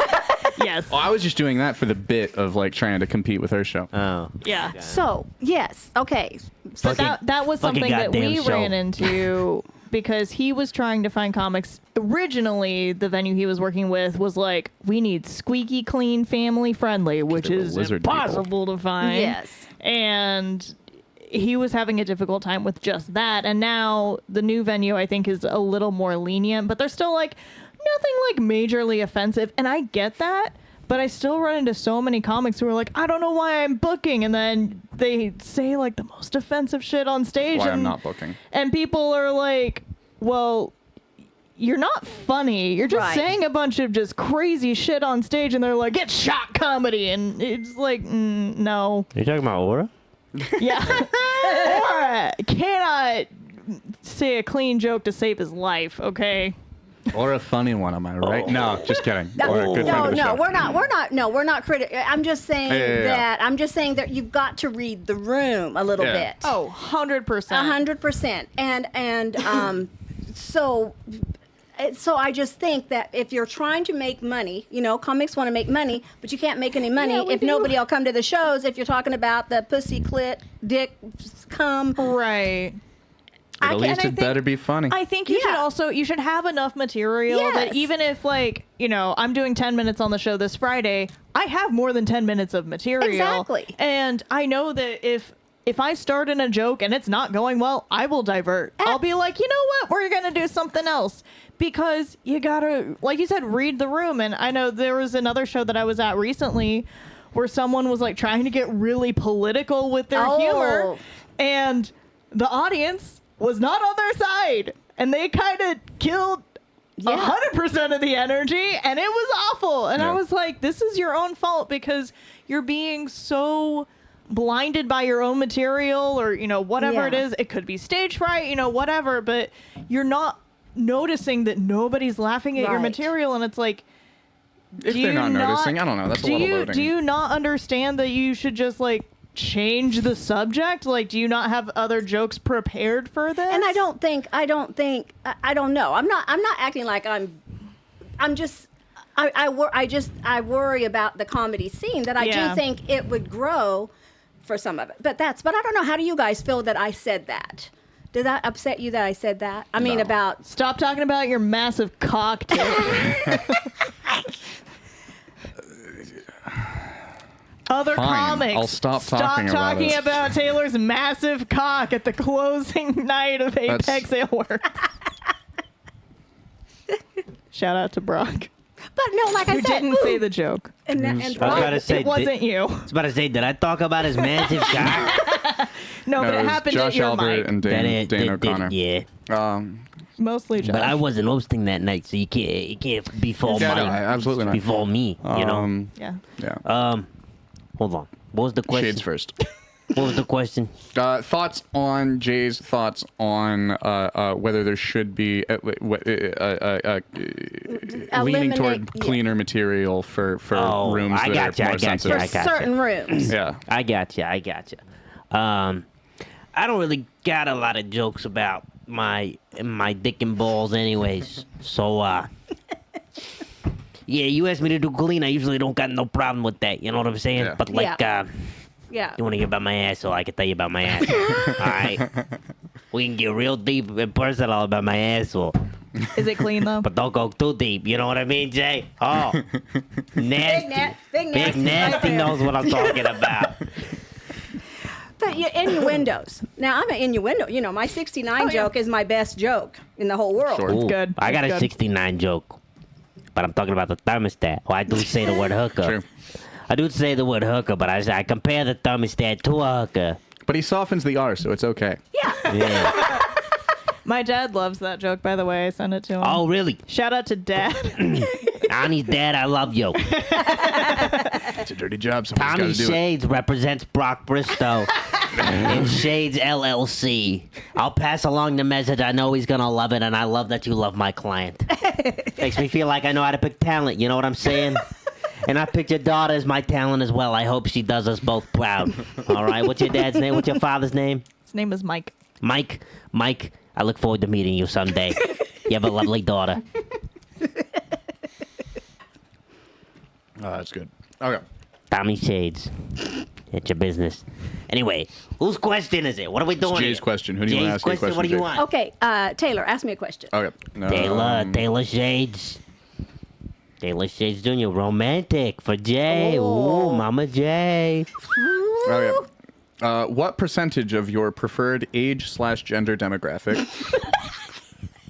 Yes. Oh, I was just doing that for the bit of like trying to compete with her show. Oh. Yeah. So, yes. Okay. So But that was fucking something that goddamn we show. ran into because he was trying to find comics. Originally, the venue he was working with was like, we need squeaky clean, family friendly, which they're the is lizard people. impossible to find. Yes. And he was having a difficult time with just that. And now the new venue, I think, is a little more lenient, but they're still like nothing like majorly offensive. And I get that. But I still run into so many comics who are like, I don't know why I'm booking. And then they say like the most offensive shit on stage. Why and, I'm not booking. And people are like, well, you're not funny. You're just Right. saying a bunch of just crazy shit on stage. And they're like, it's shock comedy. And it's like, no. Are you talking about Aura? Yeah. Or cannot say a clean joke to save his life, okay? Or a funny one, am I right? No, just kidding. Or a good friend No, of the show. we're not I'm just saying I'm just saying that you've got to read the room a little Yeah. bit. Oh, 100%. 100%. And so I just think that if you're trying to make money, comics want to make money, but you can't make any money if nobody will come to the shows. If you're talking about the pussy, clit, dick, cum, Right. But at least it better be funny. I think you should have enough material that even if I'm doing 10 minutes on the show this Friday, I have more than 10 minutes of material. Exactly. And I know that if I start in a joke and it's not going well, I will divert. I'll be like, you know what? We're going to do something else. Because you gotta, like you said, read the room. And I know there was another show that I was at recently where someone was like trying to get really political with their humor. And the audience was not on their side, and they kind of killed 100% of the energy, and it was awful. And I was like, this is your own fault because you're being so blinded by your own material or, whatever it is. It could be stage fright, whatever, but you're not noticing that nobody's laughing at your material. And it's like, if they're not noticing, I don't know. That's a lot of loading. Do you not understand that you should just change the subject? Do you not have other jokes prepared for this? And I don't know. I'm not acting like I worry about the comedy scene, that I do think it would grow for some of it. But I don't know. How do you guys feel that I said that? Did that upset you that I said that? I mean, about... Stop talking about your massive cock, Taylor. Other comics. I'll stop talking about Taylor's massive cock at the closing night of Apex Ale-Works. Shout out to Brock. But no, like I said, didn't say the joke. And I was about to say, it wasn't you. I was about to say, did I talk about his massive cock? No, but it happened Josh at your Albert mic. and Dane O'Connor. Yeah. Mostly Josh. But I wasn't hosting that night, so you can't befall Yeah, my, no, absolutely not. befall me. Yeah. Yeah. Hold on. What was the question? Shades first. What was the question? Jay's thoughts on whether there should be leaning toward cleaner material for rooms that are more sensitive. For certain rooms. Yeah. I gotcha. I don't really got a lot of jokes about my dick and balls anyways. So, yeah, you asked me to do clean. I usually don't got no problem with that. You know what I'm saying? Yeah. But Yeah. you want to hear about my asshole? I can tell you about my asshole. All right. We can get real deep and personal about my asshole. Is it clean though? But don't go too deep. You know what I mean, Jay? Oh, nasty. Big Nasty knows what I'm talking about. But innuendos. Now, I'm an innuendo. My 69 joke is my best joke in the whole world. Sure. It's good. I got It's a good. 69 joke. But I'm talking about the thermostat. Well, I do say the word hooker. True. I do say the word hooker, but I compare the thermostat to a hooker. But he softens the R, so it's okay. Yeah. My dad loves that joke, by the way. I sent it to him. Oh, really? Shout out to Dad. Honey's dad, I love you. It's a dirty job. Somebody's got Tommy to do it. Shades represents Brock Bristow in Shades LLC. I'll pass along the message. I know he's going to love it, and I love that you love my client. Makes me feel like I know how to pick talent. You know what I'm saying? And I picked your daughter as my talent as well. I hope she does us both proud. All right. What's your dad's name? What's your father's name? His name is Mike. Mike, I look forward to meeting you someday. You have a lovely daughter. Oh, that's good. Okay. Tommy Shades. It's your business. Anyway, whose question is it? What are we doing? Jay's here? question. Who do you want to ask you a question? What do you Jay? want? Okay, Taylor, ask me a question. Okay. Taylor Shades. Taylor Shades Jr. Romantic for Jay. Oh. Ooh, Mama Jay. Okay. What percentage of your preferred age/gender demographic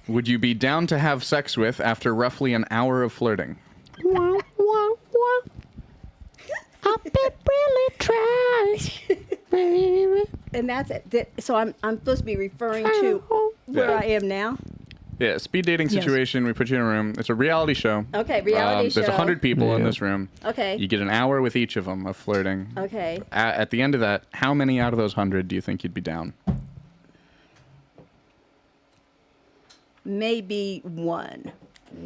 would you be down to have sex with after roughly an hour of flirting? I've been really trying, baby. And that's it. So I'm supposed to be referring to where I am now? Yeah, speed dating situation. We put you in a room. It's a reality show. Okay, reality show. There's 100 people in this room. Okay. You get an hour with each of them of flirting. Okay. At the end of that, how many out of those 100 do you think you'd be down? Maybe 1%.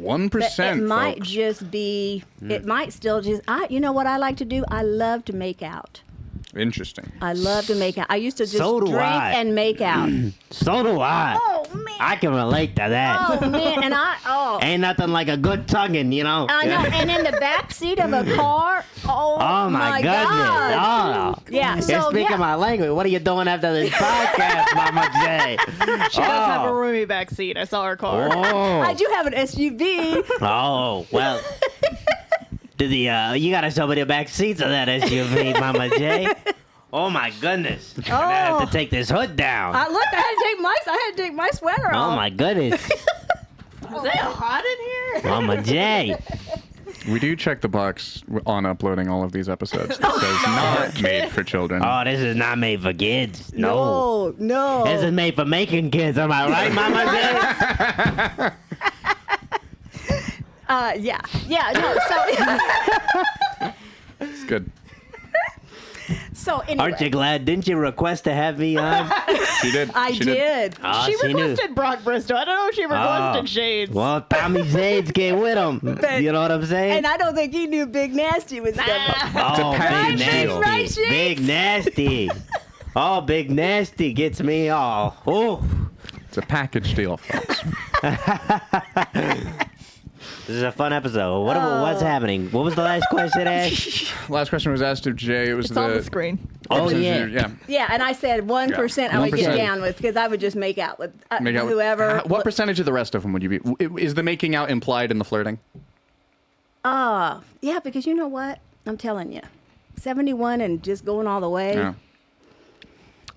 1%. It might folks. just be. It might still just. You know what I like to do? I love to make out. Interesting. I love to make out. I used to just So do drink I. and make out. So do I. Oh man. I can relate to that. Oh man, and Ain't nothing like a good tonguing, you know. I know, and in the back seat of a car. Oh my goodness! God. Oh, Yeah, You're so, speaking yeah. my language. What are you doing after this podcast, Mama J? She does have a roomy back seat. I saw her car. I do have an SUV. Oh well. You gotta show me the back seats of that SUV, Mama J. Oh my goodness! I'm gonna have to take this hood down. Look, I had to take my sweater off. Oh my goodness, Is it hot in here? Mama J. We do check the box on uploading all of these episodes. It says not made for children. Oh, this is not made for kids. No. No. This is made for making kids. Am I right, Mama J? Yeah, no. It's good. So anyway. Aren't you glad? Didn't you request to have me on? She did. I She did. Oh, She knew. requested Brock Bristow. I don't know if she requested Shades. Well, Tommy Shades came with him. You know what I'm saying? And I don't think he knew Big Nasty was coming. Oh, package Big deal. Nasty. Right, Shades? Big Nasty. Oh, Big Nasty gets me all. Oh. It's a package deal, folks. This is a fun episode. What's happening? What was the last question asked? Last question was asked of Jay. It was It's on the screen. Oh, episode yeah. Yeah. Yeah, and I said 1% I would 1%. get down with because I would just make out with Make out with- whoever. What percentage of the rest of them would you be? Is the making out implied in the flirting? Yeah, because you know what? I'm telling you. 71 and just going all the way. Yeah.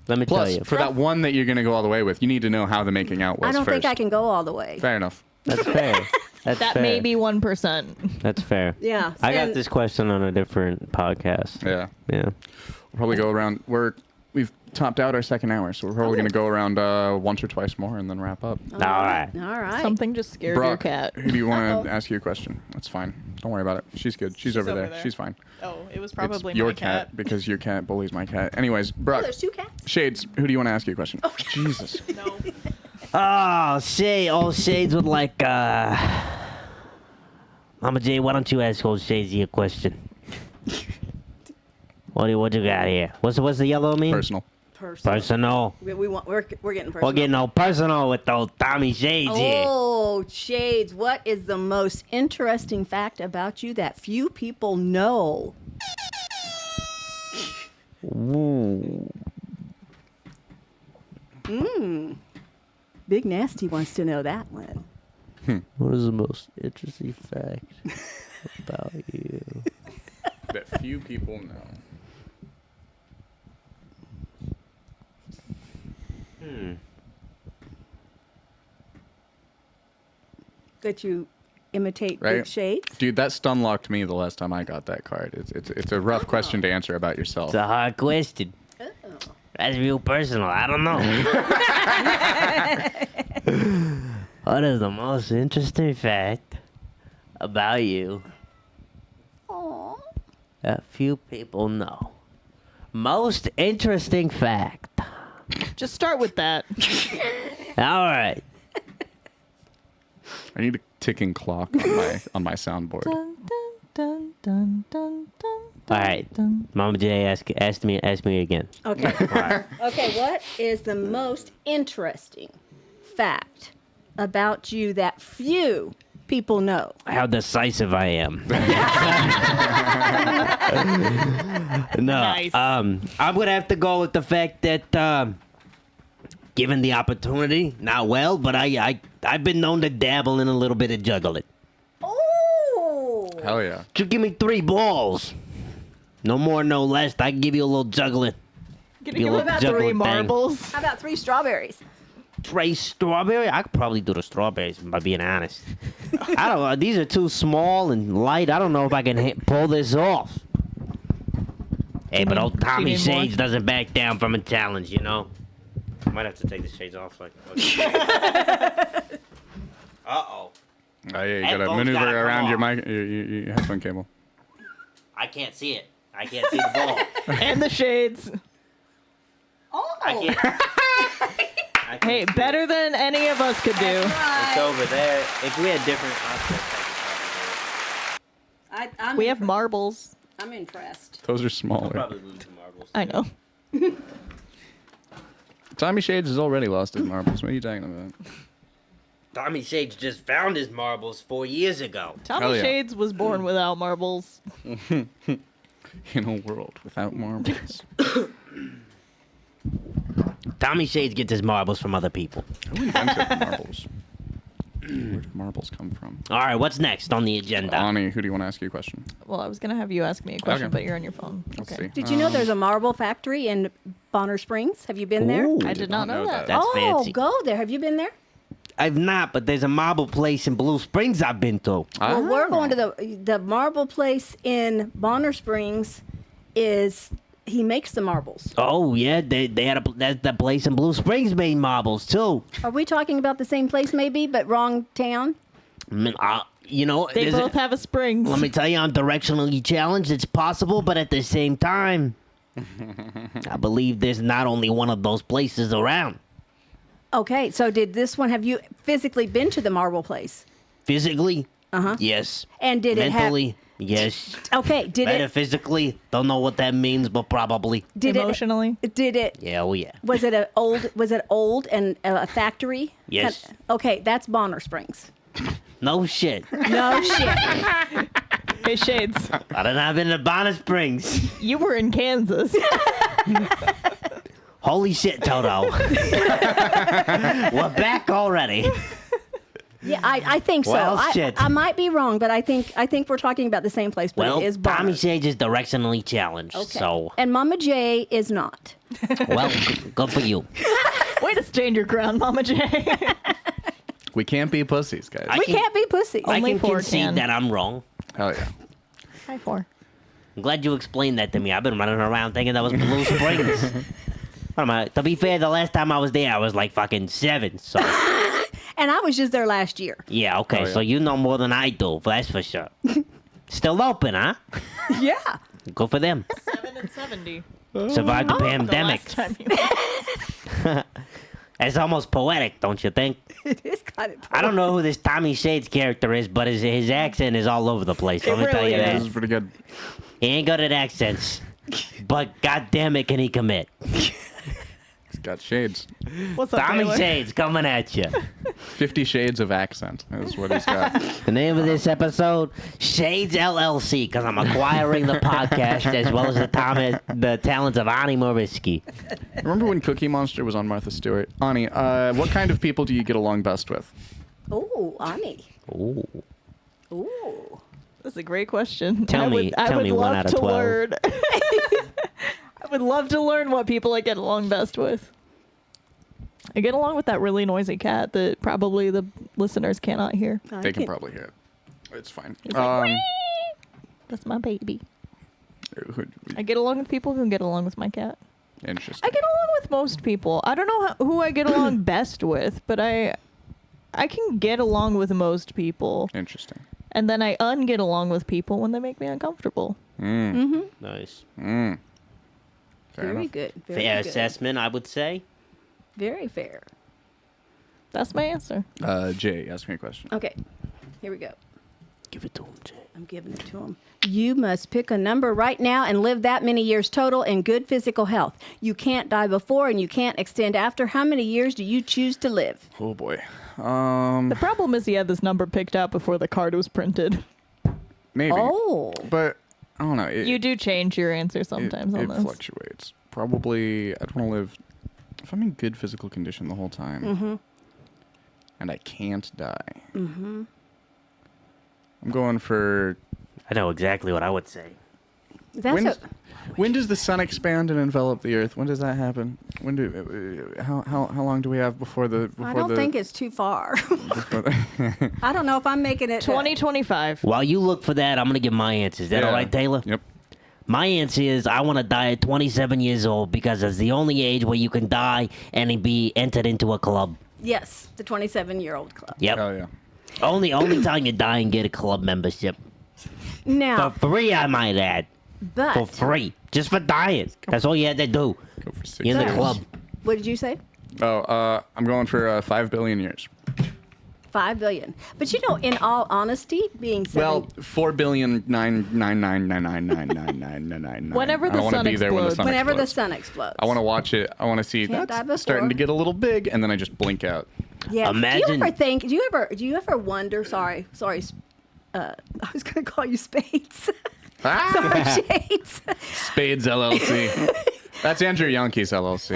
Let me tell Plus, you. for that one that you're going to go all the way with, you need to know how the making out was I don't first. think I can go all the way. Fair enough. That's fair. That's That fair. may be 1%. That's fair. Yeah. I got and- this question on a different podcast. Yeah. Yeah. We'll probably go around. We've topped out our second hour, so we're probably going to go around once or twice more and then wrap up. All right. All right. Something just scared your Brock, cat. who do you want to ask you a question? That's fine. Don't worry about it. She's good. She's over there. over there. She's fine. Oh, it was It's probably your my cat. because your cat bullies my cat. Anyways, Brock, there's 2 cats. Shades, who do you want to ask you a question? Jesus. No. Oh, Shades would like, Mama J, why don't you ask old Shadesy a question? What you got here? What's the yellow mean? Personal. Personal. We're getting personal. We're getting all personal with those Tommy Shades here. Oh, Shades, what is the most interesting fact about you that few people know? Ooh. Big Nasty wants to know that one. What is the most interesting fact about you? That few people know. That you imitate Right. Big Shades? Dude, that stun locked me the last time I got that card. It's a rough question to answer about yourself. It's a hard question. That's real personal. I don't know. What is the most interesting fact about you that few people know? Most interesting fact. Just start with that. All right. I need a ticking clock on my soundboard. Dun, dun, dun, dun, dun, All right. dun. Mama J, ask me again. Okay. Okay, what is the most interesting fact about you that few people know? How decisive I am. No. Nice. I'm gonna have to go with the fact that given the opportunity, not well, but I've been known to dabble in a little bit of juggling. Oh! Hell yeah. Just give me 3 balls. No more, no less. I can give you a little juggling. Gonna You give look about juggling 3 thing. marbles. How about 3 strawberries? Tray strawberry? I could probably do the strawberries, by being honest. I don't know. These are too small and light. I don't know if I can pull this off. Hey, but old Tommy need more? Shades doesn't back down from a challenge, you know? Might have to take the shades off. Uh-oh. Oh, yeah, you gotta Headphones maneuver gotta come around your off. mic, your headphone cable. I can't see it. I can't see the ball. And the shades. Oh, I can't. I can't Hey, see better it. than any of us could do. It's over there. If we had different objects, I'm We have marbles. I'm impressed. Those are I'll smaller. probably lose the marbles. I know. Tommy Shades has already lost his marbles. What are you talking about? Tommy Shades just found his marbles 4 years ago. Tommy Hell yeah. Shades was born without marbles. In a world without marbles. Tommy Shades gets his marbles from other people. Who invented marbles? Where did marbles come from? All right, what's next on the agenda? Ani, who do you want to ask you a question? Well, I was gonna have you ask me a question, Okay. but you're on your phone. Let's Okay. see. Did you know there's a marble factory in Bonner Springs? Have you been there? Ooh, I did not know that. That's oh, fancy. go there. Have you been there? I've not, but there's a marble place in Blue Springs I've been to. Well, we're going to the marble place in Bonner Springs. He makes the marbles. Oh yeah, they had that's the place in Blue Springs made marbles too. Are we talking about the same place, maybe, but wrong town? You know, They there's both have a springs. let me tell you, I'm directionally challenged. It's possible, but at the same time, I believe there's not only one of those places around. Okay, so did this one? Have you physically been to the marble place? Physically, Uh-huh. yes. And did it have? Mentally, yes. Okay, did it? Metaphysically, don't know what that means, but probably. Did Emotionally. it? Did it? Yeah, oh yeah. Was it a old? Was it old and a factory? Yes. Okay, that's Bonner Springs. No shit. No shit. Hey, Shades. I done not been to Bonner Springs. You were in Kansas. Holy shit, Toto. We're back already. Yeah, I think so. Well, shit. I might be wrong, but I think we're talking about the same place. But Well, it is Bonner. Tommy Shades is directionally challenged, Okay. so, And Mama J is not. well, good for you. Way to stand your ground, Mama J. We can't be pussies, guys. I We can- can't be pussies. I Only can four concede can. that I'm wrong. Hell yeah. Hi, 4. I'm glad you explained that to me. I've been running around thinking that was Blue Springs. What am I? To be fair, the last time I was there, I was like fucking 7. So And I was just there last year. yeah, okay. Oh, yeah. So you know more than I do. That's for sure. Still open, huh? Yeah. Good for them. 7 and 70. Survived the The pandemic. last time you That's almost poetic, don't you think? It is kind of. I don't know who this Tommy Shades character is, but his accent is all over the place. Let me tell really you This that. is pretty good. He ain't good at accents. But goddamn it, can he commit? He's got shades. What's up, Tommy Taylor? Shades coming at you. 50 shades of accent is what he's got. The name of this episode, Shades LLC, because I'm acquiring the podcast as well as the talents of Ani Morisky. Remember when Cookie Monster was on Martha Stewart? Ani, what kind of people do you get along best with? Oh, Ani. Ooh. Ooh. That's a great question. Tell me I would one love out of to 12. learn. I would love to learn what people I get along best with. I get along with that really noisy cat that probably the listeners cannot hear. They can probably hear it. It's fine. He's like, that's my baby. I get along with people who get along with my cat. Interesting. I get along with most people. I don't know who I get along best with, but I can get along with most people. Interesting. And then I unget along with people when they make me uncomfortable. Nice. Fair Very enough. good. Very Fair good. assessment, I would say. Very fair. That's my answer. Jay, ask me a question. Okay. Here we go. Give it to him, Jay. I'm giving it to him. You must pick a number right now and live that many years total in good physical health. You can't die before and you can't extend after. How many years do you choose to live? Oh boy. The problem is he had this number picked out before the card was printed. Maybe. Oh. But I don't know. You do change your answer sometimes it on this. fluctuates. Probably, I'd want to live if I'm in good physical condition the whole time, and I can't die. I'm going for. I know exactly what I would say. That's When does the sun expand and envelop the earth? When does that happen? When do how long do we have before the? Before I don't think it's too far. I don't know if I'm making it. 2025. While you look for that, I'm going to give my answer. Is that all right, Taylor? Yep. My answer is I want to die at 27 years old because it's the only age where you can die and be entered into a club. Yes, the 27-year-old club. Yep. Oh yeah. Only time you die and get a club membership. Now, For free, I might add. but For free. Just for dying. That's all you had to do. Go for 6 You're in the years. club. what did you say? Oh, I'm going for 5 billion years. 5 billion. But in all honesty, being 7, Well, 4,999,999,999. Whenever the I wanna sun be there when the explodes. sun whenever the explodes. sun explodes. I want to watch it. I want to see Can't die that's starting to before. get a little big, and then I just blink out. Yeah. Imagine- Do you ever wonder? Sorry. I was going to call you Spades. Sorry, Shades. Spades LLC. That's Andrew Youngke's LLC.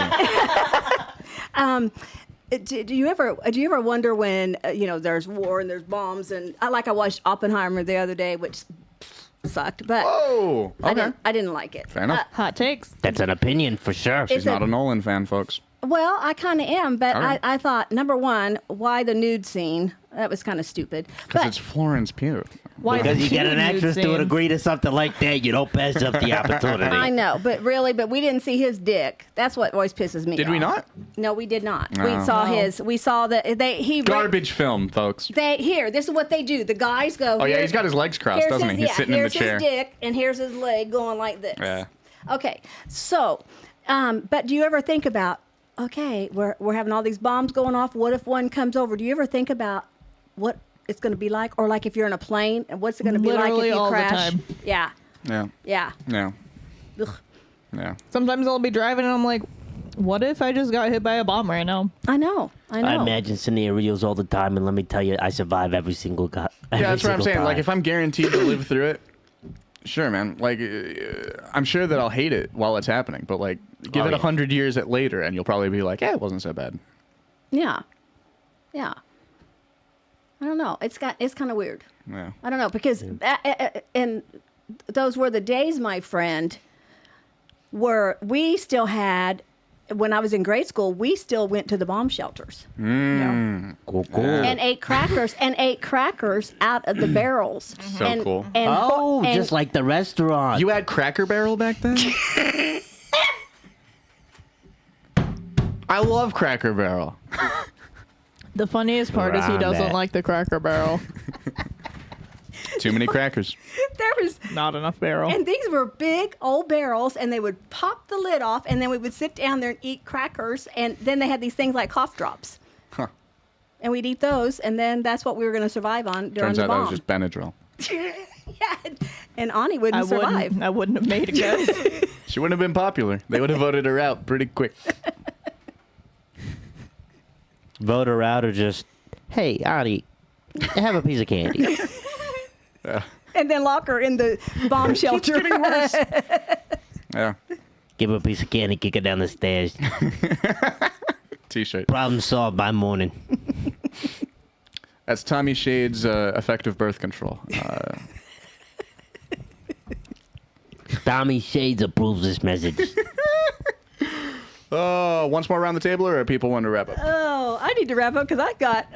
Do you ever wonder when there's war and there's bombs and I watched Oppenheimer the other day, which sucked, but Oh, okay. I didn't like it. Fair enough. Hot takes. That's an opinion for sure. She's Is not it- a Nolan fan, folks. Well, I kind of am, but Okay. I thought number one, why the nude scene? That was kind of stupid. Because But it's Florence Pugh. Why Because the you get an nude actress to scenes? agree to something like that, you don't pass up the opportunity. I know, but we didn't see his dick. That's what always pisses me off. Did we not? No, we did not. No. We saw No. his. We saw that he Garbage film, folks. This is what they do. The guys go. Oh, yeah, "Here- he's got his legs crossed, here's doesn't his- he? He's sitting in the here's chair. his dick, and here's his leg going like this. Yeah. Okay, so, but do you ever think about, okay, we're having all these bombs going off. What if one comes over? Do you ever think about what it's going to be like, or like if you're in a plane, and what's it going to be like if Literally you all the crash? time. Yeah, Yeah. yeah. Yeah. Ugh. Yeah. Sometimes I'll be driving and I'm like, what if I just got hit by a bomb right now? I know. I imagine scenarios all the time, and let me tell you, I survive every single Yeah, that's what I'm saying. Time. Like, if I'm guaranteed to live through it, sure, man. Like, I'm sure that I'll hate it while it's happening, but like, give it yeah. 100 years later, and you'll probably be like, it wasn't so bad. Yeah, yeah. I don't know. It's kind of weird. Yeah. I don't know because and those were the days, my friend, where we still had. When I was in grade school, we still went to the bomb shelters Cool. and ate crackers out of the barrels. So cool. And Oh, and- just like the restaurant. You had Cracker Barrel back then? I love Cracker Barrel. The funniest part is he Around doesn't that. like the Cracker Barrel. Too many crackers. there was. Not enough barrel. And these were big old barrels, and they would pop the lid off, and then we would sit down there and eat crackers, and then they had these things like cough drops. Huh. And we'd eat those, and then that's what we were going to survive on during Turns the out that bomb. was just Benadryl. Yeah, and Ani wouldn't survive. I wouldn't have made it, guys. She wouldn't have been popular. They would have voted her out pretty quick. Vote her out or just, hey, Ani, have a piece of candy. And then lock her in the bomb shelter. Yeah. Give her a piece of candy, kick her down the stairs. T-shirt. Problem solved by morning. That's Tommy Shade's effective birth control. Tommy Shades approves this message. Once more around the table, or people want to wrap up? Oh, I need to wrap up because I got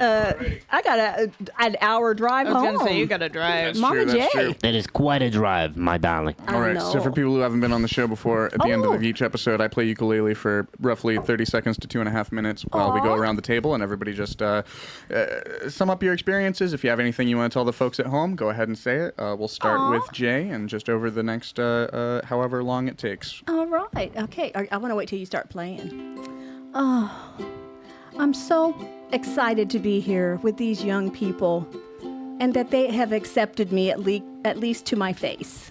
an hour drive I was home. going to say, you got to drive. That's Mama true, that's J. true. That is quite a drive, my darling. All right, so for know. people who haven't been on the show before, at the end Oh. of each episode, I play ukulele for roughly 30 seconds to 2.5 minutes while we go Aw. around the table, and everybody just sum up your experiences. If you have anything you want to tell the folks at home, go ahead and say it. We'll start Aw. with Jay, and just over the next however long it takes. All right. Okay. I want to wait till you start playing. Oh, I'm so excited to be here with these young people and that they have accepted me at least to my face.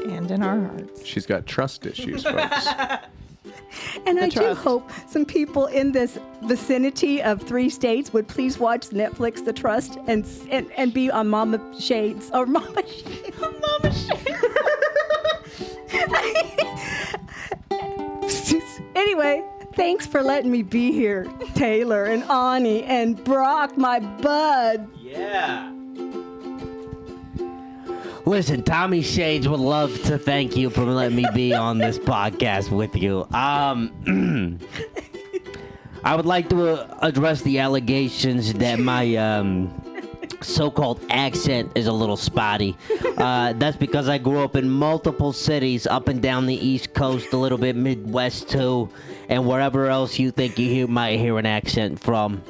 And in our hearts. She's got trust issues, folks. And I do trust. hope some people in this vicinity of 3 states would please watch Netflix The Trust and be on Mama Shades or Mama Shades. Mama Shades. Anyway, thanks for letting me be here, Taylor and Ani and Brock, my bud. Yeah. Listen, Tommy Shades would love to thank you for letting me be on this podcast with you. I would like to address the allegations that my so-called accent is a little spotty. That's because I grew up in multiple cities up and down the East Coast, a little bit Midwest too, and wherever else you think you might hear an accent from.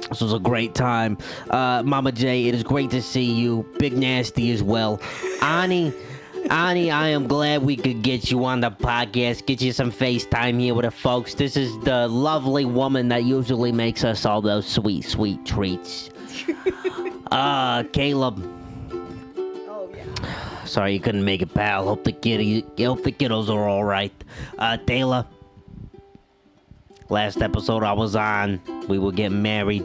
This was a great time. Mama J, it is great to see you. Big Nasty as well. Ani, I am glad we could get you on the podcast, get you some FaceTime here with the folks. This is the lovely woman that usually makes us all those sweet, sweet treats. Caleb. Oh, yeah. Sorry you couldn't make it, pal. Hope the kiddos are all right. Taylor. Last episode I was on, we were getting married.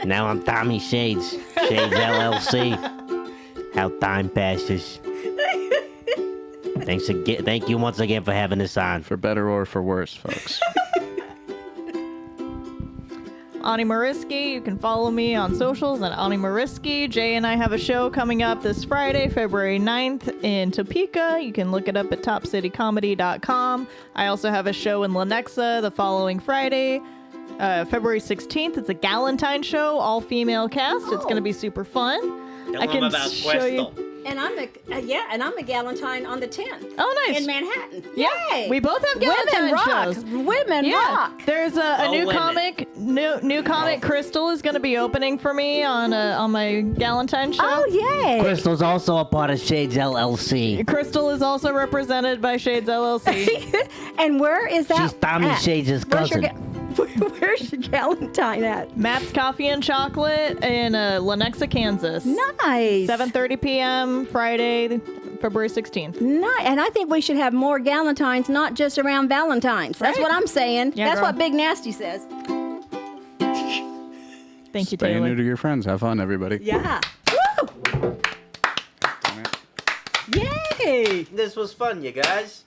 Now I'm Tommy Shades. Shades LLC. How time passes. Thank you once again for having us on. For better or for worse, folks. Ani Mariski, you can follow me on socials at Ani Mariski. Jay and I have a show coming up this Friday, February 9th in Topeka. You can look it up at topcitycomedy.com. I also have a show in Lenexa the following Friday, February 16th. It's a Galentine show, all female cast. It's going to be super fun. Tell them about Crystal. And I'm a Galentine on the 10th. Oh, nice. In Manhattan. Yeah, Yay. we both have Galentine Women rock. shows. Women rock. There's a new women. comic. New comic. Crystal is going to be opening for me on my Galentine show. Oh, yay. Crystal's also a part of Shades LLC. Crystal is also represented by Shades LLC. And where is that? She's Tommy at? Shades' Where's your cousin. Where's your Galentine at? Matt's Coffee and Chocolate in Lenexa, Kansas. Nice. 7:30 p.m. Friday, February 16th. Nice. And I think we should have more Galentines, not just around Valentine's. That's Right. what I'm saying. Yeah, That's girl. what Big Nasty says. Thank you, Stay Taylor. new to your friends. Have fun, everybody. Yeah. Woo! Yay! This was fun, you guys.